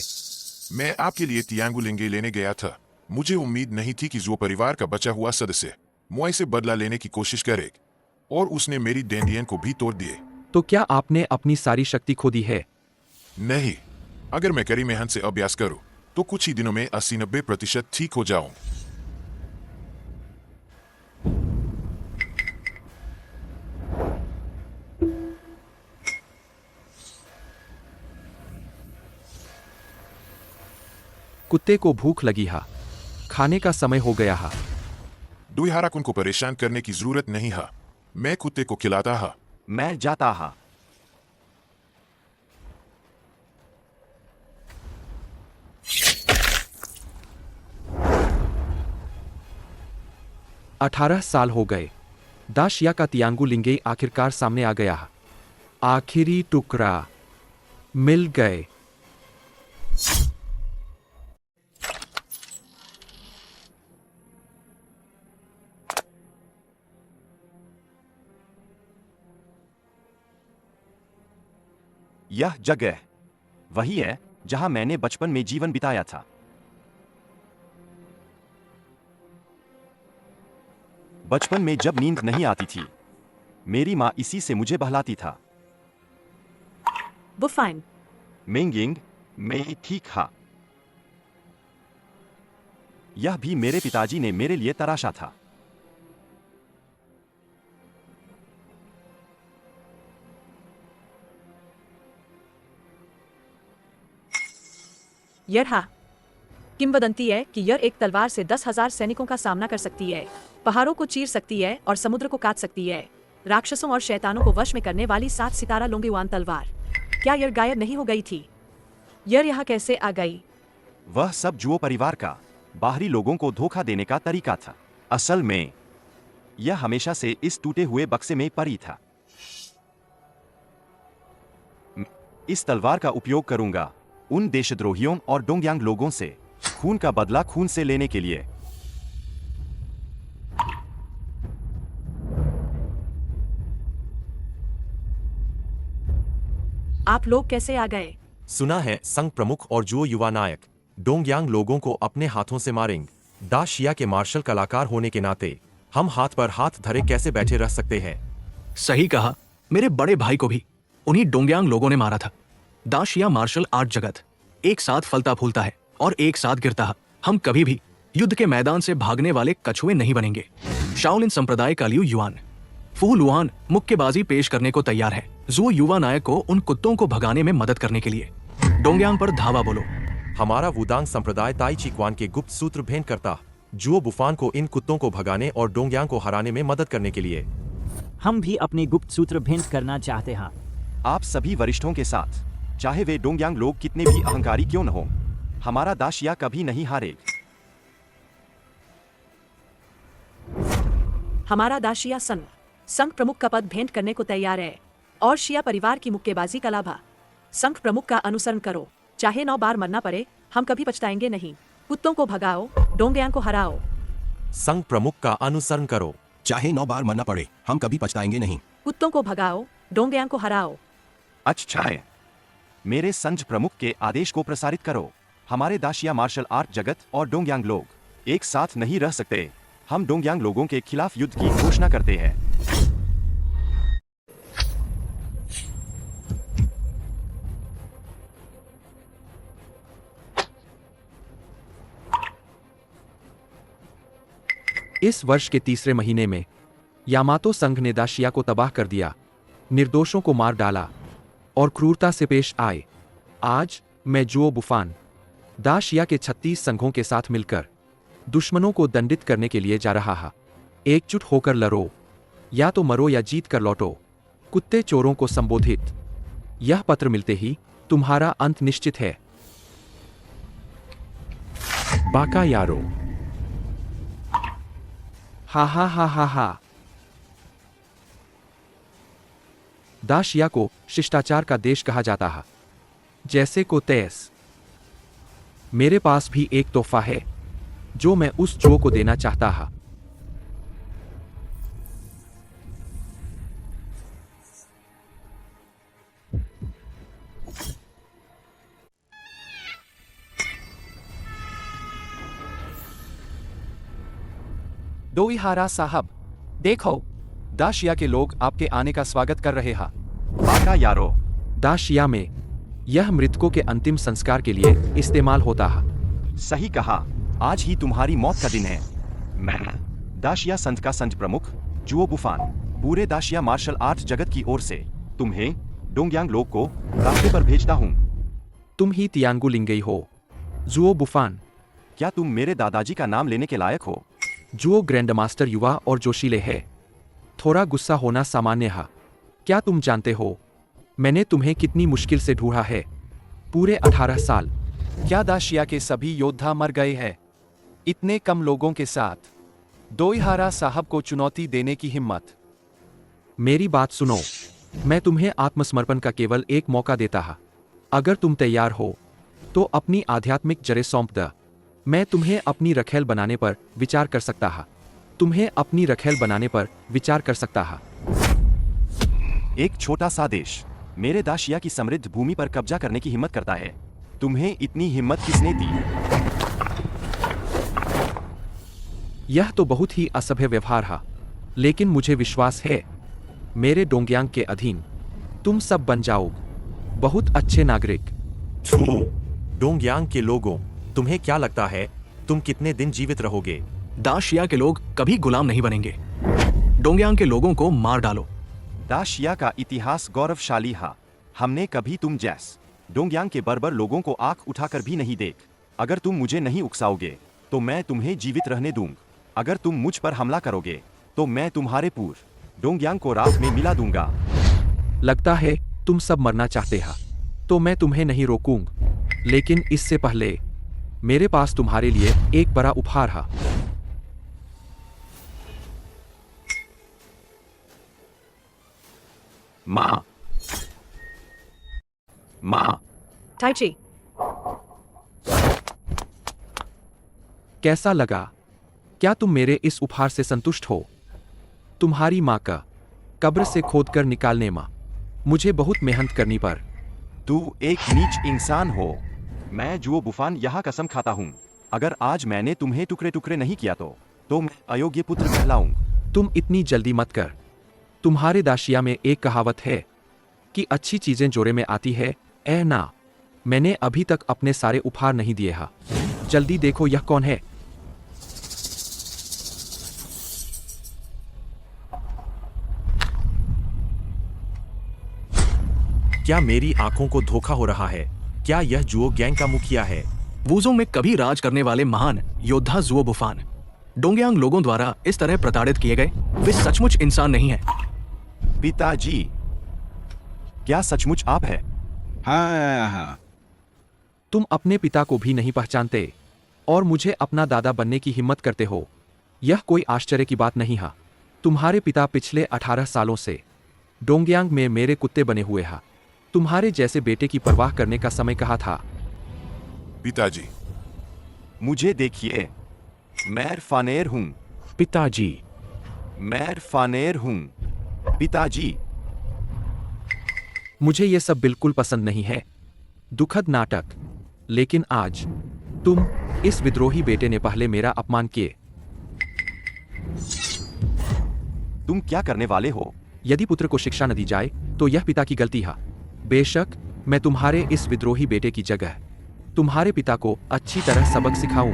मैं आपके लिए तियांगुलिंगे लेने गया था। मुझे उम्मीद नहीं थी कि जो परिवार का बचा हुआ सदस्य मुझे से बदला लेने की कोशिश करेगा, और उसने मेरी डेंडियन को भी तोड़ दिए। तो क्या आपने अपनी सारी शक्ति खो दी है? नहीं, अगर मैं कड़ी मेहनत से अभ्यास करूं तो कुछ ही दिनों में 80-90% ठीक हो जाऊं। कुत्ते को भूख लगी हा, खाने का समय हो गया हा। डोई हाराकुन को परेशान करने की जरूरत नहीं है, मैं कुत्ते को खिलाता हा। मैं जाता हा। अठारह साल हो गए। दाशिया का तियांगुलिंगे आखिरकार सामने आ गया। आखिरी टुकड़ा मिल गए। यह जगह वही है जहां मैंने बचपन में जीवन बिताया था। बचपन में जब नींद नहीं आती थी, मेरी मां इसी से मुझे बहलाती था। वो फाइन। मेंगिंग, मैं ठीक हा। यह भी मेरे पिताजी ने मेरे लिए तराशा था। यरहा किंवदंती है कि यह एक तलवार से 10,000 सैनिकों का सामना कर सकती है, पहाड़ों को चीर सकती है और समुद्र को काट सकती है। राक्षसों और शैतानों को वश में करने वाली 7 सितारा लोंगेवान तलवार। क्या यह गायब नहीं हो गई थी? यह यहाँ कैसे आ गई? वह सब जुओ परिवार का बाहरी लोगों को धोखा देने का तरीका था। असल में यह हमेशा से इस टूटे हुए बक्से में पड़ी था। इस तलवार का उपयोग करूंगा उन देशद्रोहियों और डोंगयांग लोगों से खून का बदला खून से लेने के लिए। आप लोग कैसे आ गए? सुना है संघ प्रमुख और जुओ युवा नायक डोंगयांग लोगों को अपने हाथों से मारेंगे। दाशिया के मार्शल कलाकार होने के नाते हम हाथ पर हाथ धरे कैसे बैठे रह सकते हैं? सही कहा। मेरे बड़े भाई को भी उन्हीं डोंगयांग लोगों ने मारा था। दाशिया मार्शल आर्ट जगत एक साथ फलता फूलता है और एक साथ गिरता है। हम कभी भी युद्ध के मैदान से भागने वाले कछुए नहीं बनेंगे। शाओलिन संप्रदाय का लियू युआन फू लुआन मुक्केबाजी पेश करने को तैयार है। जुओ युवा नायक को उन कुत्तों को भगाने में मदद करने के लिए। डोंगयांग पर धावा बोलो। हमारा वुदांग संप्रदाय ताई ची क्वान के गुप्त सूत्र भेंट करता जुओ बुफान को इन कुत्तों को भगाने और डोंगयांग को हराने में मदद करने के लिए। हम भी अपने गुप्त सूत्र भेंट करना चाहते हैं। आप सभी वरिष्ठों के साथ, चाहे वे डोंगयांग लोग कितने भी अहंकारी क्यों न हो, हमारा दाशिया कभी नहीं हारेगा। हमारा दाशिया संघ प्रमुख का पद भेंट करने को तैयार है और शिया परिवार की मुक्केबाजी का लाभा। संघ प्रमुख का अनुसरण करो, चाहे 9 बार मरना पड़े, हम कभी पछताएंगे नहीं। कुत्तों को भगाओ, डोंगयांग को हराओ। संघ प्रमुख का अनुसरण करो, चाहे 9 बार मरना पड़े, हम कभी पछताएंगे नहीं। कुत्तों को भगाओ, डोंगयांग को हराओ। अच्छा है, मेरे संघ प्रमुख के आदेश को प्रसारित करो। हमारे दाशिया मार्शल आर्ट जगत और डोंगयांग लोग एक साथ नहीं रह सकते। हम डोंगयांग लोगों के खिलाफ युद्ध की घोषणा करते हैं। इस वर्ष के तीसरे महीने में यामातो संघ ने दाशिया को तबाह कर दिया, निर्दोषों को मार डाला और क्रूरता से पेश आए। आज मैं जुओ बुफान दाशिया के 36 संघों के साथ मिलकर दुश्मनों को दंडित करने के लिए जा रहा है। एकजुट होकर लड़ो, या तो मरो या जीत कर लौटो। कुत्ते चोरों को संबोधित। यह पत्र मिलते ही तुम्हारा अंत निश्चित है। बाका यारो। हा हा हा हा हा। दाशिया को शिष्टाचार का देश कहा जाता है, जैसे को तेस। मेरे पास भी एक तोहफा है जो मैं उस जो को देना चाहता हा। दोईहारा साहब, देखो, दाशिया के लोग आपके आने का स्वागत कर रहे हैं। बाका यारो। दाशिया में यह मृतकों के अंतिम संस्कार के लिए इस्तेमाल होता है। सही कहा, आज ही तुम्हारी मौत का दिन है। मैं दाशिया संघ का संघ प्रमुख जुओ बुफान पूरे दाशिया मार्शल आर्ट जगत की ओर से तुम्हें डोंगयांग लोग को रास्ते पर भेजता हूँ। तुम ही तियांगु लिंगई हो, जुओ बुफान। क्या तुम मेरे दादाजी का नाम लेने के लायक हो? जुओ ग्रैंडमास्टर युवा और जोशीले है। थोड़ा गुस्सा होना सामान्य है। क्या तुम जानते हो मैंने तुम्हें कितनी मुश्किल से ढूंढा है? पूरे 18 साल। क्या दाशिया के सभी योद्धा मर गए हैं? इतने कम लोगों के साथ दोईहारा साहब को चुनौती देने की हिम्मत। मेरी बात सुनो, मैं तुम्हें आत्मसमर्पण का केवल एक मौका देता हा। अगर तुम तैयार हो तो अपनी आध्यात्मिक जड़ें सौंप द। मैं तुम्हें अपनी रखेल बनाने पर विचार कर सकता हा। तुम्हें अपनी रखेल बनाने पर विचार कर सकता हा। एक छोटा सा देश मेरे दाशिया की समृद्ध भूमि पर कब्जा करने की हिम्मत करता है। तुम्हें इतनी हिम्मत किसने दी? यह तो बहुत ही असभ्य व्यवहार है, लेकिन मुझे विश्वास है मेरे डोंगयांग के अधीन तुम सब बन जाओगे बहुत अच्छे नागरिक। डोंगयांग के लोगों, तुम्हें क्या लगता है तुम कितने दिन जीवित रहोगे? दाशिया के लोग कभी गुलाम नहीं बनेंगे। डोंगयांग के लोगों को मार डालो। दाशिया का इतिहास गौरवशाली है। हमने कभी तुम जैस डोंगयांग के बर्बर लोगों को आंख उठाकर भी नहीं देख। अगर तुम मुझे नहीं उकसाओगे तो मैं तुम्हें जीवित रहने दूंगा। अगर तुम मुझ पर हमला करोगे तो मैं तुम्हारे पूर्व डोंगयांग को राख में मिला दूंगा। लगता है तुम सब मरना चाहते हो, तो मैं तुम्हें नहीं रोकूंगा। लेकिन इससे पहले मेरे पास तुम्हारे लिए एक बड़ा उपहार है। माँ, माँ। टाइची, कैसा लगा? क्या तुम मेरे इस उपहार से संतुष्ट हो? तुम्हारी माँ का कब्र से खोदकर निकालने में मुझे बहुत मेहनत करनी पर। तू एक नीच इंसान हो। मैं जुओ बुफान यहाँ कसम खाता हूँ, अगर आज मैंने तुम्हें टुकड़े टुकड़े नहीं किया तो मैं अयोग्य पुत्र कहलाऊंगा। तुम इतनी जल्दी मत कर। तुम्हारे दाशिया में एक कहावत है कि अच्छी चीजें जोड़े में आती है। ए ना, मैंने अभी तक अपने सारे उपहार नहीं दिए हा। जल्दी देखो यह कौन है। क्या मेरी आंखों को धोखा हो रहा है? क्या यह जुओ गैंग का मुखिया है? वूजों में कभी राज करने वाले महान योद्धा जुओ बुफान डोंगयांग लोगों द्वारा इस तरह प्रताड़ित किए गए। वे सचमुच इंसान नहीं है। पिताजी, क्या सचमुच आप है? हाँ। तुम अपने पिता को भी नहीं पहचानते और मुझे अपना दादा बनने की हिम्मत करते हो। यह कोई आश्चर्य की बात नहीं है। तुम्हारे पिता पिछले 18 सालों से डोंगयांग में मेरे कुत्ते बने हुए हैं। तुम्हारे जैसे बेटे की परवाह करने का समय कहा था। पिताजी, मुझे देखिए, मैं फानेर हूं। पिताजी, मैं फानेर हूं। पिताजी, मुझे यह सब बिल्कुल पसंद नहीं है। दुखद नाटक। लेकिन आज तुम इस विद्रोही बेटे ने पहले मेरा अपमान किए। तुम क्या करने वाले हो? यदि पुत्र को शिक्षा न दी जाए तो यह पिता की गलती है। बेशक मैं तुम्हारे इस विद्रोही बेटे की जगह तुम्हारे पिता को अच्छी तरह सबक सिखाऊं।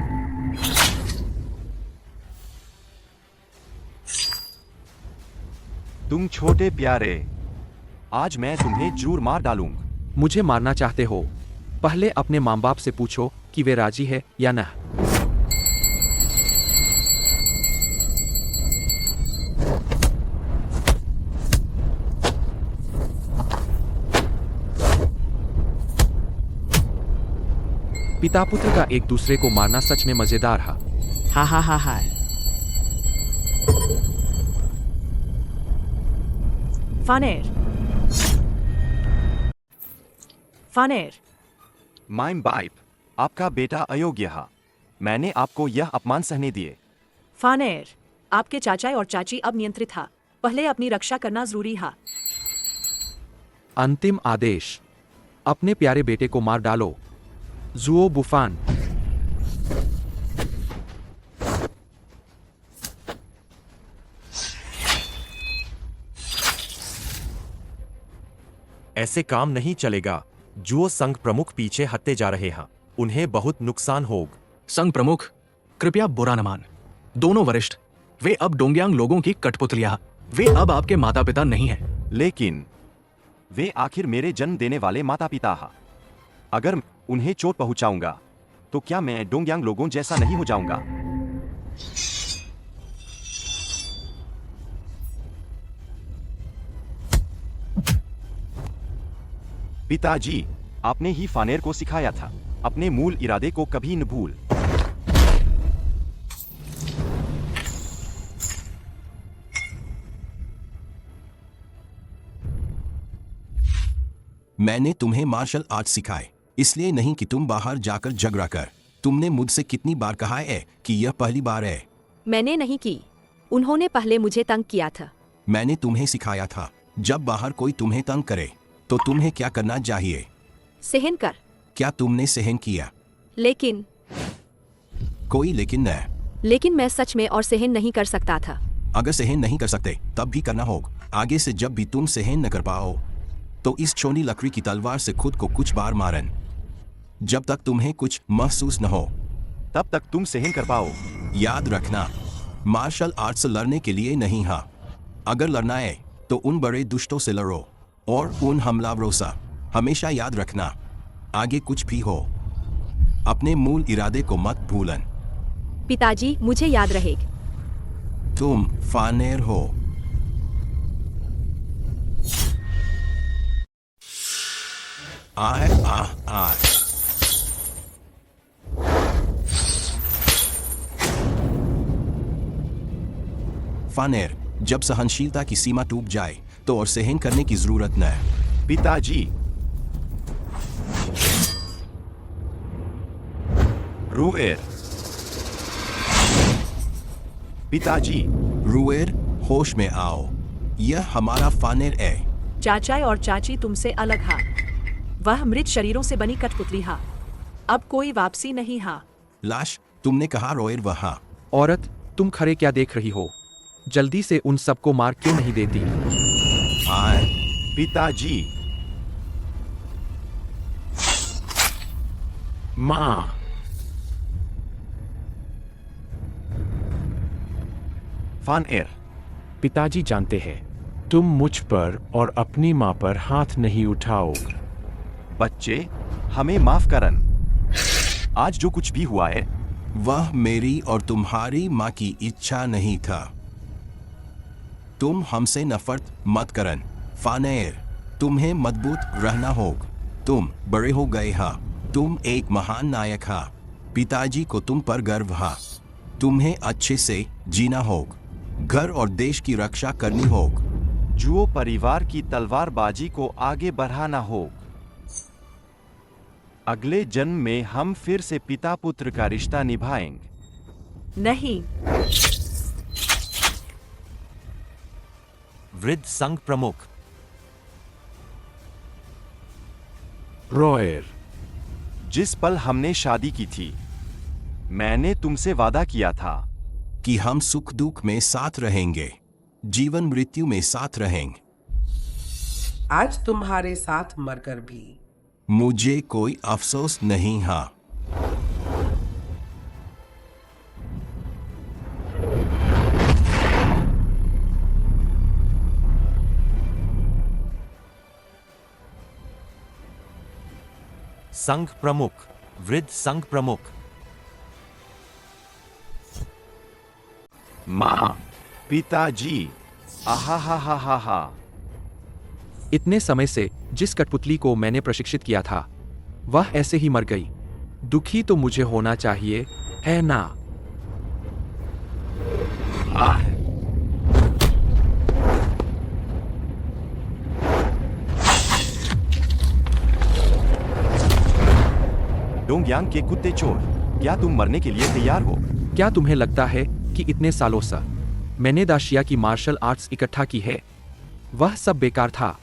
तुम छोटे प्यारे, आज मैं तुम्हें जरूर मार डालूंगा। मुझे मारना चाहते हो? पहले अपने माँ बाप से पूछो कि वे राजी है या न। पिता पुत्र का एक दूसरे को मारना सच में मजेदार है। हा हा हा हा। फानेर, फानेर, माइम बाइप, आपका बेटा अयोग्य है। मैंने आपको यह अपमान सहने दिए। फानेर, आपके चाचा और चाची अब नियंत्रित है। पहले अपनी रक्षा करना जरूरी है। अंतिम आदेश, अपने प्यारे बेटे को मार डालो। जुओ बुफान। ऐसे काम नहीं चलेगा। जुओ संघ प्रमुख पीछे हटते जा रहे हैं। उन्हें बहुत नुकसान होगा। संघ प्रमुख, कृपया बुरा न मान। दोनों वरिष्ठ, वे अब डोंगयांग लोगों की कठपुतलियां। वे अब आपके माता पिता नहीं हैं। लेकिन वे आखिर मेरे जन्म देने वाले माता पिता हैं। अगर उन्हें चोट पहुंचाऊंगा तो क्या मैं डोंगयांग लोगों जैसा नहीं हो जाऊंगा? पिताजी, आपने ही फानेर को सिखाया था, अपने मूल इरादे को कभी न भूल। मैंने तुम्हें मार्शल आर्ट सिखाए, इसलिए नहीं कि तुम बाहर जाकर झगड़ा कर। तुमने मुझसे कितनी बार कहा है कि यह पहली बार है? मैंने नहीं की। उन्होंने पहले मुझे तंग किया था। मैंने तुम्हें सिखाया था, जब बाहर कोई तुम्हें तंग करे तो तुम्हें क्या करना चाहिए? सहन कर। क्या तुमने सहन किया? लेकिन कोई लेकिन न। लेकिन मैं सच में और सहन नहीं कर सकता था। अगर सहन नहीं कर सकते तब भी करना होगा। आगे से जब भी तुम सहन न कर पाओ तो इस छोटी लकड़ी की तलवार से खुद को कुछ बार मारन। जब तक तुम्हें कुछ महसूस न हो तब तक तुम सहन कर पाओ। याद रखना, मार्शल आर्ट्स लड़ने के लिए नहीं है। अगर लड़ना है तो उन बड़े दुष्टों से लड़ो और उन हमलावरों से। हमेशा याद रखना, आगे कुछ भी हो अपने मूल इरादे को मत भूलन। पिताजी, मुझे याद रहेगा। तुम फानेर हो। आए आए। फानेर, जब सहनशीलता की सीमा टूट जाए तो और सहन करने की जरूरत न है। पिताजी, रुएर। पिताजी, रुएर, होश में आओ। यह हमारा फानेर है। चाचा और चाची तुमसे अलग है। वह मृत शरीरों से बनी कठपुतली है। अब कोई वापसी नहीं है। लाश, तुमने कहा रोएर वहां। औरत, तुम खड़े क्या देख रही हो? जल्दी से उन सबको मार क्यों नहीं देती? आए पिताजी। माँ। फानएयर। पिताजी जानते हैं तुम मुझ पर और अपनी माँ पर हाथ नहीं उठाओगे। बच्चे, हमें माफ करन। आज जो कुछ भी हुआ है वह मेरी और तुम्हारी माँ की इच्छा नहीं था। तुम हमसे नफरत मत करन। फानएयर, तुम्हें मजबूत रहना होगा। तुम बड़े हो गए हा। तुम एक महान नायक हा। पिताजी को तुम पर गर्व हा। तुम्हें अच्छे से जीना होगा। घर और देश की रक्षा करनी होगी। जुओ परिवार की तलवारबाजी को आगे बढ़ाना होगा। अगले जन्म में हम फिर से पिता पुत्र का रिश्ता निभाएंगे। नहीं। वृद्ध संघ प्रमुख। रॉयर, जिस पल हमने शादी की थी, मैंने तुमसे वादा किया था कि हम सुख दुख में साथ रहेंगे, जीवन मृत्यु में साथ रहेंगे। आज तुम्हारे साथ मरकर भी मुझे कोई अफसोस नहीं हा। संघ प्रमुख। वृद्ध संघ प्रमुख। माँ। पिताजी। आहा हा हा हा हा। इतने समय से जिस कठपुतली को मैंने प्रशिक्षित किया था वह ऐसे ही मर गई। दुखी तो मुझे होना चाहिए, है ना? डोंगयांग के कुत्ते चोर, क्या तुम मरने के लिए तैयार हो? क्या तुम्हें लगता है कि इतने सालों से मैंने दाशिया की मार्शल आर्ट्स इकट्ठा की है, वह सब बेकार था?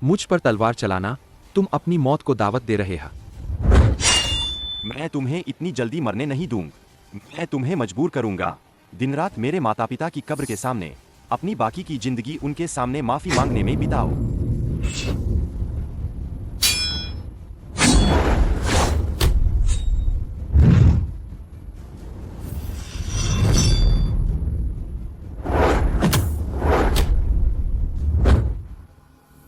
मुझ पर तलवार चलाना, तुम अपनी मौत को दावत दे रहे हो। मैं तुम्हें इतनी जल्दी मरने नहीं दूंगा। मैं तुम्हें मजबूर करूंगा। दिन रात मेरे माता पिता की कब्र के सामने अपनी बाकी की जिंदगी उनके सामने माफी मांगने में बिताओ।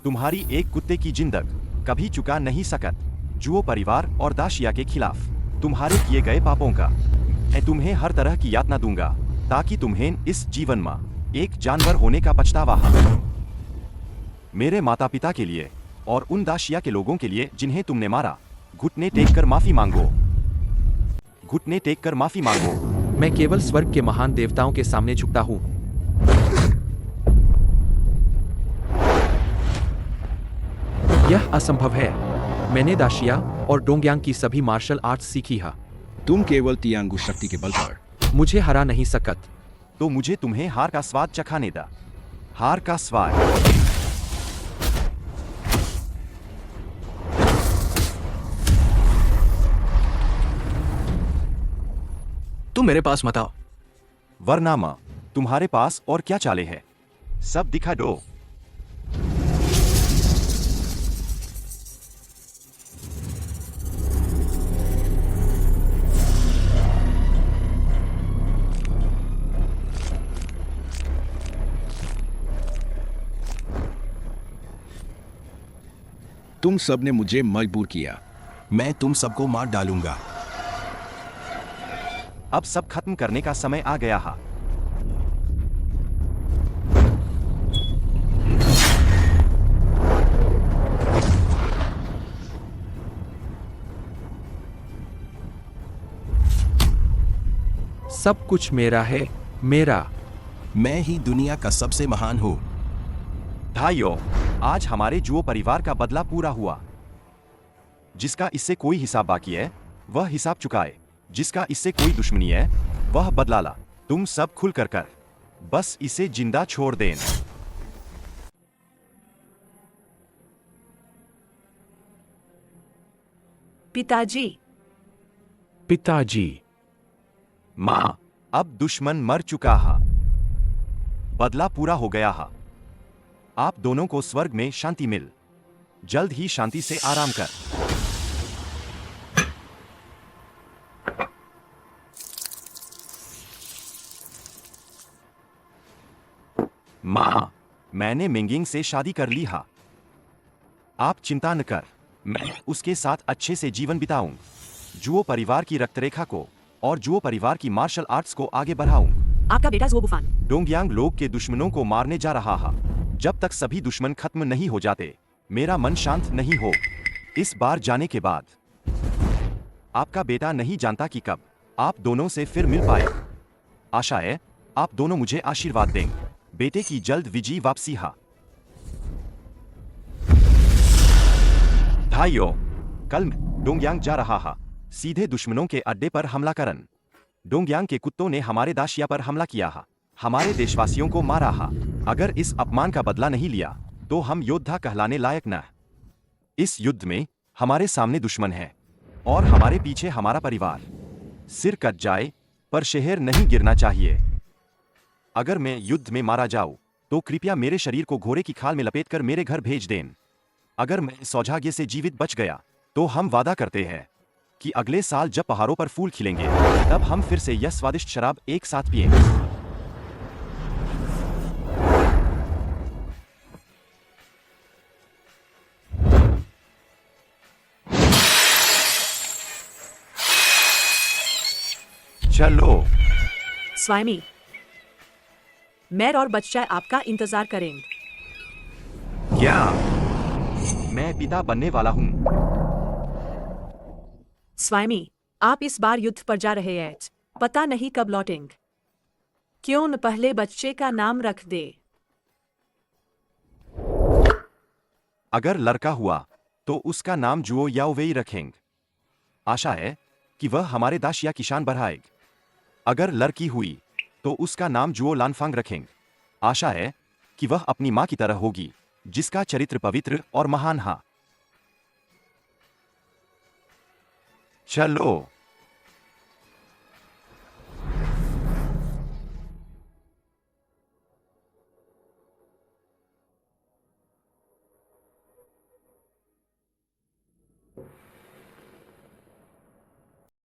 तुम्हारी एक कुत्ते की जिंदग कभी चुका नहीं सकत। जुओ परिवार और दाशिया के खिलाफ तुम्हारे किए गए पापों का मैं तुम्हें हर तरह की यातना दूंगा, ताकि तुम्हें इस जीवन में एक जानवर होने का पछतावा हो। मेरे माता पिता के लिए और उन दाशिया के लोगों के लिए जिन्हें तुमने मारा, घुटने टेक कर माफी मांगो। घुटने टेक कर माफी मांगो। मैं केवल स्वर्ग के महान देवताओं के सामने झुकता हूँ। यह असंभव है। मैंने दाशिया और डोंगयांग की सभी मार्शल आर्ट्स सीखी है। तुम केवल तियांगु शक्ति के बल पर मुझे हरा नहीं सकत। तो मुझे तुम्हें हार का स्वाद चखाने दा। हार का स्वाद। तुम मेरे पास मत आओ। वरनामा तुम्हारे पास और क्या चाले है, सब दिखा दो। तुम सब ने मुझे मजबूर किया। मैं तुम सबको मार डालूंगा। अब सब खत्म करने का समय आ गया है। सब कुछ मेरा है, मेरा। मैं ही दुनिया का सबसे महान हूँ। भाइयों, आज हमारे जुओ परिवार का बदला पूरा हुआ। जिसका इससे कोई हिसाब बाकी है वह हिसाब चुकाए। जिसका इससे कोई दुश्मनी है वह बदला ला। तुम सब खुल कर बस इसे जिंदा छोड़ दें। पिताजी। पिताजी। माँ, अब दुश्मन मर चुका है। बदला पूरा हो गया है। आप दोनों को स्वर्ग में शांति मिल। जल्द ही शांति से आराम कर। माँ, मैंने मिंगिंग से शादी कर ली है। आप चिंता न कर, मैं उसके साथ अच्छे से जीवन बिताऊं। जुओ परिवार की रक्तरेखा को और जुओ परिवार की मार्शल आर्ट्स को आगे बढ़ाऊं। आपका बेटा जुओ बुफान डोंगयांग लोग के दुश्मनों को मारने जा रहा है। जब तक सभी दुश्मन खत्म नहीं हो जाते, मेरा मन शांत नहीं हो। इस बार जाने के बाद आपका बेटा नहीं जानता कि कब आप दोनों से फिर मिल पाए। आशा है आप दोनों मुझे आशीर्वाद दें। बेटे की जल्द विजयी वापसी हा। भाइयों, कल मैं डोंगयांग जा रहा हा, सीधे दुश्मनों के अड्डे पर हमला करन। डोंगयांग के कुत्तों ने हमारे दाशिया पर हमला किया हा, हमारे देशवासियों को मारा हा। अगर इस अपमान का बदला नहीं लिया तो हम योद्धा कहलाने लायक न। इस युद्ध में हमारे सामने दुश्मन है और हमारे पीछे हमारा परिवार। सिर कट जाए पर शहर नहीं गिरना चाहिए। अगर मैं युद्ध में मारा जाऊं तो कृपया मेरे शरीर को घोड़े की खाल में लपेटकर मेरे घर भेज दें। अगर मैं सौभाग्य से जीवित बच गया तो हम वादा करते हैं कि अगले साल जब पहाड़ों पर फूल खिलेंगे तब हम फिर से यह स्वादिष्ट शराब एक साथ पिएंगे। चलो स्वामी, मैं और बच्चा आपका इंतजार करेंगे। क्या मैं पिता बनने वाला हूं? स्वामी, आप इस बार युद्ध पर जा रहे हैं, पता नहीं कब लौटेंगे। क्यों न पहले बच्चे का नाम रख दे। अगर लड़का हुआ तो उसका नाम जुओ याओवेई रखेंगे। आशा है कि वह हमारे दाशिया की शान बढ़ाएगी। अगर लड़की हुई तो उसका नाम जुओ लानफांग रखेंगे। आशा है कि वह अपनी मां की तरह होगी, जिसका चरित्र पवित्र और महान है। चलो।